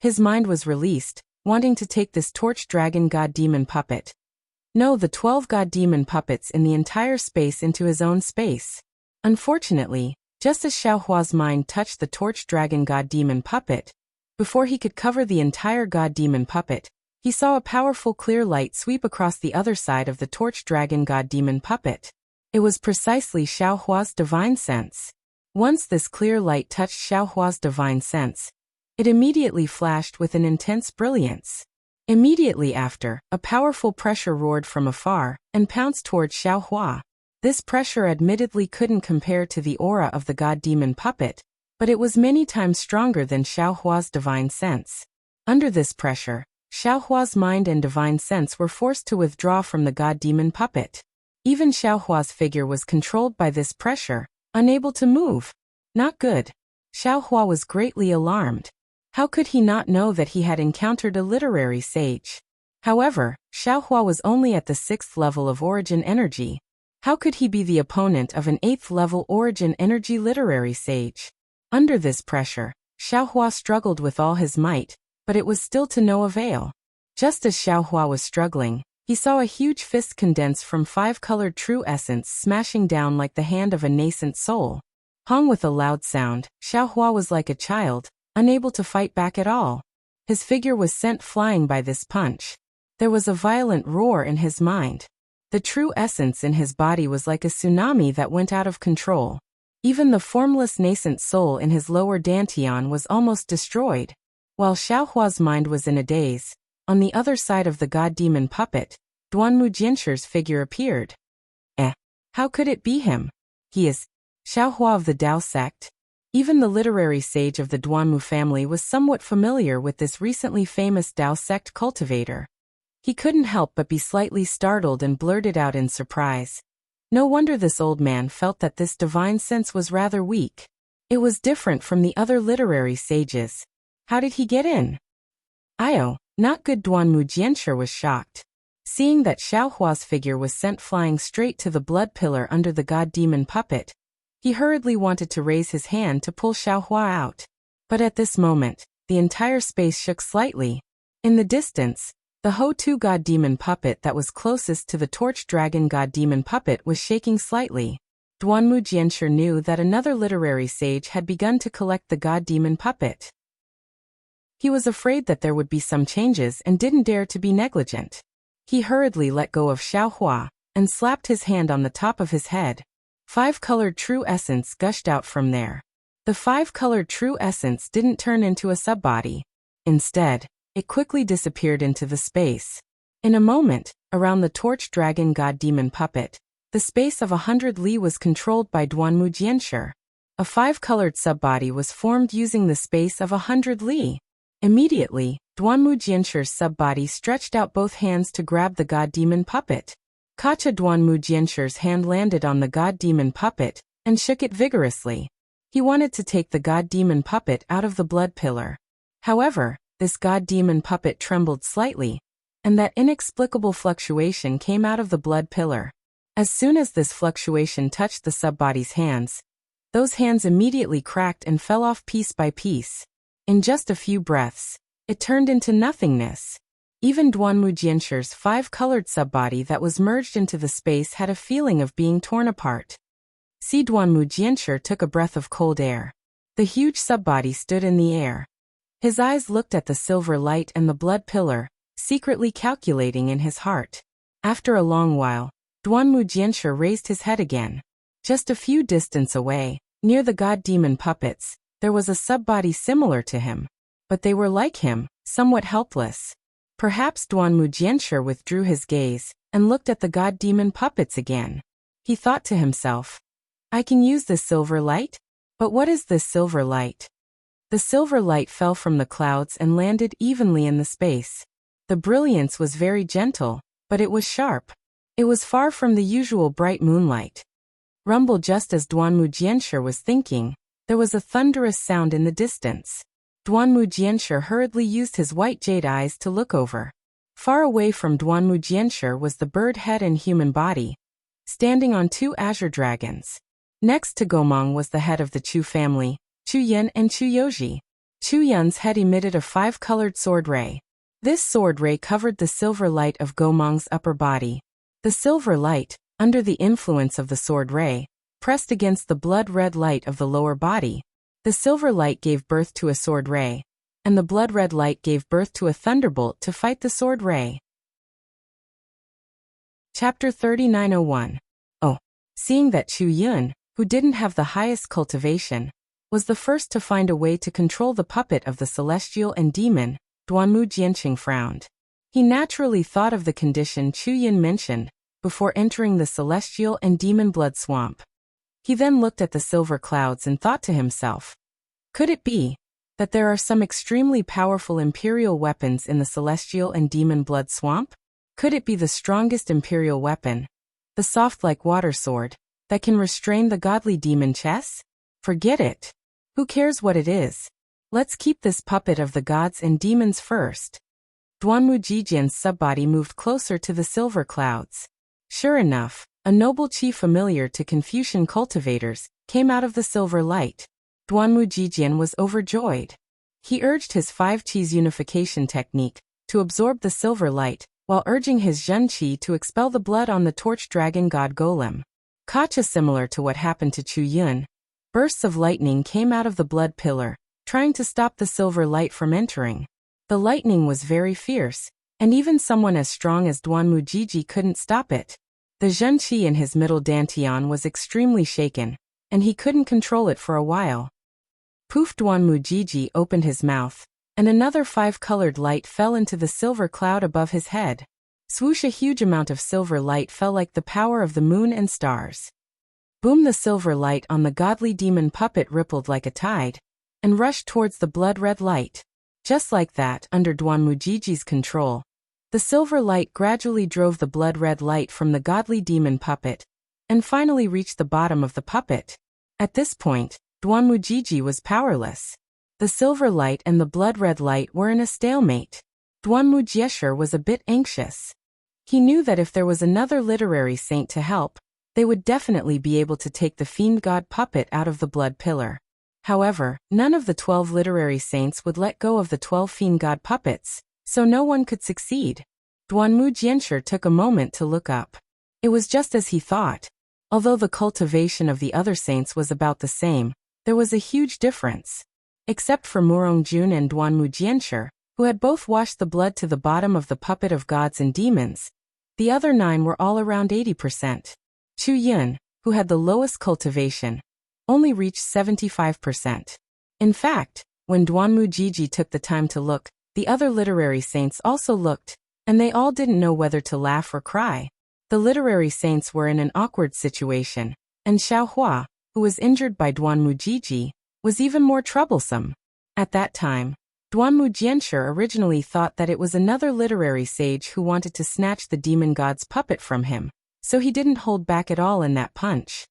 His mind was released, wanting to take this torch dragon god-demon puppet. No, the 12 god-demon puppets in the entire space into his own space. Unfortunately, just as Xiaohua's mind touched the torch dragon god-demon puppet, before he could cover the entire god-demon puppet, he saw a powerful clear light sweep across the other side of the torch dragon god-demon puppet. It was precisely Xiaohua's divine sense. Once this clear light touched Xiaohua's divine sense, it immediately flashed with an intense brilliance. Immediately after, a powerful pressure roared from afar and pounced towards Xiaohua. This pressure admittedly couldn't compare to the aura of the god-demon puppet, but it was many times stronger than Xiaohua's divine sense. Under this pressure, Xiaohua's mind and divine sense were forced to withdraw from the god-demon puppet. Even Xiaohua's figure was controlled by this pressure, unable to move. Not good. Xiaohua was greatly alarmed. How could he not know that he had encountered a literary sage? However, Xiaohua was only at the 6th level of origin energy. How could he be the opponent of an 8th level origin energy literary sage? Under this pressure, Xiaohua struggled with all his might, but it was still to no avail. Just as Xiaohua was struggling, he saw a huge fist condense from 5-colored true essence smashing down like the hand of a nascent soul. Hung with a loud sound, Xiaohua was like a child, unable to fight back at all. His figure was sent flying by this punch. There was a violent roar in his mind. The true essence in his body was like a tsunami that went out of control. Even the formless nascent soul in his lower dantian was almost destroyed. While Xiaohua's mind was in a daze, on the other side of the god-demon puppet, Duanmu Jianshir's figure appeared. How could it be him? He is Xiaohua of the Dao sect. Even the literary sage of the Duanmu family was somewhat familiar with this recently famous Dao sect cultivator. He couldn't help but be slightly startled and blurted out in surprise. No wonder this old man felt that this divine sense was rather weak. It was different from the other literary sages. How did he get in? Not good. Duanmu Jianshir was shocked. Seeing that Xiaohua's figure was sent flying straight to the blood pillar under the god-demon puppet, he hurriedly wanted to raise his hand to pull Xiaohua out. But at this moment, the entire space shook slightly. In the distance, the Ho-2 god-demon puppet that was closest to the torch dragon god-demon puppet was shaking slightly. Duanmu Jianshir knew that another literary sage had begun to collect the god-demon puppet. He was afraid that there would be some changes and didn't dare to be negligent. He hurriedly let go of Xiaohua and slapped his hand on the top of his head. 5-colored true essence gushed out from there. The 5-colored true essence didn't turn into a subbody. Instead, it quickly disappeared into the space. In a moment, around the torch dragon god-demon puppet, the space of 100 li was controlled by Duanmu Jianshir. A 5-colored subbody was formed using the space of 100 li. Immediately, Duanmu Jianshir's subbody stretched out both hands to grab the god-demon puppet. Kacha Duanmu Jianshir's hand landed on the god-demon puppet and shook it vigorously. He wanted to take the god-demon puppet out of the blood pillar. However, this god-demon puppet trembled slightly, and that inexplicable fluctuation came out of the blood pillar. As soon as this fluctuation touched the subbody's hands, those hands immediately cracked and fell off piece by piece. In just a few breaths, it turned into nothingness. Even Duanmu Jianshir's 5-colored subbody that was merged into the space had a feeling of being torn apart. Duanmu Jianshir took a breath of cold air. The huge subbody stood in the air. His eyes looked at the silver light and the blood pillar, secretly calculating in his heart. After a long while, Duanmu Jianshir raised his head again. Just a few distance away, near the god-demon puppets, there was a subbody similar to him. But they were like him, somewhat helpless. Perhaps Duanmu Jianshir withdrew his gaze and looked at the god-demon puppets again. He thought to himself, I can use this silver light? But what is this silver light? The silver light fell from the clouds and landed evenly in the space. The brilliance was very gentle, but it was sharp. It was far from the usual bright moonlight. Rumble. Just as Duanmu Jianshir was thinking, there was a thunderous sound in the distance. Duanmu Jianshir hurriedly used his white jade eyes to look over. Far away from Duanmu Jianshir was the bird head and human body, standing on 2 azure dragons. Next to Gomang was the head of the Chu family, Chu Yun and Chu Yoji. Chu Yun's head emitted a 5-colored sword ray. This sword ray covered the silver light of Gomang's upper body. The silver light, under the influence of the sword ray, pressed against the blood-red light of the lower body. The silver light gave birth to a sword ray, and the blood-red light gave birth to a thunderbolt to fight the sword ray. Chapter 3901. Seeing that Chu Yun, who didn't have the highest cultivation, was the first to find a way to control the puppet of the celestial and demon, Duanmu Jianqing frowned. He naturally thought of the condition Chu Yun mentioned before entering the celestial and demon blood swamp. He then looked at the silver clouds and thought to himself, could it be that there are some extremely powerful imperial weapons in the celestial and demon blood swamp? Could it be the strongest imperial weapon, the soft like water sword, that can restrain the godly demon chess? Forget it. Who cares what it is? Let's keep this puppet of the gods and demons first. Duanmu Jijian's subbody moved closer to the silver clouds. Sure enough, a noble chief familiar to Confucian cultivators came out of the silver light. Duanmu Jijian was overjoyed. He urged his 5 Qis unification technique to absorb the silver light, while urging his Zhen Qi to expel the blood on the torch dragon god golem. Kacha. Similar to what happened to Chu Yun, bursts of lightning came out of the blood pillar, trying to stop the silver light from entering. The lightning was very fierce, and even someone as strong as Duanmu Jiji couldn't stop it. The Zhen Qi in his middle dantian was extremely shaken, and he couldn't control it for a while. Poof! Duanmujiji opened his mouth, and another 5-colored light fell into the silver cloud above his head. Swoosh! A huge amount of silver light fell like the power of the moon and stars. Boom! The silver light on the godly demon puppet rippled like a tide, and rushed towards the blood-red light. Just like that, under Duanmujiji's control, the silver light gradually drove the blood-red light from the godly demon puppet, and finally reached the bottom of the puppet. At this point, Duanmujiji was powerless. The silver light and the blood-red light were in a stalemate. Duanmujiesher was a bit anxious. He knew that if there was another literary saint to help, they would definitely be able to take the fiend god puppet out of the blood pillar. However, none of the 12 literary saints would let go of the 12 fiend god puppets, so no one could succeed. Duanmujiesher took a moment to look up. It was just as he thought. Although the cultivation of the other saints was about the same, there was a huge difference. Except for Murongjun and Duanmujiesher, who had both washed the blood to the bottom of the puppet of gods and demons, the other 9 were all around 80%. Chu Yun, who had the lowest cultivation, only reached 75%. In fact, when Duanmujiji took the time to look, the other literary saints also looked, and they all didn't know whether to laugh or cry. The literary saints were in an awkward situation, and Xiaohua, who was injured by Duanmujiji, was even more troublesome. At that time, Duanmujiesher originally thought that it was another literary sage who wanted to snatch the demon god's puppet from him, so he didn't hold back at all in that punch.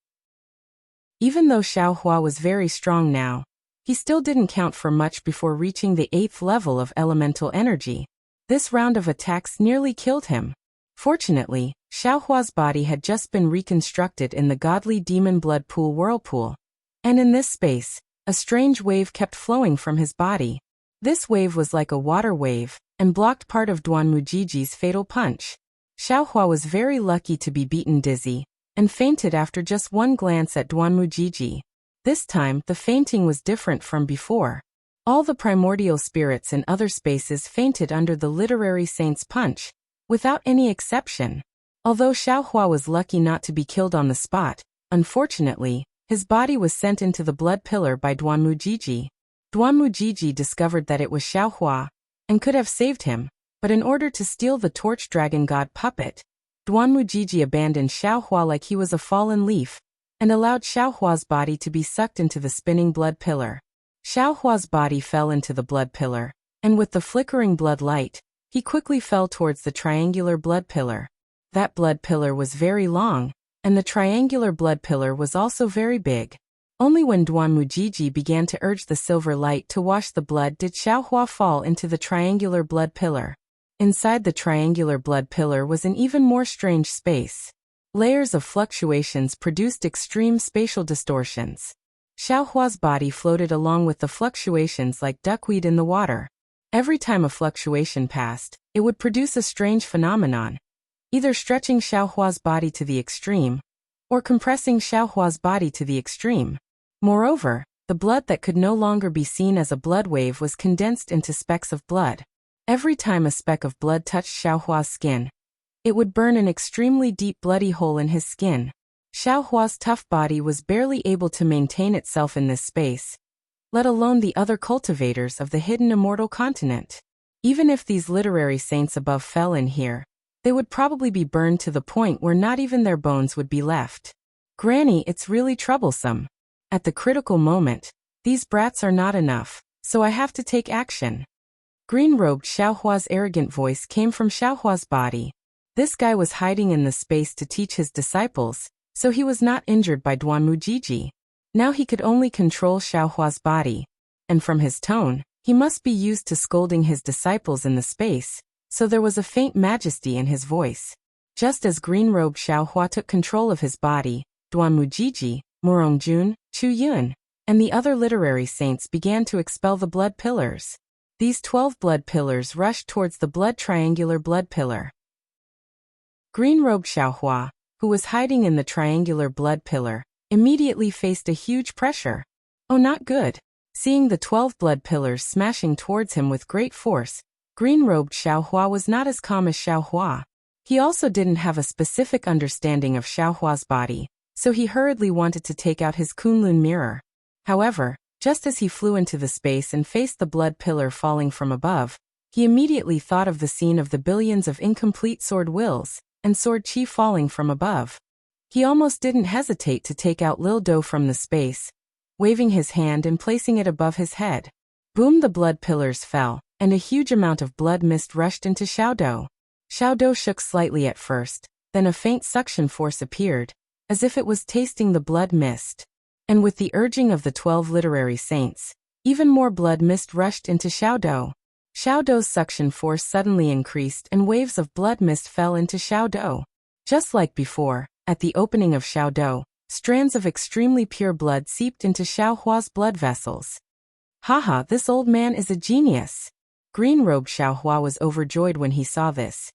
Even though Xiaohua was very strong now, he still didn't count for much before reaching the 8th level of elemental energy. This round of attacks nearly killed him. Fortunately, Xiaohua's body had just been reconstructed in the godly demon blood pool whirlpool, and in this space, a strange wave kept flowing from his body. This wave was like a water wave, and blocked part of Duanmujiji's fatal punch. Xiaohua was very lucky to be beaten dizzy, and fainted after just one glance at Duanmujiji. This time, the fainting was different from before. All the primordial spirits in other spaces fainted under the literary saint's punch, without any exception. Although Xiaohua was lucky not to be killed on the spot, unfortunately, his body was sent into the blood pillar by Duanmujiji. Duanmujiji discovered that it was Xiaohua, and could have saved him, but in order to steal the torch dragon god puppet, Duanmujiji abandoned Xiaohua like he was a fallen leaf, and allowed Xiaohua's body to be sucked into the spinning blood pillar. Xiaohua's body fell into the blood pillar, and with the flickering blood light, he quickly fell towards the triangular blood pillar. That blood pillar was very long, and the triangular blood pillar was also very big. Only when Duanmujiji began to urge the silver light to wash the blood did Xiaohua fall into the triangular blood pillar. Inside the triangular blood pillar was an even more strange space. Layers of fluctuations produced extreme spatial distortions. Xiaohua's body floated along with the fluctuations like duckweed in the water. Every time a fluctuation passed, it would produce a strange phenomenon, either stretching Xiaohua's body to the extreme, or compressing Xiaohua's body to the extreme. Moreover, the blood that could no longer be seen as a blood wave was condensed into specks of blood. Every time a speck of blood touched Xiaohua's skin, it would burn an extremely deep bloody hole in his skin. Xiaohua's tough body was barely able to maintain itself in this space, let alone the other cultivators of the hidden immortal continent. Even if these literary saints above fell in here, they would probably be burned to the point where not even their bones would be left. Granny, it's really troublesome. At the critical moment, these brats are not enough, so I have to take action. Green-robed Xiaohua's arrogant voice came from Xiaohua's body. This guy was hiding in the space to teach his disciples, so he was not injured by Duanmujiji. Now he could only control Xiaohua's body, and from his tone, he must be used to scolding his disciples in the space, so there was a faint majesty in his voice. Just as green-robed Xiaohua took control of his body, Duanmujiji, Murongjun, Chu Yun, and the other literary saints began to expel the blood pillars. These 12 blood pillars rushed towards the blood triangular blood pillar. Green-robed Xiaohua, who was hiding in the triangular blood pillar, immediately faced a huge pressure. Oh, not good. Seeing the 12 blood pillars smashing towards him with great force, green-robed Xiaohua was not as calm as Xiaohua. He also didn't have a specific understanding of Xiaohua's body, so he hurriedly wanted to take out his Kunlun mirror. However, just as he flew into the space and faced the blood pillar falling from above, he immediately thought of the scene of the billions of incomplete sword wills and sword chi falling from above. He almost didn't hesitate to take out Lil Do from the space, waving his hand and placing it above his head. Boom! The blood pillars fell, and a huge amount of blood mist rushed into Xiaodou. Xiaodou shook slightly at first, then a faint suction force appeared, as if it was tasting the blood mist. And with the urging of the 12 literary saints, even more blood mist rushed into Xiaodou. Xiaodou's suction force suddenly increased and waves of blood mist fell into Xiaodou. Just like before, at the opening of Xiaodou, strands of extremely pure blood seeped into Xiaohua's blood vessels. Haha, this old man is a genius. Green-robed Xiaohua was overjoyed when he saw this.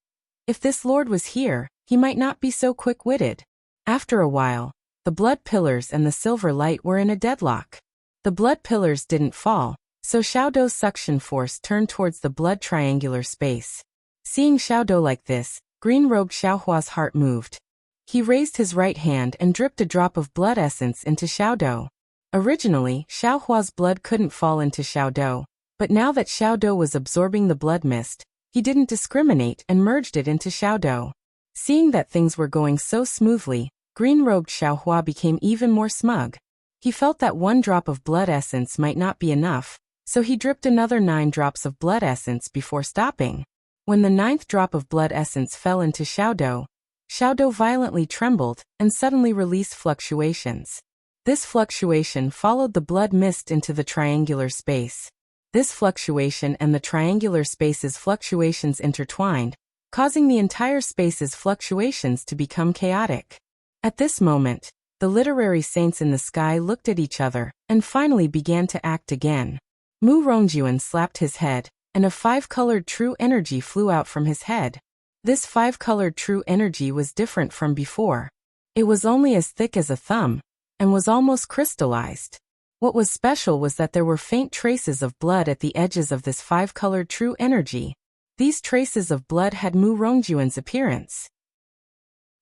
If this lord was here, he might not be so quick-witted. After a while, the blood pillars and the silver light were in a deadlock. The blood pillars didn't fall, so Xiaodou's suction force turned towards the blood triangular space. Seeing Xiaodou like this, green-robed Xiaohua's heart moved. He raised his right hand and dripped a drop of blood essence into Xiaodou. Originally, Xiaohua's blood couldn't fall into Xiaodou, but now that Xiaodou was absorbing the blood mist, he didn't discriminate and merged it into Xiaodou. Seeing that things were going so smoothly, green-robed Xiaohua became even more smug. He felt that one drop of blood essence might not be enough, so he dripped another 9 drops of blood essence before stopping. When the 9th drop of blood essence fell into Xiaodou, Xiaodou violently trembled and suddenly released fluctuations. This fluctuation followed the blood mist into the triangular space. This fluctuation and the triangular space's fluctuations intertwined, causing the entire space's fluctuations to become chaotic. At this moment, the literary saints in the sky looked at each other and finally began to act again. Mu Rongjuan slapped his head, and a 5-colored true energy flew out from his head. This 5-colored true energy was different from before. It was only as thick as a thumb, and was almost crystallized. What was special was that there were faint traces of blood at the edges of this 5-colored true energy. These traces of blood had Mu Rongjuan's appearance.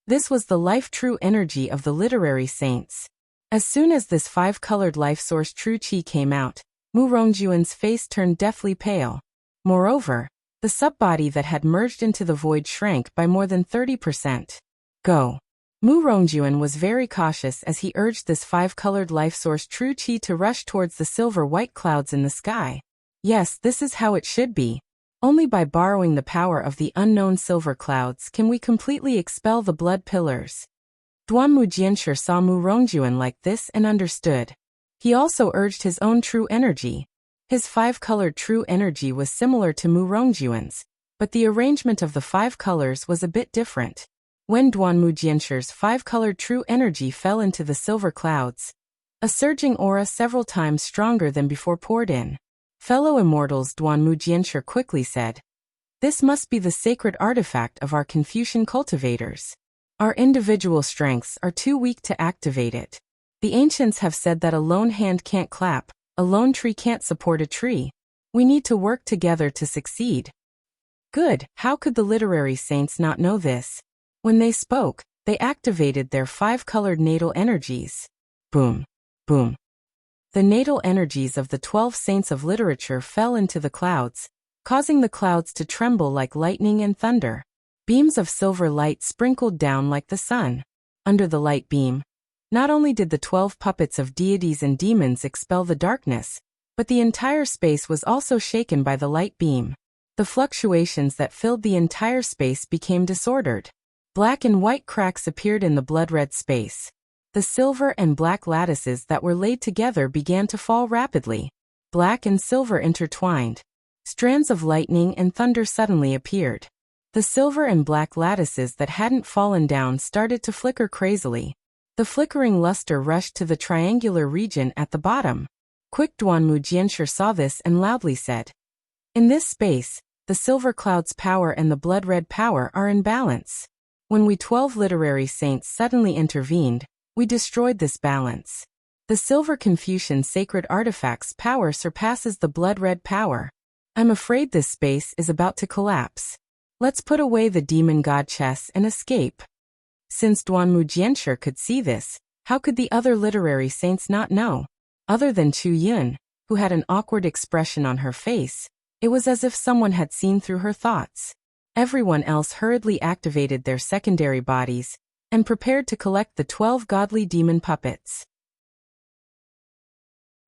This was the life true energy of the literary saints. As soon as this 5-colored life source true chi came out, Mu Rongjuan's face turned deathly pale. Moreover, the subbody that had merged into the void shrank by more than 30%. Go. Mu Rongjuan was very cautious as he urged this 5-colored life source true chi to rush towards the silver-white clouds in the sky. Yes, this is how it should be. Only by borrowing the power of the unknown silver clouds can we completely expel the blood pillars. Duanmu Jianshi saw Mu Rongjuan like this and understood. He also urged his own true energy. His 5-colored true energy was similar to Mu Rongjuan's, but the arrangement of the 5 colors was a bit different. When Duanmu Jianshi's 5-colored true energy fell into the silver clouds, a surging aura several times stronger than before poured in. Fellow immortals, Duanmu Jianshi quickly said. This must be the sacred artifact of our Confucian cultivators. Our individual strengths are too weak to activate it. The ancients have said that a lone hand can't clap, a lone tree can't support a tree. We need to work together to succeed. Good, how could the literary saints not know this? When they spoke, they activated their 5-colored natal energies. Boom. Boom. The natal energies of the 12 saints of literature fell into the clouds, causing the clouds to tremble like lightning and thunder. Beams of silver light sprinkled down like the sun. Under the light beam, not only did the 12 puppets of deities and demons expel the darkness, but the entire space was also shaken by the light beam. The fluctuations that filled the entire space became disordered. Black and white cracks appeared in the blood-red space. The silver and black lattices that were laid together began to fall rapidly. Black and silver intertwined. Strands of lightning and thunder suddenly appeared. The silver and black lattices that hadn't fallen down started to flicker crazily. The flickering luster rushed to the triangular region at the bottom. Quick, Duanmu Jianshi saw this and loudly said. In this space, the silver cloud's power and the blood-red power are in balance. When we 12 literary saints suddenly intervened, we destroyed this balance. The silver Confucian sacred artifact's power surpasses the blood-red power. I'm afraid this space is about to collapse. Let's put away the demon god chess and escape. Since Duanmu Jianshi could see this, How could the other literary saints not know? Other than Chu Yun, who had an awkward expression on her face, it was as if someone had seen through her thoughts. Everyone else hurriedly activated their secondary bodies and prepared to collect the 12 godly demon puppets.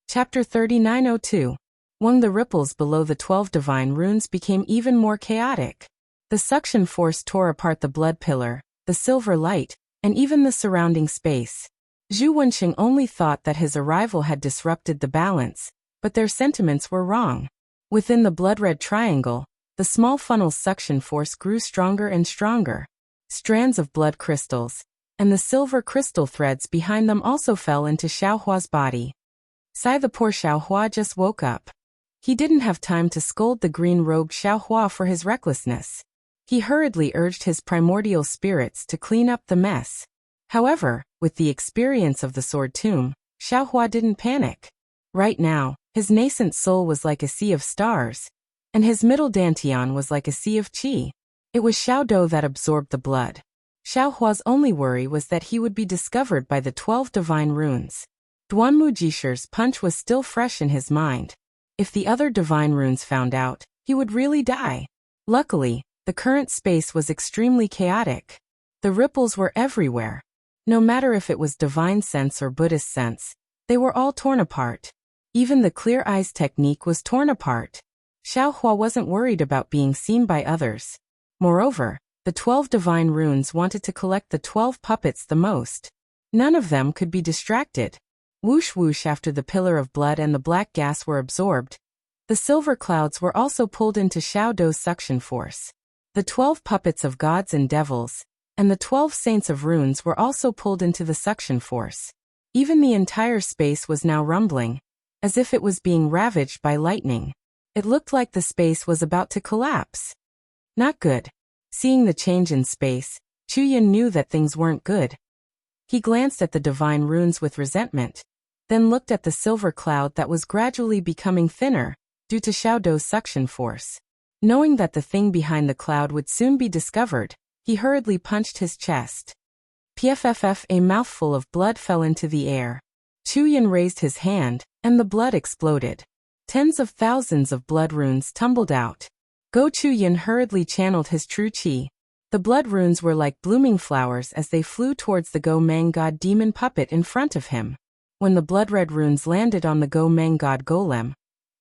Chapter 3902. When the ripples below the 12 divine runes became even more chaotic. The suction force tore apart the blood pillar, the silver light, and even the surrounding space. Zhu Wenxing only thought that his arrival had disrupted the balance, but their sentiments were wrong. Within the blood-red triangle, the small funnel's suction force grew stronger and stronger. Strands of blood crystals, and the silver crystal threads behind them also fell into Xiaohua's body. The poor Xiaohua just woke up. He didn't have time to scold the green-robed Xiaohua for his recklessness. He hurriedly urged his primordial spirits to clean up the mess. However, with the experience of the sword tomb, Xiaohua didn't panic. Right now, his nascent soul was like a sea of stars, and his middle dantian was like a sea of qi. It was Xiaodou that absorbed the blood. Xiaohua's only worry was that he would be discovered by the 12 divine runes. Duanmu Jishi's punch was still fresh in his mind. If the other divine runes found out, he would really die. Luckily, the current space was extremely chaotic. The ripples were everywhere. No matter if it was divine sense or Buddhist sense, they were all torn apart. Even the clear eyes technique was torn apart. Xiaohua wasn't worried about being seen by others. Moreover, the 12 divine runes wanted to collect the 12 puppets the most. None of them could be distracted. Whoosh whoosh after the pillar of blood and the black gas were absorbed. The silver clouds were also pulled into Xiaodou's suction force. The 12 puppets of gods and devils, and the 12 saints of runes were also pulled into the suction force. Even the entire space was now rumbling, as if it was being ravaged by lightning. It looked like the space was about to collapse. Not good. Seeing the change in space, Chu Yun knew that things weren't good. He glanced at the divine runes with resentment, then looked at the silver cloud that was gradually becoming thinner, due to Xiaodou's suction force. Knowing that the thing behind the cloud would soon be discovered, he hurriedly punched his chest. Pfff, a mouthful of blood fell into the air. Chu Yun raised his hand, and the blood exploded. Tens of thousands of blood runes tumbled out. Go Chu Yun hurriedly channeled his true qi. The blood runes were like blooming flowers as they flew towards the Go Mang God demon puppet in front of him. When the blood-red runes landed on the Go Mang God golem,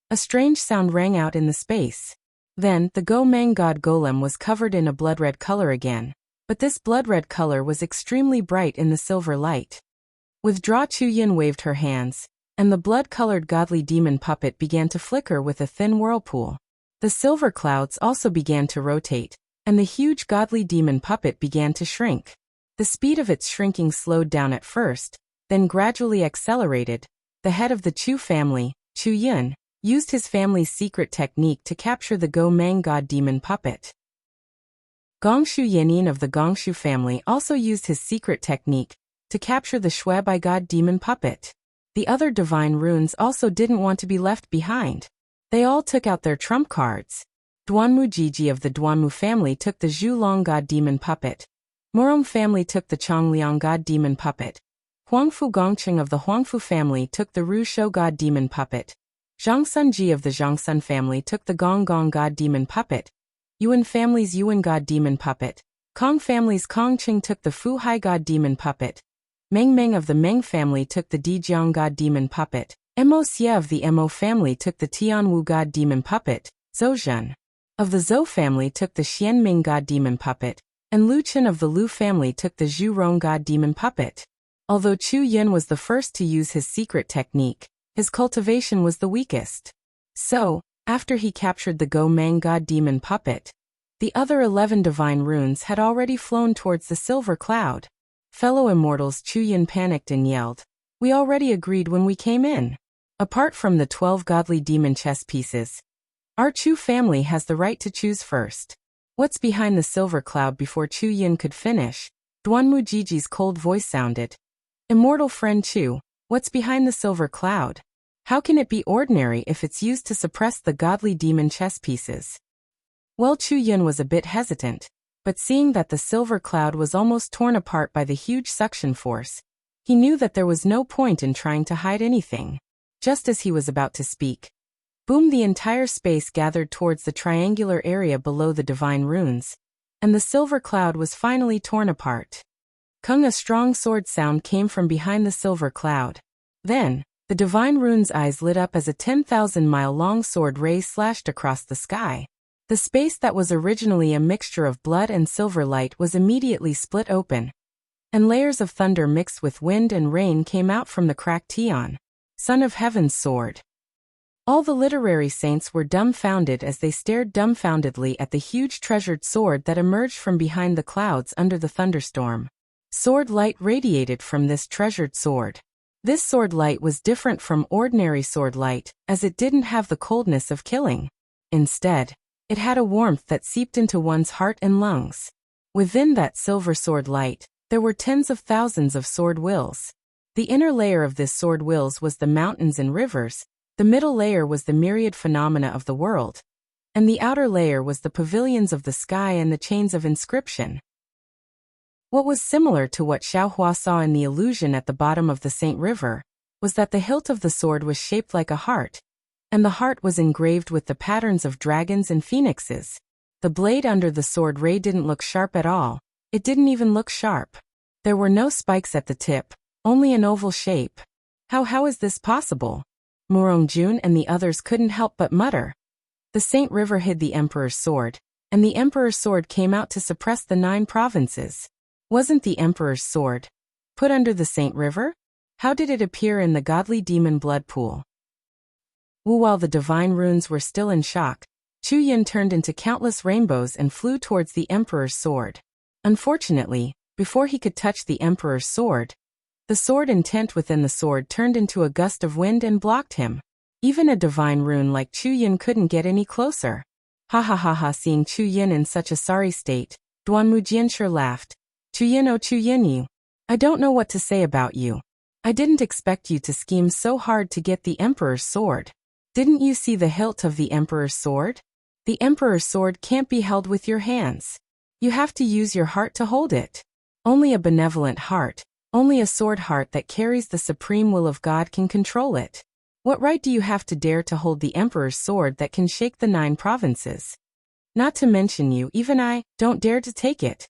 a strange sound rang out in the space. Then, the Go Mang God golem was covered in a blood-red color again, but this blood-red color was extremely bright in the silver light. Withdraw Chu Yun waved her hands, and the blood-colored godly demon puppet began to flicker with a thin whirlpool. The silver clouds also began to rotate, and the huge godly demon puppet began to shrink. The speed of its shrinking slowed down at first, then gradually accelerated. The head of the Chu family, Chu Yun, used his family's secret technique to capture the Go Mang God demon puppet. Gongshu Yanin of the Gongshu family also used his secret technique to capture the Shuebai God demon puppet. The other divine runes also didn't want to be left behind. They all took out their trump cards. Duanmu Jiji of the Duanmu family took the Zhu Long God demon puppet. Murong family took the Chongliang God demon puppet. Huangfu Gongqing of the Huangfu family took the Ru Shou God demon puppet. Zhang Sunji of the Zhangsun family took the Gong Gong God demon puppet. Yuan family's Yuan God demon puppet. Kong family's Kong Qing took the Fu Hai God demon puppet. Meng Meng of the Meng family took the Dijiang God demon puppet. Mo Xie of the Mo family took the Tianwu God demon puppet. Zhou Zhen of the Zhou family took the Xianming God demon puppet. And Lu Chen of the Lu family took the Zhu Rong God demon puppet. Although Chu Yun was the first to use his secret technique, his cultivation was the weakest. So, after he captured the Go Mang God demon puppet, the other 11 divine runes had already flown towards the silver cloud. Fellow immortals, Chu Yun panicked and yelled, "We already agreed when we came in. Apart from the 12 godly demon chess pieces, our Chu family has the right to choose first. What's behind the silver cloud?" Before Chu Yun could finish, Duanmu Jiji's cold voice sounded. "Immortal friend Chu, what's behind the silver cloud? How can it be ordinary if it's used to suppress the godly demon chess pieces?" Well, Chu Yun was a bit hesitant, but seeing that the silver cloud was almost torn apart by the huge suction force, He knew that there was no point in trying to hide anything. Just as he was about to speak, boom, the entire space gathered towards the triangular area below the divine runes, and the silver cloud was finally torn apart. Kung, a strong sword sound came from behind the silver cloud. Then, the divine rune's eyes lit up as a 10,000-mile-long sword ray slashed across the sky. The space that was originally a mixture of blood and silver light was immediately split open, and layers of thunder mixed with wind and rain came out from the cracked Tian, son of heaven's sword. All the literary saints were dumbfounded as they stared dumbfoundedly at the huge treasured sword that emerged from behind the clouds under the thunderstorm. Sword light radiated from this treasured sword. This sword light was different from ordinary sword light, as it didn't have the coldness of killing. Instead, it had a warmth that seeped into one's heart and lungs. Within that silver sword light, there were tens of thousands of sword wills. The inner layer of this sword wills was the mountains and rivers, the middle layer was the myriad phenomena of the world, and the outer layer was the pavilions of the sky and the chains of inscription. What was similar to what Xiaohua saw in the illusion at the bottom of the Saint River was that the hilt of the sword was shaped like a heart, and the heart was engraved with the patterns of dragons and phoenixes. The blade under the sword ray didn't look sharp at all. It didn't even look sharp. There were no spikes at the tip, only an oval shape. How is this possible? Murongjun and the others couldn't help but mutter. The Saint River hid the Emperor's sword, and the Emperor's sword came out to suppress the 9 provinces. Wasn't the Emperor's sword put under the Saint River? How did it appear in the godly demon blood pool? While the divine runes were still in shock, Chu Yin turned into countless rainbows and flew towards the Emperor's sword. Unfortunately, before he could touch the Emperor's sword, the sword intent within the sword turned into a gust of wind and blocked him. Even a divine rune like Chu Yin couldn't get any closer. Ha ha ha ha! Seeing Chu Yin in such a sorry state, Duanmu Jianshi laughed. Chu Yin, oh Chu Yin, you. I don't know what to say about you. I didn't expect you to scheme so hard to get the Emperor's sword. Didn't you see the hilt of the Emperor's sword? The Emperor's sword can't be held with your hands. You have to use your heart to hold it. Only a benevolent heart, only a sword heart that carries the supreme will of God can control it. What right do you have to dare to hold the Emperor's sword that can shake the 9 provinces? Not to mention you, even I, don't dare to take it.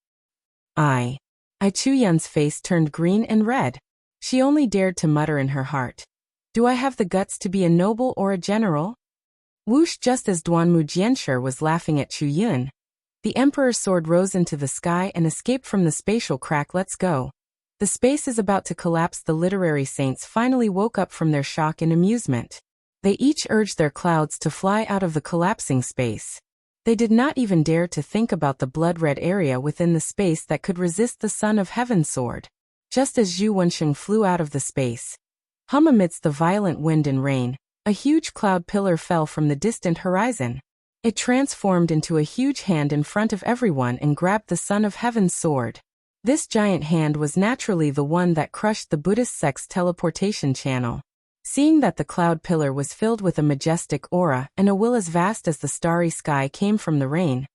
Chu Yun's face turned green and red. She only dared to mutter in her heart. Do I have the guts to be a noble or a general? Whoosh! Just as Duanmu Jianshi was laughing at Chu Yun, the Emperor's sword rose into the sky and escaped from the spatial crack. Let's go. The space is about to collapse. The literary saints finally woke up from their shock and amusement. They each urged their clouds to fly out of the collapsing space. They did not even dare to think about the blood-red area within the space that could resist the Son of Heaven's sword. Just as Zhu Wensheng flew out of the space, amidst the violent wind and rain, a huge cloud pillar fell from the distant horizon. It transformed into a huge hand in front of everyone and grabbed the Son of Heaven's sword. This giant hand was naturally the one that crushed the Buddhist sect's teleportation channel. Seeing that the cloud pillar was filled with a majestic aura and a will as vast as the starry sky came from the rain,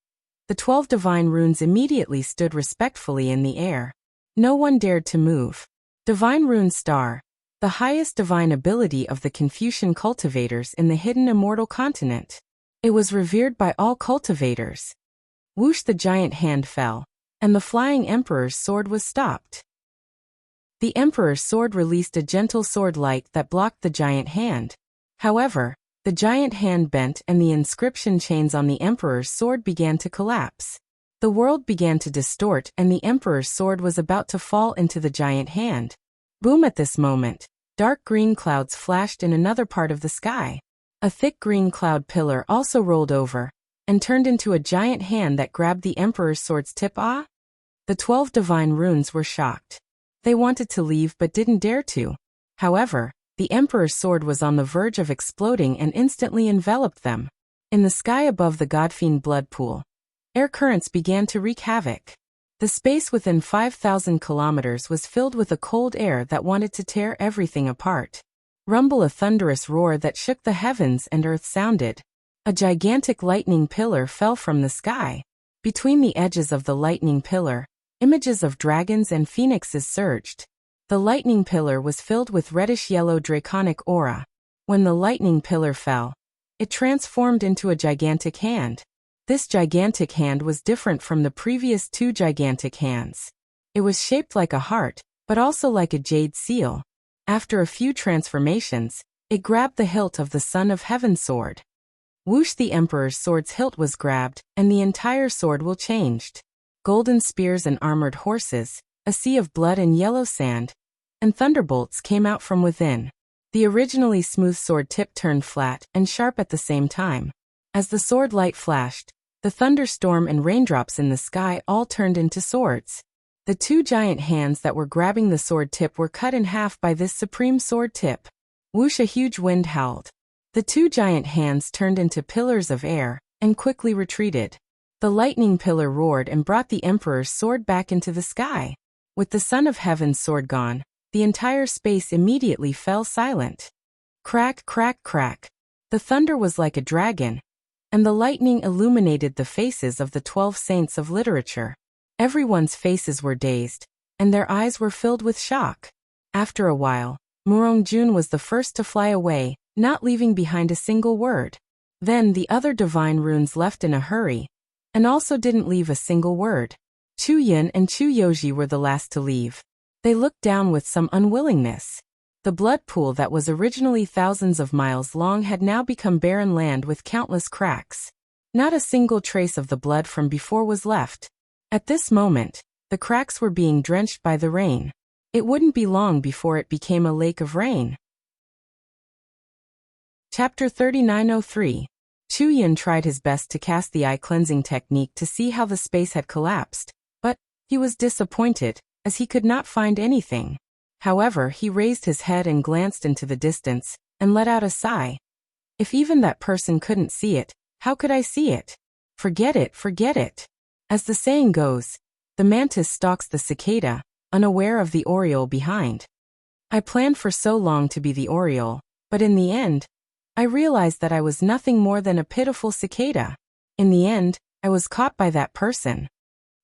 the 12 divine runes immediately stood respectfully in the air. No one dared to move. Divine Rune Star, the highest divine ability of the Confucian cultivators in the hidden immortal continent. It was revered by all cultivators. Whoosh! The giant hand fell, and the flying Emperor's sword was stopped. The Emperor's sword released a gentle sword light that blocked the giant hand. However, the giant hand bent and the inscription chains on the Emperor's sword began to collapse. The world began to distort and the Emperor's sword was about to fall into the giant hand. Boom! At this moment, dark green clouds flashed in another part of the sky. A thick green cloud pillar also rolled over and turned into a giant hand that grabbed the Emperor's sword's tip. The 12 divine runes were shocked. They wanted to leave but didn't dare to. However, the Emperor's sword was on the verge of exploding and instantly enveloped them. In the sky above the Godfiend blood pool, air currents began to wreak havoc. The space within 5,000 kilometers was filled with a cold air that wanted to tear everything apart. Rumble! A thunderous roar that shook the heavens and earth sounded. A gigantic lightning pillar fell from the sky. Between the edges of the lightning pillar, images of dragons and phoenixes surged. The lightning pillar was filled with reddish-yellow draconic aura. When the lightning pillar fell, it transformed into a gigantic hand. This gigantic hand was different from the previous 2 gigantic hands. It was shaped like a heart, but also like a jade seal. After a few transformations, it grabbed the hilt of the Son of Heaven sword. Whoosh! The Emperor's sword's hilt was grabbed, and the entire sword will changed. Golden spears and armored horses, a sea of blood and yellow sand, and thunderbolts came out from within. The originally smooth sword tip turned flat and sharp at the same time. As the sword light flashed, the thunderstorm and raindrops in the sky all turned into swords. The 2 giant hands that were grabbing the sword tip were cut in half by this supreme sword tip. Whoosh! A huge wind howled. The 2 giant hands turned into pillars of air and quickly retreated. The lightning pillar roared and brought the Emperor's sword back into the sky. With the Son of Heaven's sword gone, the entire space immediately fell silent. Crack, crack, crack. The thunder was like a dragon, and the lightning illuminated the faces of the 12 saints of literature. Everyone's faces were dazed, and their eyes were filled with shock. After a while, Murongjun was the first to fly away, not leaving behind a single word. Then the other divine runes left in a hurry, and also didn't leave a single word. Chu Yin and Chu Yoji were the last to leave. They looked down with some unwillingness. The blood pool that was originally thousands of miles long had now become barren land with countless cracks. Not a single trace of the blood from before was left. At this moment, the cracks were being drenched by the rain. It wouldn't be long before it became a lake of rain. Chapter 3903. Chu Yin tried his best to cast the eye cleansing technique to see how the space had collapsed, but he was disappointed, as he could not find anything. However, he raised his head and glanced into the distance, and let out a sigh. If even that person couldn't see it, how could I see it? Forget it, forget it. As the saying goes, the mantis stalks the cicada, unaware of the oriole behind. I planned for so long to be the oriole, but in the end, I realized that I was nothing more than a pitiful cicada. In the end, I was caught by that person.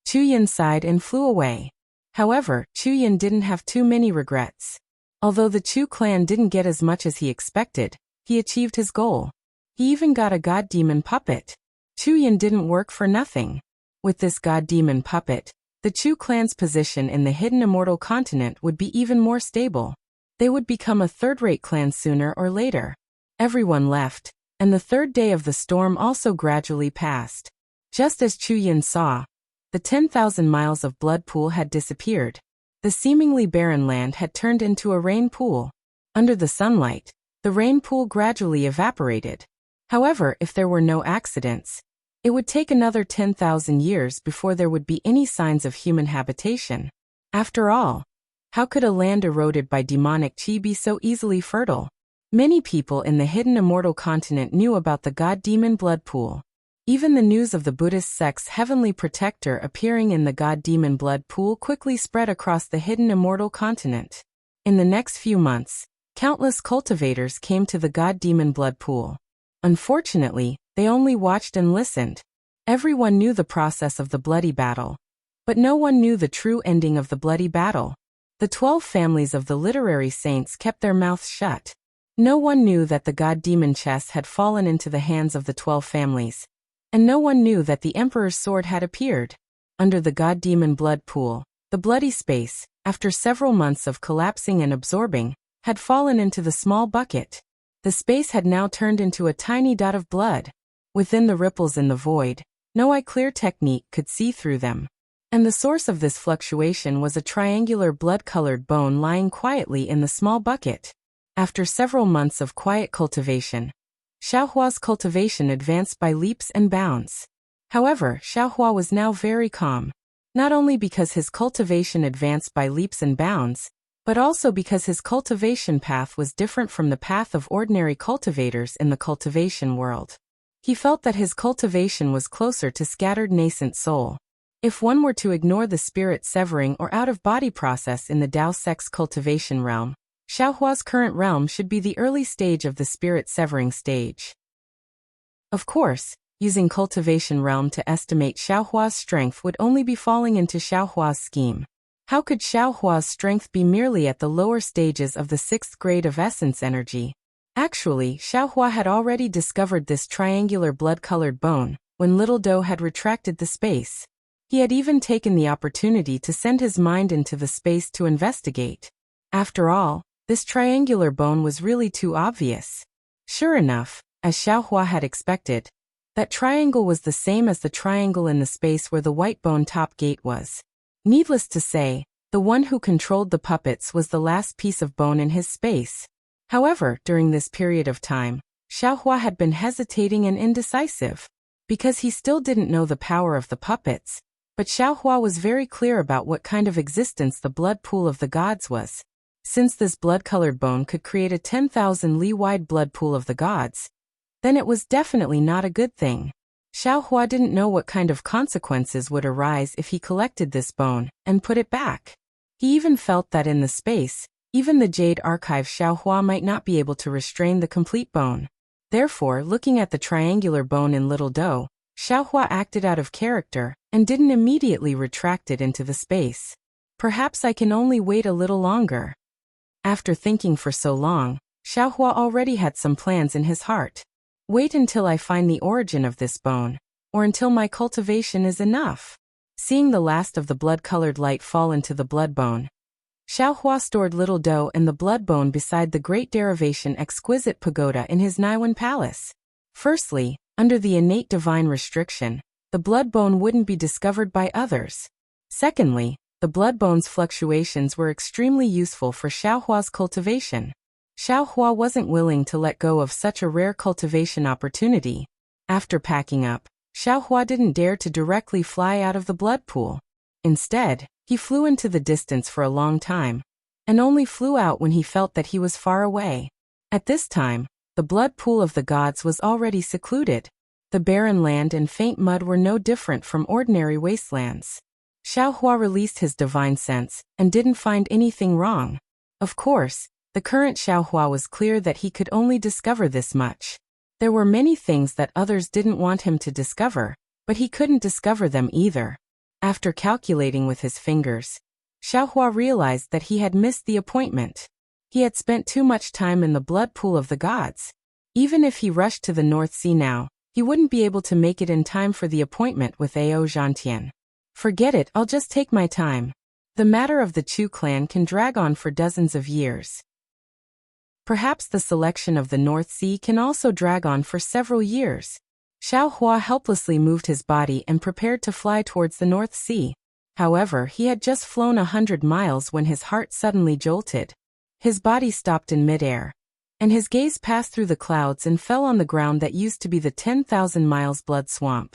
Chu Yin sighed and flew away. However, Chu Yin didn't have too many regrets. Although the Chu clan didn't get as much as he expected, he achieved his goal. He even got a god-demon puppet. Chu Yin didn't work for nothing. With this god-demon puppet, the Chu clan's position in the hidden immortal continent would be even more stable. They would become a third-rate clan sooner or later. Everyone left, and the 3rd day of the storm also gradually passed. Just as Chu Yin saw, the 10,000 miles of blood pool had disappeared. The seemingly barren land had turned into a rain pool. Under the sunlight, the rain pool gradually evaporated. However, if there were no accidents, it would take another 10,000 years before there would be any signs of human habitation. After all, how could a land eroded by demonic chi be so easily fertile? Many people in the hidden immortal continent knew about the god-demon blood pool. Even the news of the Buddhist sect's heavenly protector appearing in the god-demon blood pool quickly spread across the hidden immortal continent. In the next few months, countless cultivators came to the god-demon blood pool. Unfortunately, they only watched and listened. Everyone knew the process of the bloody battle, but no one knew the true ending of the bloody battle. The 12 families of the literary saints kept their mouths shut. No one knew that the god-demon chest had fallen into the hands of the 12 families, and no one knew that the Emperor's sword had appeared. Under the god-demon blood pool, the bloody space, after several months of collapsing and absorbing, had fallen into the small bucket. The space had now turned into a tiny dot of blood. Within the ripples in the void, no eye-clear technique could see through them. And the source of this fluctuation was a triangular blood-colored bone lying quietly in the small bucket. After several months of quiet cultivation, Xiaohua's cultivation advanced by leaps and bounds. However, Xiaohua was now very calm, not only because his cultivation advanced by leaps and bounds, but also because his cultivation path was different from the path of ordinary cultivators in the cultivation world. He felt that his cultivation was closer to scattered nascent soul. If one were to ignore the spirit severing or out-of-body process in the Dao Sect's cultivation realm, Xiaohua's current realm should be the early stage of the spirit severing stage. Of course, using cultivation realm to estimate Xiaohua's strength would only be falling into Xiaohua's scheme. How could Xiao Hua's strength be merely at the lower stages of the 6th grade of essence energy? Actually, Xiao Hua had already discovered this triangular blood-colored bone when Little Doe had retracted the space. He had even taken the opportunity to send his mind into the space to investigate. After all, this triangular bone was really too obvious. Sure enough, as Xiao Hua had expected, that triangle was the same as the triangle in the space where the white bone top gate was. Needless to say, the one who controlled the puppets was the last piece of bone in his space. However, during this period of time, Xiao Hua had been hesitating and indecisive, because he still didn't know the power of the puppets, but Xiao Hua was very clear about what kind of existence the blood pool of the gods was. Since this blood-colored bone could create a 10,000 li-wide blood pool of the gods, then it was definitely not a good thing. Xiao Hua didn't know what kind of consequences would arise if he collected this bone and put it back. He even felt that in the space, even the Jade Archive Xiao Hua might not be able to restrain the complete bone. Therefore, looking at the triangular bone in Little Doe, Xiao Hua acted out of character and didn't immediately retract it into the space. Perhaps I can only wait a little longer. After thinking for so long, Xiao Hua already had some plans in his heart. Wait until I find the origin of this bone, or until my cultivation is enough. Seeing the last of the blood-colored light fall into the blood bone, Xiao Hua stored Little Doe and the blood bone beside the Great Derivation Exquisite Pagoda in his Naiwan Palace. Firstly, under the innate divine restriction, the blood bone wouldn't be discovered by others. Secondly, the blood bone's fluctuations were extremely useful for Xiao Hua's cultivation. Xiao Hua wasn't willing to let go of such a rare cultivation opportunity. After packing up, Xiao Hua didn't dare to directly fly out of the blood pool. Instead, he flew into the distance for a long time, and only flew out when he felt that he was far away. At this time, the blood pool of the gods was already secluded. The barren land and faint mud were no different from ordinary wastelands. Xiao Hua released his divine sense and didn't find anything wrong. Of course, the current Xiao Hua was clear that he could only discover this much. There were many things that others didn't want him to discover, but he couldn't discover them either. After calculating with his fingers, Xiao Hua realized that he had missed the appointment. He had spent too much time in the blood pool of the gods. Even if he rushed to the North Sea now, he wouldn't be able to make it in time for the appointment with Ao Zhantian. Forget it, I'll just take my time. The matter of the Chu clan can drag on for dozens of years. Perhaps the selection of the North Sea can also drag on for several years. Xiao Hua helplessly moved his body and prepared to fly towards the North Sea. However, he had just flown 100 miles when his heart suddenly jolted. His body stopped in midair, and his gaze passed through the clouds and fell on the ground that used to be the 10,000 miles blood swamp.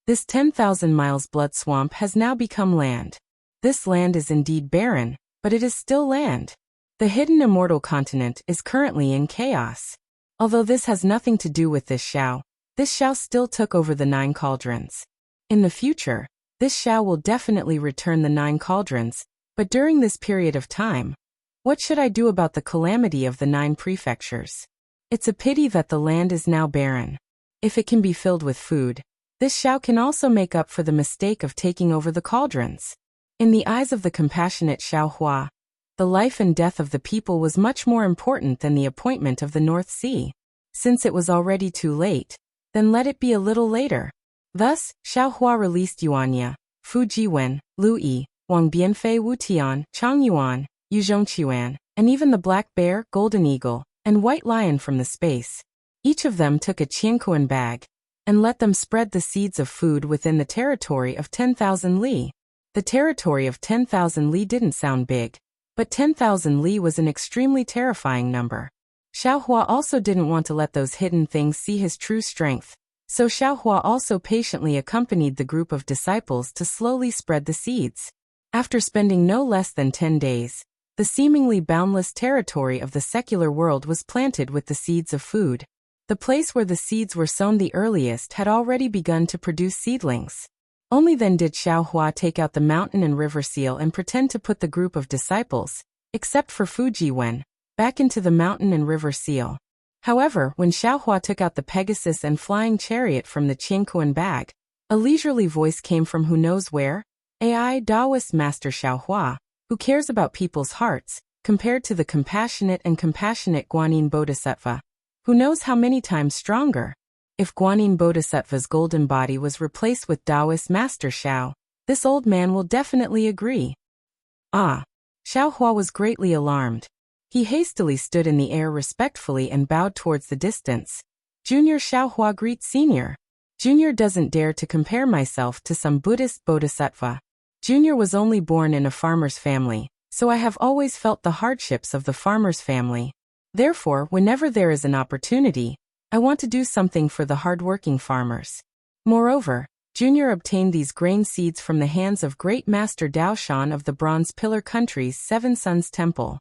This 10,000 miles blood swamp has now become land. This land is indeed barren, but it is still land. The hidden immortal continent is currently in chaos. Although this has nothing to do with this Xiao still took over the 9 cauldrons. In the future, this Xiao will definitely return the 9 cauldrons, but during this period of time, what should I do about the calamity of the 9 prefectures? It's a pity that the land is now barren. If it can be filled with food, this Xiao can also make up for the mistake of taking over the cauldrons. In the eyes of the compassionate Xiao Hua, the life and death of the people was much more important than the appointment of the North Sea. Since it was already too late, then let it be a little later. Thus, Xiao Hua released Yuanya, Fu Jiwen, Lu Yi, Wang Bianfei Wu Tian, Chang Yuan, Yu Zhongqiuan, and even the Black Bear, Golden Eagle, and White Lion from the space. Each of them took a Qiankuan bag, and let them spread the seeds of food within the territory of 10,000 li. The territory of 10,000 li didn't sound big, but 10,000 li was an extremely terrifying number. Xiao Hua also didn't want to let those hidden things see his true strength, so Xiao Hua also patiently accompanied the group of disciples to slowly spread the seeds. After spending no less than 10 days, the seemingly boundless territory of the secular world was planted with the seeds of food. The place where the seeds were sown the earliest had already begun to produce seedlings. Only then did Xiao Hua take out the mountain and river seal and pretend to put the group of disciples, except for Fu Jiwen, back into the mountain and river seal. However, when Xiao Hua took out the Pegasus and flying chariot from the Qiankuan bag, a leisurely voice came from who knows where. AI Taoist Master Xiao Hua, who cares about people's hearts, compared to the compassionate Guanyin Bodhisattva, who knows how many times stronger. If Guanyin Bodhisattva's golden body was replaced with Taoist Master Xiao, this old man will definitely agree. Ah! Xiao Hua was greatly alarmed. He hastily stood in the air respectfully and bowed towards the distance. Junior Xiao Hua greets Senior. Junior doesn't dare to compare myself to some Buddhist bodhisattva. Junior was only born in a farmer's family, so I have always felt the hardships of the farmer's family. Therefore, whenever there is an opportunity, I want to do something for the hard-working farmers. Moreover, Junior obtained these grain seeds from the hands of Great Master Daoshan of the Bronze Pillar Country's Seven Sons Temple.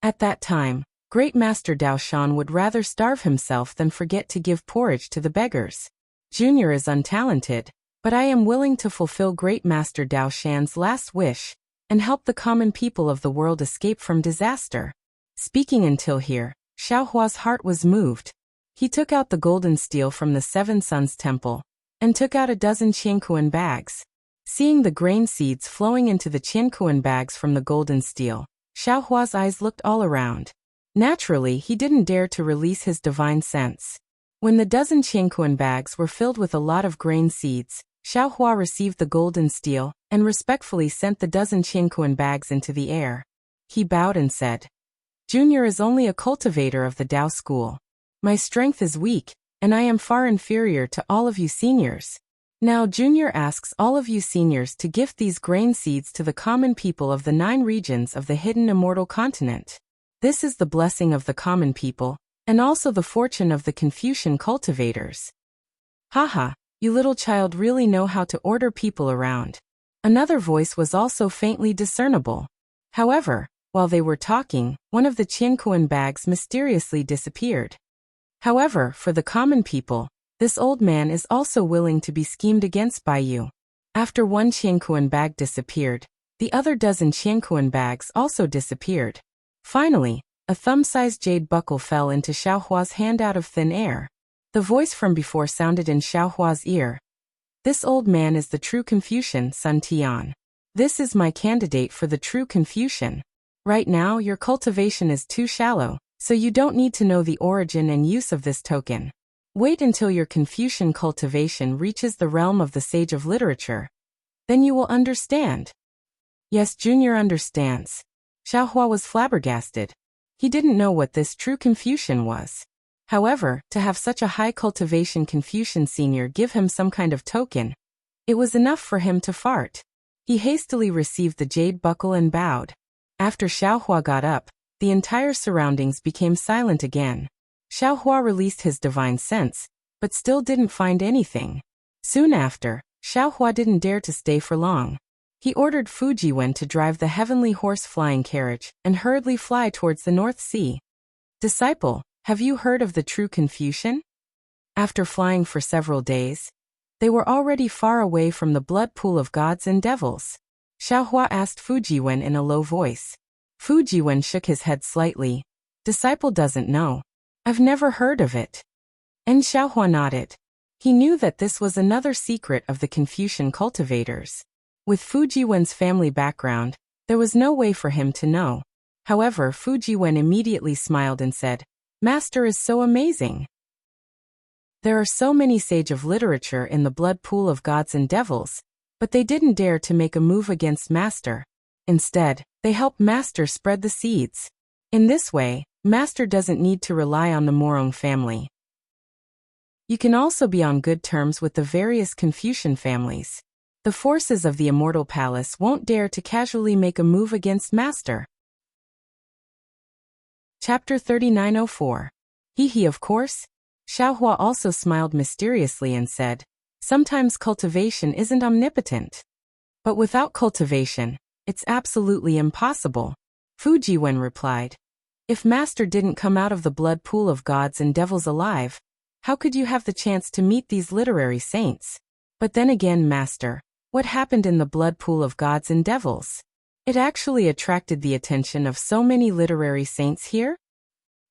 At that time, Great Master Daoshan would rather starve himself than forget to give porridge to the beggars. Junior is untalented, but I am willing to fulfill Great Master Daoshan's last wish and help the common people of the world escape from disaster. Speaking until here, Xiao Hua's heart was moved. He took out the golden steel from the Seven Sons Temple and took out a dozen qiankuan bags. Seeing the grain seeds flowing into the qiankuan bags from the golden steel, Xiao Hua's eyes looked all around. Naturally, he didn't dare to release his divine sense. When the dozen qiankuan bags were filled with a lot of grain seeds, Xiao Hua received the golden steel and respectfully sent the dozen qiankuan bags into the air. He bowed and said, "Junior is only a cultivator of the Dao school. My strength is weak, and I am far inferior to all of you seniors. Now Junior asks all of you seniors to gift these grain seeds to the common people of the 9 regions of the hidden immortal continent. This is the blessing of the common people, and also the fortune of the Confucian cultivators." Haha, you little child really know how to order people around. Another voice was also faintly discernible. However, while they were talking, one of the qiankuan bags mysteriously disappeared. However, for the common people, this old man is also willing to be schemed against by you. After one qiankuan bag disappeared, the other dozen qiankuan bags also disappeared. Finally, a thumb-sized jade buckle fell into Xiao Hua's hand out of thin air. The voice from before sounded in Xiao Hua's ear. "This old man is the true Confucian, Sun Tian. This is my candidate for the true Confucian. Right now, your cultivation is too shallow, so you don't need to know the origin and use of this token. Wait until your Confucian cultivation reaches the realm of the sage of literature. Then you will understand." Yes, Junior understands. Xiao Hua was flabbergasted. He didn't know what this true Confucian was. However, to have such a high cultivation Confucian senior give him some kind of token, it was enough for him to fart. He hastily received the jade buckle and bowed. After Xiao Hua got up, the entire surroundings became silent again. Xiao Hua released his divine sense, but still didn't find anything. Soon after, Xiao Hua didn't dare to stay for long. He ordered Fujiwen to drive the heavenly horse flying carriage and hurriedly fly towards the North Sea. "Disciple, have you heard of the true Confucian?" After flying for several days, they were already far away from the blood pool of gods and devils. Xiao Hua asked Fujiwen in a low voice. Fujiwen shook his head slightly. "Disciple doesn't know. I've never heard of it." And Xiao Hua nodded. He knew that this was another secret of the Confucian cultivators. With Fujiwen's family background, there was no way for him to know. However, Fujiwen immediately smiled and said, "Master is so amazing. There are so many sage of literature in the blood pool of gods and devils, but they didn't dare to make a move against Master. Instead, they helped Master spread the seeds. In this way, Master doesn't need to rely on the Morong family. You can also be on good terms with the various Confucian families. The forces of the Immortal Palace won't dare to casually make a move against Master." Chapter 3904. He of course. Xiao Hua also smiled mysteriously and said, "Sometimes cultivation isn't omnipotent. But without cultivation, it's absolutely impossible." Fujiwen replied, "If Master didn't come out of the blood pool of gods and devils alive, how could you have the chance to meet these literary saints? But then again, Master, what happened in the blood pool of gods and devils? It actually attracted the attention of so many literary saints here?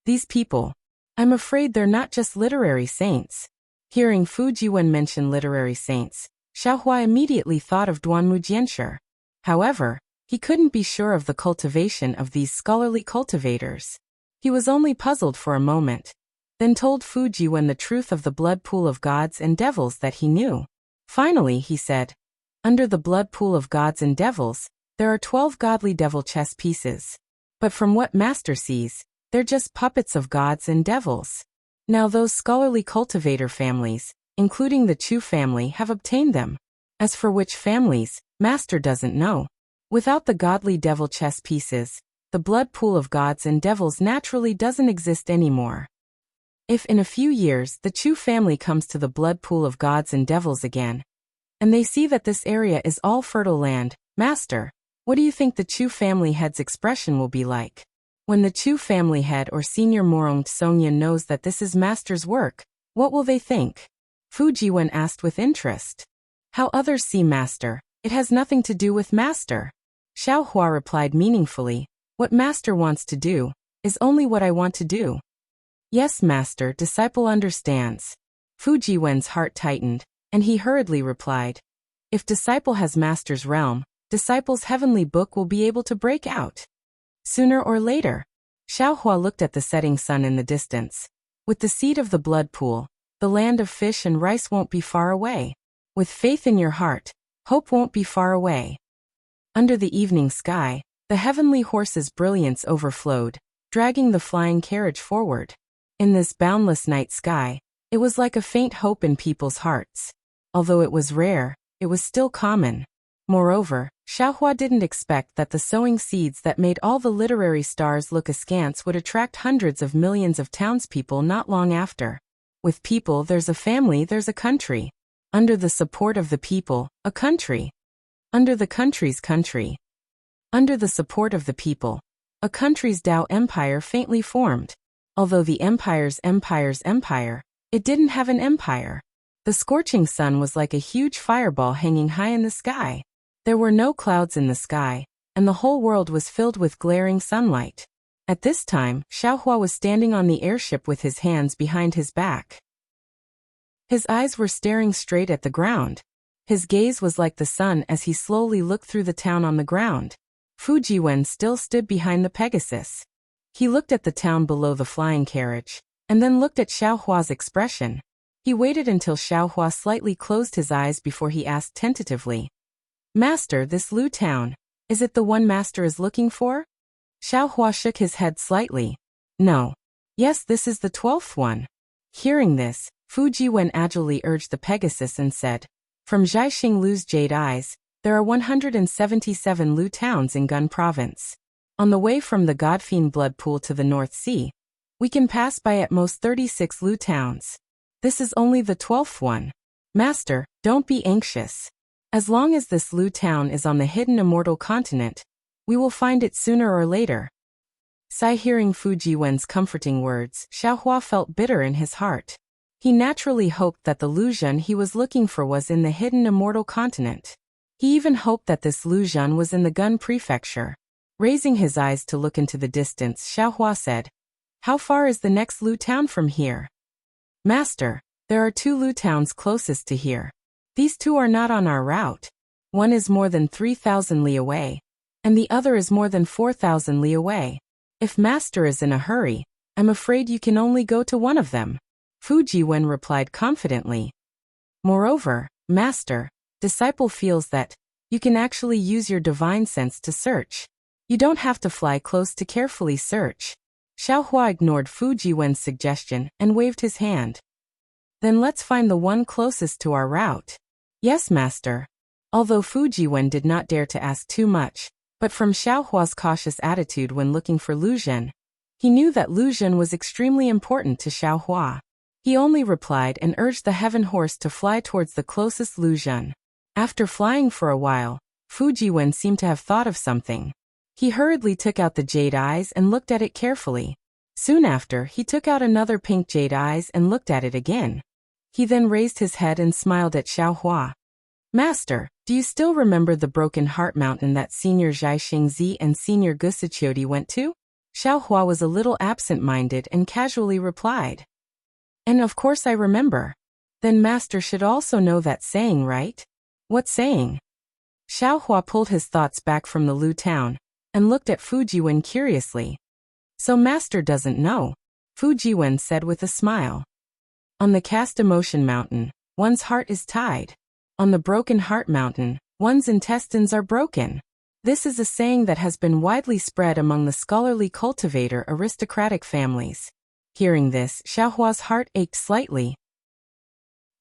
These people, I'm afraid they're not just literary saints." Hearing Fujiwen mention literary saints, Xiao Hua immediately thought of Duanmu Jianshi. However, He couldn't be sure of the cultivation of these scholarly cultivators. He was only puzzled for a moment, then told Fujiwen the truth of the blood pool of gods and devils that he knew. Finally, he said, under the blood pool of gods and devils, there are 12 godly devil chess pieces. But from what Master sees, they're just puppets of gods and devils. Now those scholarly cultivator families, including the Chu family, have obtained them. As for which families, Master doesn't know. Without the godly devil chess pieces, the blood pool of gods and devils naturally doesn't exist anymore. If in a few years the Chu family comes to the blood pool of gods and devils again, and they see that this area is all fertile land, Master, what do you think the Chu family head's expression will be like? When the Chu family head or senior Morong Tsongyun knows that this is Master's work, what will they think? Fujiwen asked with interest. How others see Master, it has nothing to do with Master. Xiaohua replied meaningfully, what Master wants to do, is only what I want to do. Yes, Master, disciple understands. Fujiwen's heart tightened, and he hurriedly replied, if disciple has Master's realm, disciple's heavenly book will be able to break out. Sooner or later. Xiaohua looked at the setting sun in the distance. With the seed of the blood pool, the land of fish and rice won't be far away. With faith in your heart, hope won't be far away. Under the evening sky, the heavenly horse's brilliance overflowed, dragging the flying carriage forward. In this boundless night sky, it was like a faint hope in people's hearts. Although it was rare, it was still common. Moreover, Xiaohua didn't expect that the sowing seeds that made all the literary stars look askance would attract hundreds of millions of townspeople not long after. With people there's a family, there's a country. Under the support of the people, a country. Under the country's country. Under the support of the people, a country's Tao empire faintly formed. Although the empire's empire, it didn't have an empire. The scorching sun was like a huge fireball hanging high in the sky. There were no clouds in the sky, and the whole world was filled with glaring sunlight. At this time, Xiaohua was standing on the airship with his hands behind his back. His eyes were staring straight at the ground. His gaze was like the sun as he slowly looked through the town on the ground. Fujiwen still stood behind the Pegasus. He looked at the town below the flying carriage, and then looked at Xiaohua's expression. He waited until Xiaohua slightly closed his eyes before he asked tentatively, Master, this Lu town, is it the one Master is looking for? Xiaohua shook his head slightly. No. Yes, this is the 12th one. Hearing this, Fujiwen agilely urged the Pegasus and said, from Zhaixing Lu's Jade Eyes, there are 177 Lu towns in Gun Province. On the way from the Godfiend blood pool to the North Sea, we can pass by at most 36 Lu towns. This is only the 12th one. Master, don't be anxious. As long as this Lu town is on the hidden immortal continent, we will find it sooner or later. Hearing Fujiwen's comforting words, Xiaohua felt bitter in his heart. He naturally hoped that the Luzhen he was looking for was in the hidden immortal continent. He even hoped that this Luzhen was in the Gun Prefecture. Raising his eyes to look into the distance, Xiaohua said, how far is the next Lu town from here? Master, there are 2 Lu towns closest to here. These 2 are not on our route. One is more than 3,000 li away, and the other is more than 4,000 li away. If Master is in a hurry, I'm afraid you can only go to one of them. Fujiwen replied confidently. Moreover, Master, disciple feels that you can actually use your divine sense to search. You don't have to fly close to carefully search. Xiaohua ignored Fujiwen's suggestion and waved his hand. Then let's find the one closest to our route. Yes, Master. Although Fujiwen did not dare to ask too much, but from Xiaohua's cautious attitude when looking for Luzhen, he knew that Luzhen was extremely important to Xiaohua. He only replied and urged the heaven horse to fly towards the closest Luzhen. After flying for a while, Fujiwen seemed to have thought of something. He hurriedly took out the Jade Eyes and looked at it carefully. Soon after, he took out another pink Jade Eyes and looked at it again. He then raised his head and smiled at Xiaohua. Master, do you still remember the Broken Heart Mountain that Senior Zhaixingzi and Senior Gusichiodi went to? Xiaohua was a little absent-minded and casually replied. And of course I remember. Then Master should also know that saying, right? What saying? Xiaohua pulled his thoughts back from the Lu town and looked at Fu Jiwen curiously. So master doesn't know, Fu Jiwen said with a smile. On the cast emotion mountain, one's heart is tied. On the broken heart mountain, one's intestines are broken. This is a saying that has been widely spread among the scholarly cultivator aristocratic families. Hearing this, Xiaohua's heart ached slightly.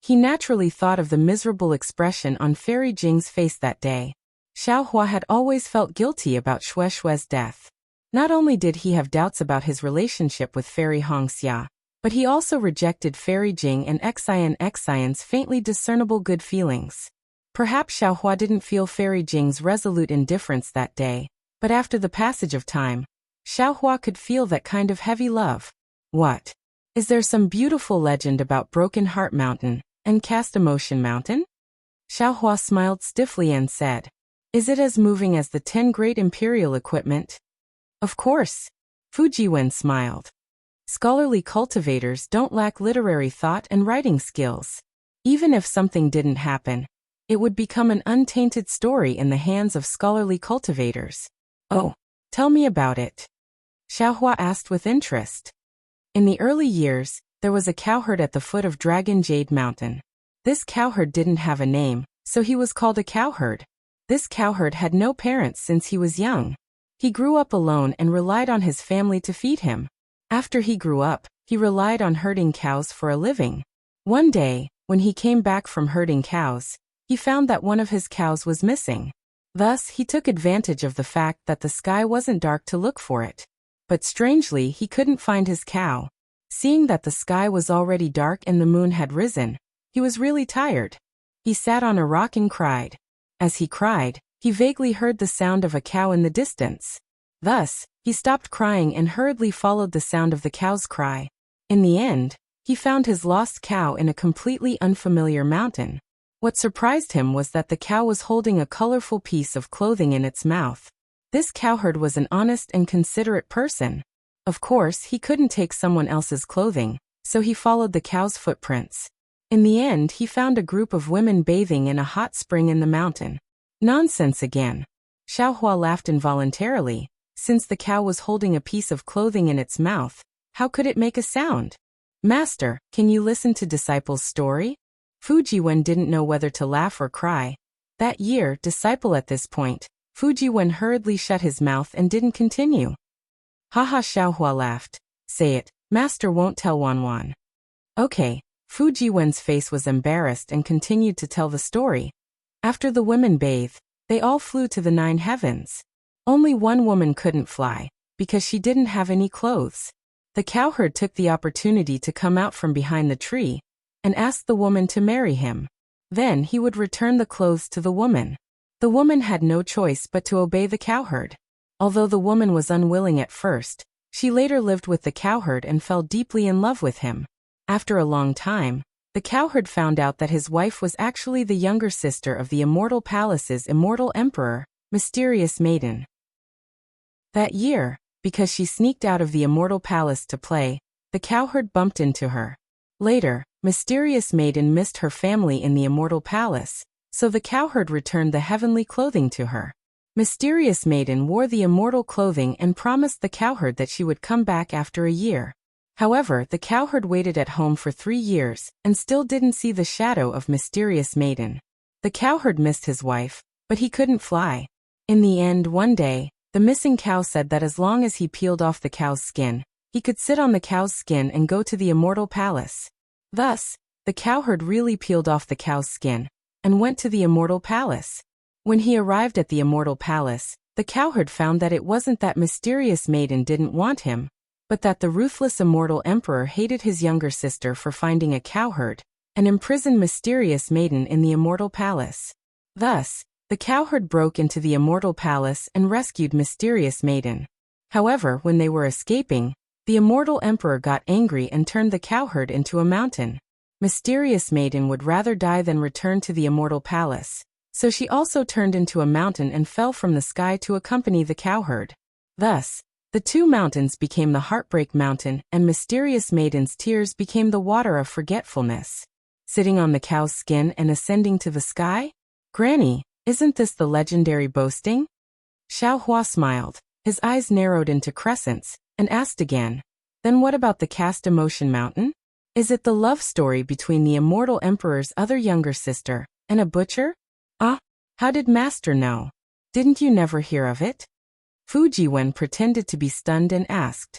He naturally thought of the miserable expression on Fairy Jing's face that day. Xiaohua had always felt guilty about Xue Xue's death. Not only did he have doubts about his relationship with Fairy Hongxia, but he also rejected Fairy Jing and Xian's faintly discernible good feelings. Perhaps Xiaohua didn't feel Fairy Jing's resolute indifference that day, but after the passage of time, Xiaohua could feel that kind of heavy love. What? Is there some beautiful legend about Broken Heart Mountain and Cast Emotion Mountain? Xiaohua smiled stiffly and said, Is it as moving as the 10 great imperial equipment? Of course. Fu Jiwen smiled. Scholarly cultivators don't lack literary thought and writing skills. Even if something didn't happen, it would become an untainted story in the hands of scholarly cultivators. Oh, tell me about it. Xiaohua asked with interest. In the early years, there was a cowherd at the foot of Dragon Jade Mountain. This cowherd didn't have a name, so he was called a cowherd. This cowherd had no parents since he was young. He grew up alone and relied on his family to feed him. After he grew up, he relied on herding cows for a living. One day, when he came back from herding cows, he found that one of his cows was missing. Thus, he took advantage of the fact that the sky wasn't dark to look for it. But strangely, he couldn't find his cow. Seeing that the sky was already dark and the moon had risen, he was really tired. He sat on a rock and cried. As he cried, he vaguely heard the sound of a cow in the distance. Thus, he stopped crying and hurriedly followed the sound of the cow's cry. In the end, he found his lost cow in a completely unfamiliar mountain. What surprised him was that the cow was holding a colorful piece of clothing in its mouth. This cowherd was an honest and considerate person. Of course, he couldn't take someone else's clothing, so he followed the cow's footprints. In the end, he found a group of women bathing in a hot spring in the mountain. Nonsense again. Xiaohua laughed involuntarily. Since the cow was holding a piece of clothing in its mouth, how could it make a sound? Master, can you listen to Disciple's story? Fu Jiwen didn't know whether to laugh or cry. That year, Disciple at this point, Fu Jiwen hurriedly shut his mouth and didn't continue. Haha, Xiaohua laughed. Say it, Master won't tell Wanwan. Okay. Fu Jiwen's face was embarrassed and continued to tell the story. After the women bathed, they all flew to the 9 heavens. Only one woman couldn't fly, because she didn't have any clothes. The cowherd took the opportunity to come out from behind the tree and asked the woman to marry him. Then he would return the clothes to the woman. The woman had no choice but to obey the cowherd. Although the woman was unwilling at first, she later lived with the cowherd and fell deeply in love with him. After a long time, the cowherd found out that his wife was actually the younger sister of the Immortal Palace's immortal emperor, Mysterious Maiden. That year, because she sneaked out of the Immortal Palace to play, the cowherd bumped into her. Later, Mysterious Maiden missed her family in the Immortal Palace, so the cowherd returned the heavenly clothing to her. Mysterious Maiden wore the immortal clothing and promised the cowherd that she would come back after a year. However, the cowherd waited at home for 3 years and still didn't see the shadow of Mysterious Maiden. The cowherd missed his wife, but he couldn't fly. In the end, one day, the missing cow said that as long as he peeled off the cow's skin, he could sit on the cow's skin and go to the Immortal Palace. Thus, the cowherd really peeled off the cow's skin and went to the Immortal Palace. When he arrived at the Immortal Palace, the cowherd found that it wasn't that Mysterious Maiden didn't want him, but that the ruthless immortal emperor hated his younger sister for finding a cowherd and imprisoned Mysterious Maiden in the Immortal Palace. Thus, the cowherd broke into the Immortal Palace and rescued Mysterious Maiden. However, when they were escaping, the immortal emperor got angry and turned the cowherd into a mountain. Mysterious Maiden would rather die than return to the Immortal Palace, so she also turned into a mountain and fell from the sky to accompany the cowherd. Thus, the 2 mountains became the Heartbreak Mountain, and Mysterious Maiden's tears became the water of forgetfulness. Sitting on the cow's skin and ascending to the sky? Granny, Isn't this the legendary boasting? Xiao Hua smiled. His eyes narrowed into crescents, and asked again, then what about the cast emotion mountain? Is it the love story between the immortal emperor's other younger sister and a butcher? Ah, how did Master know? Didn't you never hear of it? Fujiwen pretended to be stunned and asked.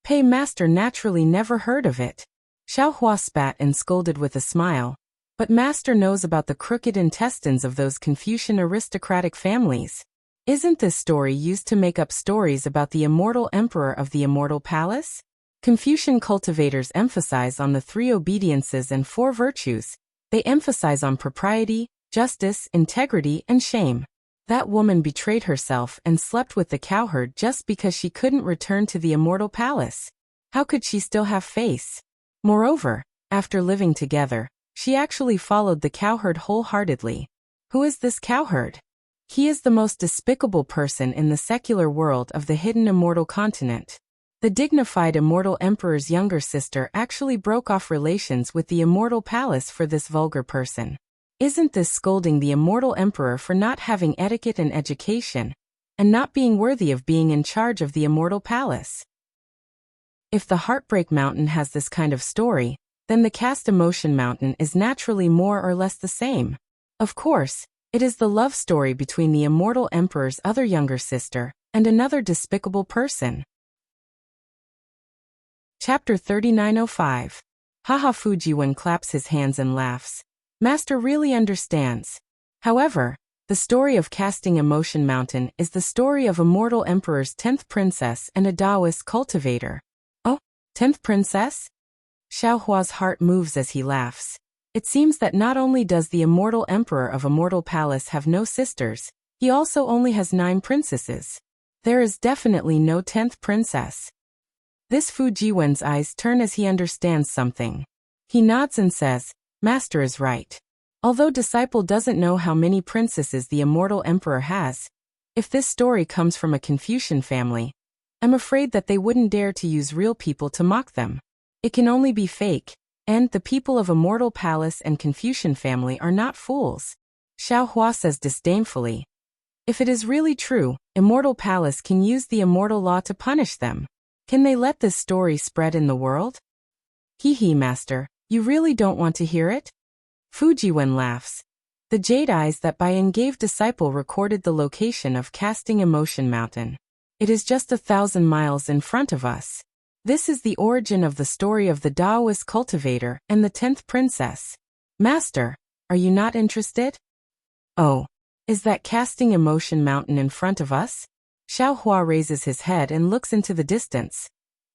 Pei Master naturally never heard of it. Xiao Hua spat and scolded with a smile. But Master knows about the crooked intestines of those Confucian aristocratic families. Isn't this story used to make up stories about the immortal emperor of the immortal palace? Confucian cultivators emphasize on the 3 obediences and 4 virtues. They emphasize on propriety, justice, integrity, and shame. That woman betrayed herself and slept with the cowherd just because she couldn't return to the immortal palace. How could she still have face? Moreover, after living together, she actually followed the cowherd wholeheartedly. Who is this cowherd? He is the most despicable person in the secular world of the hidden immortal continent. The dignified immortal emperor's younger sister actually broke off relations with the immortal palace for this vulgar person. Isn't this scolding the immortal emperor for not having etiquette and education, and not being worthy of being in charge of the immortal palace? If the Heartbreak Mountain has this kind of story, then the Cast Emotion Mountain is naturally more or less the same. Of course, it is the love story between the immortal emperor's other younger sister and another despicable person. Chapter 3905. Haha. Fujiwen claps his hands and laughs. Master really understands. However, the story of Casting Emotion Mountain is the story of immortal emperor's 10th princess and a Taoist cultivator. Oh, 10th princess? Xiao Hua's heart moves as he laughs. It seems that not only does the immortal emperor of Immortal Palace have no sisters, he also only has 9 princesses. There is definitely no 10th princess. This Fujiwen's eyes turn as he understands something. He nods and says, Master is right. Although disciple doesn't know how many princesses the immortal emperor has, if this story comes from a Confucian family, I'm afraid that they wouldn't dare to use real people to mock them. It can only be fake, and the people of Immortal Palace and Confucian family are not fools. Xiao Hua says disdainfully. If it is really true, Immortal Palace can use the immortal law to punish them. Can they let this story spread in the world? Hee, Master, you really don't want to hear it? Fujiwen laughs. The jade eyes that Bayan gave disciple recorded the location of Casting Emotion Mountain. It is just 1,000 miles in front of us. This is the origin of the story of the Taoist cultivator and the 10th princess. Master, are you not interested? Oh, is that Casting Emotion Mountain in front of us? Xiao Hua raises his head and looks into the distance.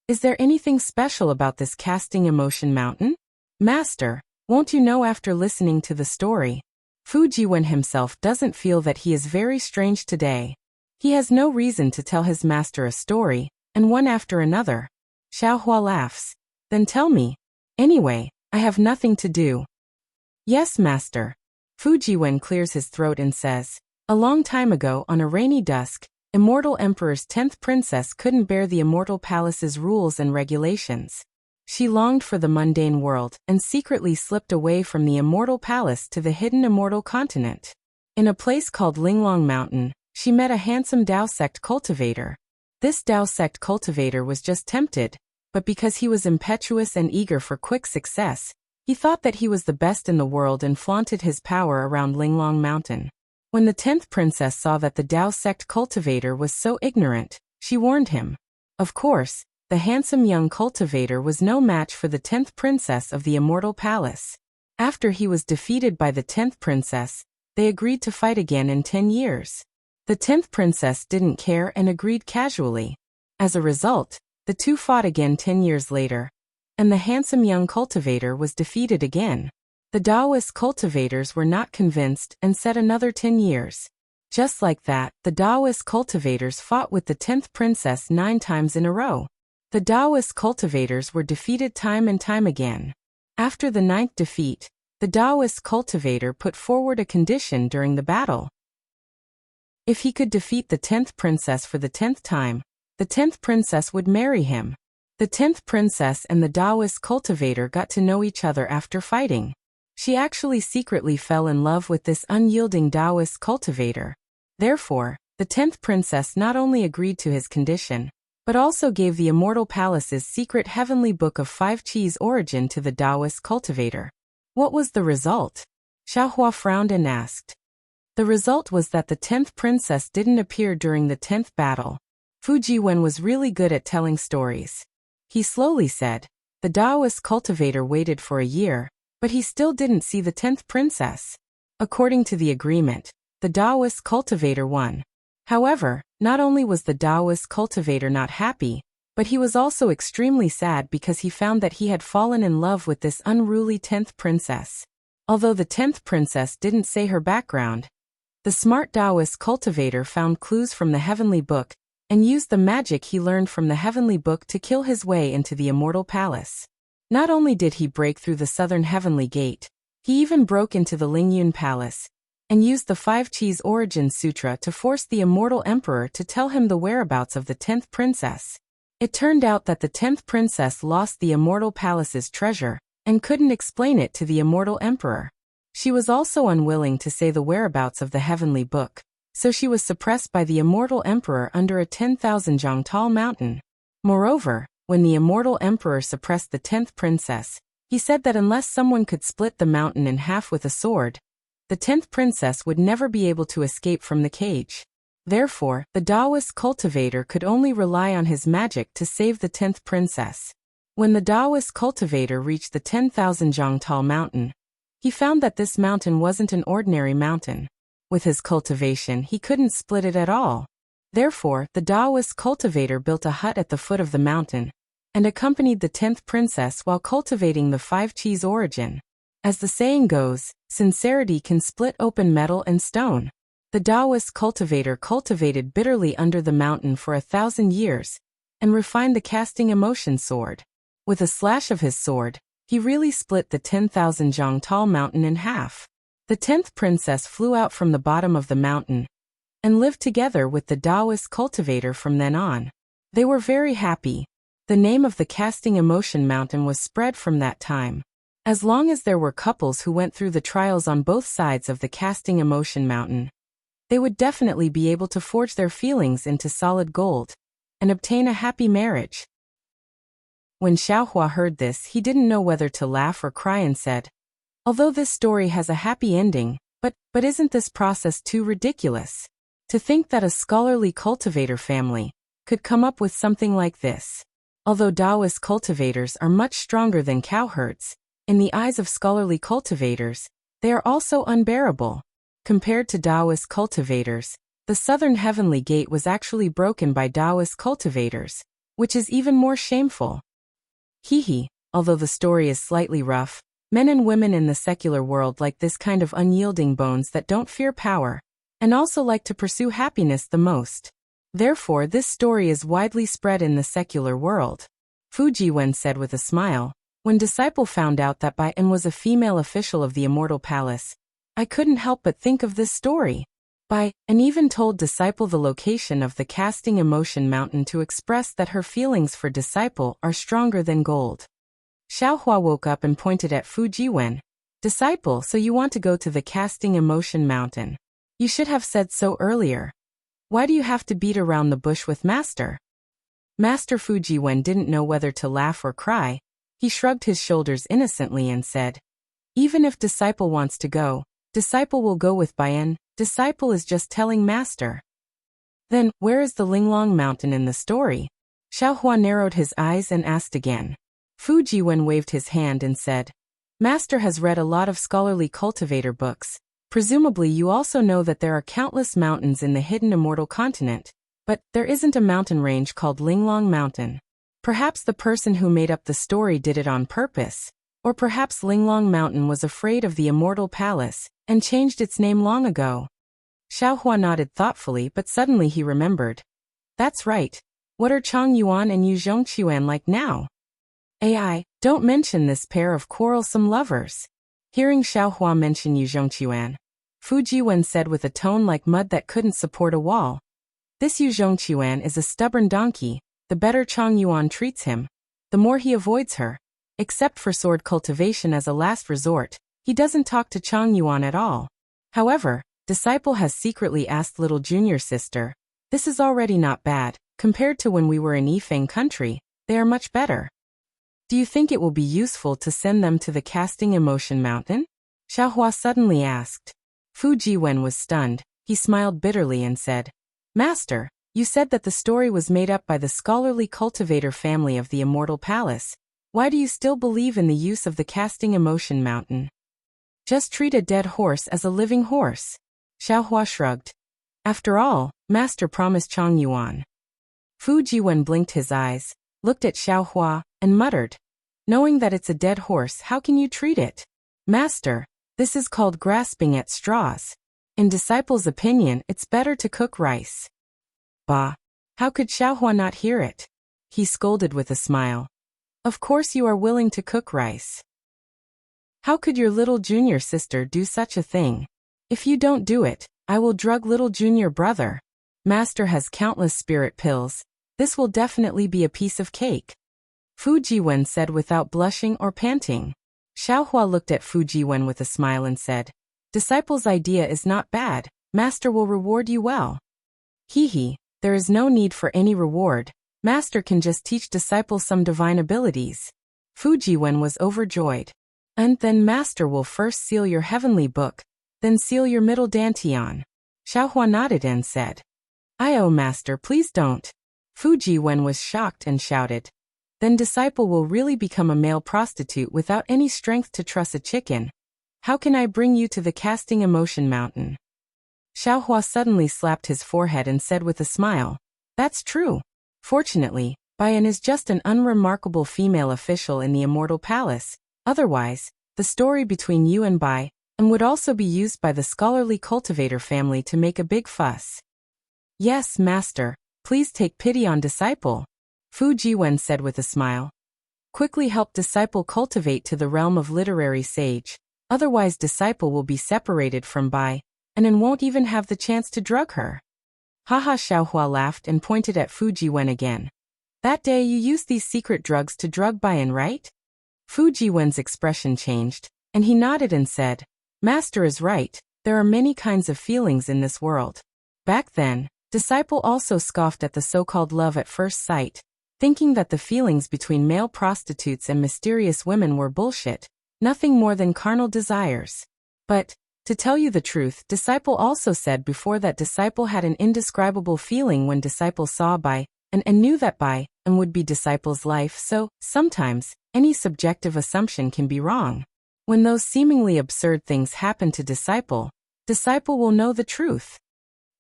Is there anything special about this Casting Emotion Mountain? Master, won't you know after listening to the story? Fujiwen himself doesn't feel that he is very strange today. He has no reason to tell his master a story, and one after another. Xiao Hua laughs. Then tell me. Anyway, I have nothing to do. Yes, Master. Fujiwen clears his throat and says, a long time ago on a rainy dusk, Immortal Emperor's 10th princess couldn't bear the Immortal Palace's rules and regulations. She longed for the mundane world and secretly slipped away from the Immortal Palace to the hidden Immortal Continent. In a place called Linglong Mountain, she met a handsome Dao sect cultivator. This Dao sect cultivator was just tempted, but because he was impetuous and eager for quick success, he thought that he was the best in the world and flaunted his power around Linglong Mountain. When the 10th princess saw that the Dao sect cultivator was so ignorant, she warned him. Of course, the handsome young cultivator was no match for the 10th princess of the Immortal Palace. After he was defeated by the 10th princess, they agreed to fight again in 10 years. The 10th princess didn't care and agreed casually. As a result, the two fought again 10 years later, and the handsome young cultivator was defeated again. The Taoist cultivators were not convinced and said another 10 years. Just like that, the Taoist cultivators fought with the 10th princess 9 times in a row. The Taoist cultivators were defeated time and time again. After the 9th defeat, the Taoist cultivator put forward a condition during the battle. If he could defeat the 10th princess for the 10th time, the 10th princess would marry him. The 10th princess and the Taoist cultivator got to know each other after fighting. She actually secretly fell in love with this unyielding Taoist cultivator. Therefore, the 10th princess not only agreed to his condition, but also gave the Immortal Palace's secret heavenly book of 5 Qi's origin to the Taoist cultivator. What was the result? Xiaohua frowned and asked. The result was that the 10th princess didn't appear during the 10th battle. Fu Jiwen was really good at telling stories. He slowly said, the Taoist cultivator waited for a year, but he still didn't see the 10th princess. According to the agreement, the Taoist cultivator won. However, not only was the Taoist cultivator not happy, but he was also extremely sad because he found that he had fallen in love with this unruly 10th princess. Although the 10th princess didn't say her background, the smart Taoist cultivator found clues from the heavenly book and used the magic he learned from the heavenly book to kill his way into the Immortal Palace. Not only did he break through the southern heavenly gate, he even broke into the Lingyun Palace and used the 5 Qi's origin sutra to force the immortal emperor to tell him the whereabouts of the 10th princess. It turned out that the 10th princess lost the Immortal Palace's treasure and couldn't explain it to the immortal emperor. She was also unwilling to say the whereabouts of the heavenly book, so she was suppressed by the immortal emperor under a 10,000 zhang tall mountain. Moreover, when the immortal emperor suppressed the 10th princess, he said that unless someone could split the mountain in half with a sword, the 10th princess would never be able to escape from the cage. Therefore, the Taoist cultivator could only rely on his magic to save the 10th princess. When the Taoist cultivator reached the 10,000 zhang tall mountain, he found that this mountain wasn't an ordinary mountain. With his cultivation, he couldn't split it at all. Therefore, the Taoist cultivator built a hut at the foot of the mountain and accompanied the 10th princess while cultivating the 5 Qi's origin. As the saying goes, sincerity can split open metal and stone. The Taoist cultivator cultivated bitterly under the mountain for 1,000 years and refined the casting emotion sword. With a slash of his sword, he really split the 10,000 zhang tall mountain in half. The 10th princess flew out from the bottom of the mountain and lived together with the Taoist cultivator from then on. They were very happy. The name of the casting emotion mountain was spread from that time. As long as there were couples who went through the trials on both sides of the casting emotion mountain, they would definitely be able to forge their feelings into solid gold and obtain a happy marriage. When Xiaohua heard this, he didn't know whether to laugh or cry and said, although this story has a happy ending, but isn't this process too ridiculous? To think that a scholarly cultivator family could come up with something like this. Although Taoist cultivators are much stronger than cowherds, in the eyes of scholarly cultivators, they are also unbearable. Compared to Taoist cultivators, the southern heavenly gate was actually broken by Taoist cultivators, which is even more shameful. Although the story is slightly rough, men and women in the secular world like this kind of unyielding bones that don't fear power, and also like to pursue happiness the most. Therefore, this story is widely spread in the secular world. Fu Jiwen said with a smile, when Disciple found out that Bai En was a female official of the Immortal Palace, I couldn't help but think of this story. Bai En even told Disciple the location of the casting emotion mountain to express that her feelings for Disciple are stronger than gold. Xiaohua woke up and pointed at Fu Jiwen. Disciple, so you want to go to the casting emotion mountain? You should have said so earlier. Why do you have to beat around the bush with Master? Master Fu Jiwen didn't know whether to laugh or cry. He shrugged his shoulders innocently and said, even if Disciple wants to go, Disciple will go with Bai En. Disciple is just telling Master. Then, where is the Linglong Mountain in the story? Xiaohua narrowed his eyes and asked again. Fu Jiwen waved his hand and said, Master has read a lot of scholarly cultivator books. Presumably you also know that there are countless mountains in the hidden immortal continent, but there isn't a mountain range called Linglong Mountain. Perhaps the person who made up the story did it on purpose, or perhaps Linglong Mountain was afraid of the Immortal Palace and changed its name long ago. Xiaohua nodded thoughtfully, but suddenly he remembered. That's right. What are Chang Yuan and Yu Zhongquan like now? AI, don't mention this pair of quarrelsome lovers. Hearing Xiaohua mention Yu Zhongquan, Fu Jiwen said with a tone like mud that couldn't support a wall. This Yu Zhongquan is a stubborn donkey. The better Chang Yuan treats him, the more he avoids her. Except for sword cultivation as a last resort, He doesn't talk to Chang Yuan at all. However, Disciple has secretly asked little junior sister, this is already not bad, compared to when we were in Yifeng country, they are much better. Do you think it will be useful to send them to the casting emotion mountain? Xiaohua suddenly asked. Fu Jiwen was stunned. He smiled bitterly and said, Master, you said that the story was made up by the scholarly cultivator family of the Immortal Palace. Why do you still believe in the use of the casting emotion mountain? Just treat a dead horse as a living horse. Xiaohua shrugged. After all, Master promised Chang Yuan. Fu Jiwen blinked his eyes, looked at Xiaohua, and muttered, knowing that it's a dead horse, how can you treat it? Master, this is called grasping at straws. In Disciple's opinion, it's better to cook rice. Bah! How could Xiaohua not hear it? He scolded with a smile. Of course you are willing to cook rice. How could your little junior sister do such a thing? If you don't do it, I will drug little junior brother. Master has countless spirit pills. This will definitely be a piece of cake. Fu Jiwen said without blushing or panting. Xiaohua looked at Fu Jiwen with a smile and said, Disciple's idea is not bad. Master will reward you well. Hee, there is no need for any reward. Master can just teach Disciple some divine abilities. Fu Jiwen was overjoyed. And then Master will first seal your heavenly book, then seal your middle dantian. Xiaohua nodded and said, Master, please don't. Fu Jiwen was shocked and shouted, then Disciple will really become a male prostitute without any strength to truss a chicken. How can I bring you to the casting emotion mountain? Xiaohua suddenly slapped his forehead and said with a smile, That's true. Fortunately, Baian is just an unremarkable female official in the Immortal Palace. Otherwise, the story between you and Bai and would also be used by the scholarly cultivator family to make a big fuss. Yes, Master, please take pity on Disciple. Fu Jiwen said with a smile. Quickly help Disciple cultivate to the realm of literary sage. Otherwise Disciple will be separated from Bai, and won't even have the chance to drug her. Haha, Xiaohua laughed and pointed at Fu Jiwen again. That day you used these secret drugs to drug Baian, right? Fu Jiwen's expression changed, and he nodded and said, Master is right, there are many kinds of feelings in this world. Back then, Disciple also scoffed at the so-called love at first sight, thinking that the feelings between male prostitutes and mysterious women were bullshit, nothing more than carnal desires. But, to tell you the truth, Disciple also said before that Disciple had an indescribable feeling when Disciple saw Bai, and knew that Bai would be Disciple's life, so, sometimes, any subjective assumption can be wrong. When those seemingly absurd things happen to Disciple will know the truth.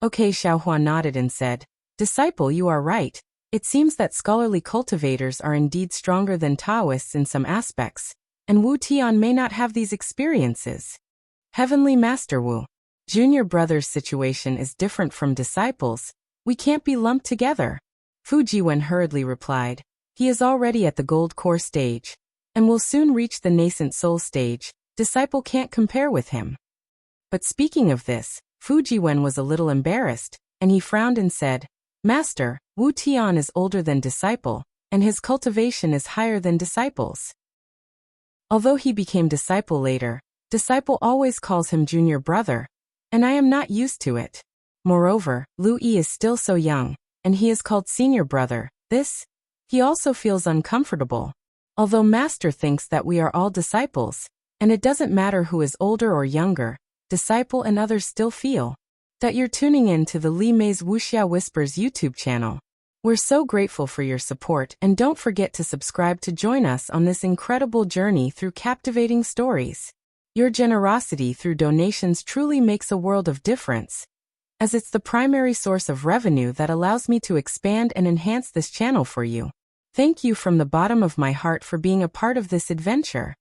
Okay, Xiaohua nodded and said, Disciple, you are right. It seems that scholarly cultivators are indeed stronger than Taoists in some aspects, and Wu Tian may not have these experiences. Heavenly Master Wu, junior brother's situation is different from Disciple's. We can't be lumped together. Fu Jiwen hurriedly replied, he is already at the gold core stage, and will soon reach the nascent soul stage. Disciple can't compare with him. But speaking of this, Fu Jiwen was a little embarrassed, and he frowned and said, Master, Wu Tian is older than Disciple, and his cultivation is higher than Disciple's. Although he became Disciple later, Disciple always calls him junior brother, and I am not used to it. Moreover, Lu Yi is still so young, and he is called senior brother. He also feels uncomfortable. Although Master thinks that we are all disciples, and it doesn't matter who is older or younger, Disciple and others still feel that you're tuning in to the Li Mei's Wuxia Whispers YouTube channel. We're so grateful for your support, and don't forget to subscribe to join us on this incredible journey through captivating stories. Your generosity through donations truly makes a world of difference, as it's the primary source of revenue that allows me to expand and enhance this channel for you. Thank you from the bottom of my heart for being a part of this adventure.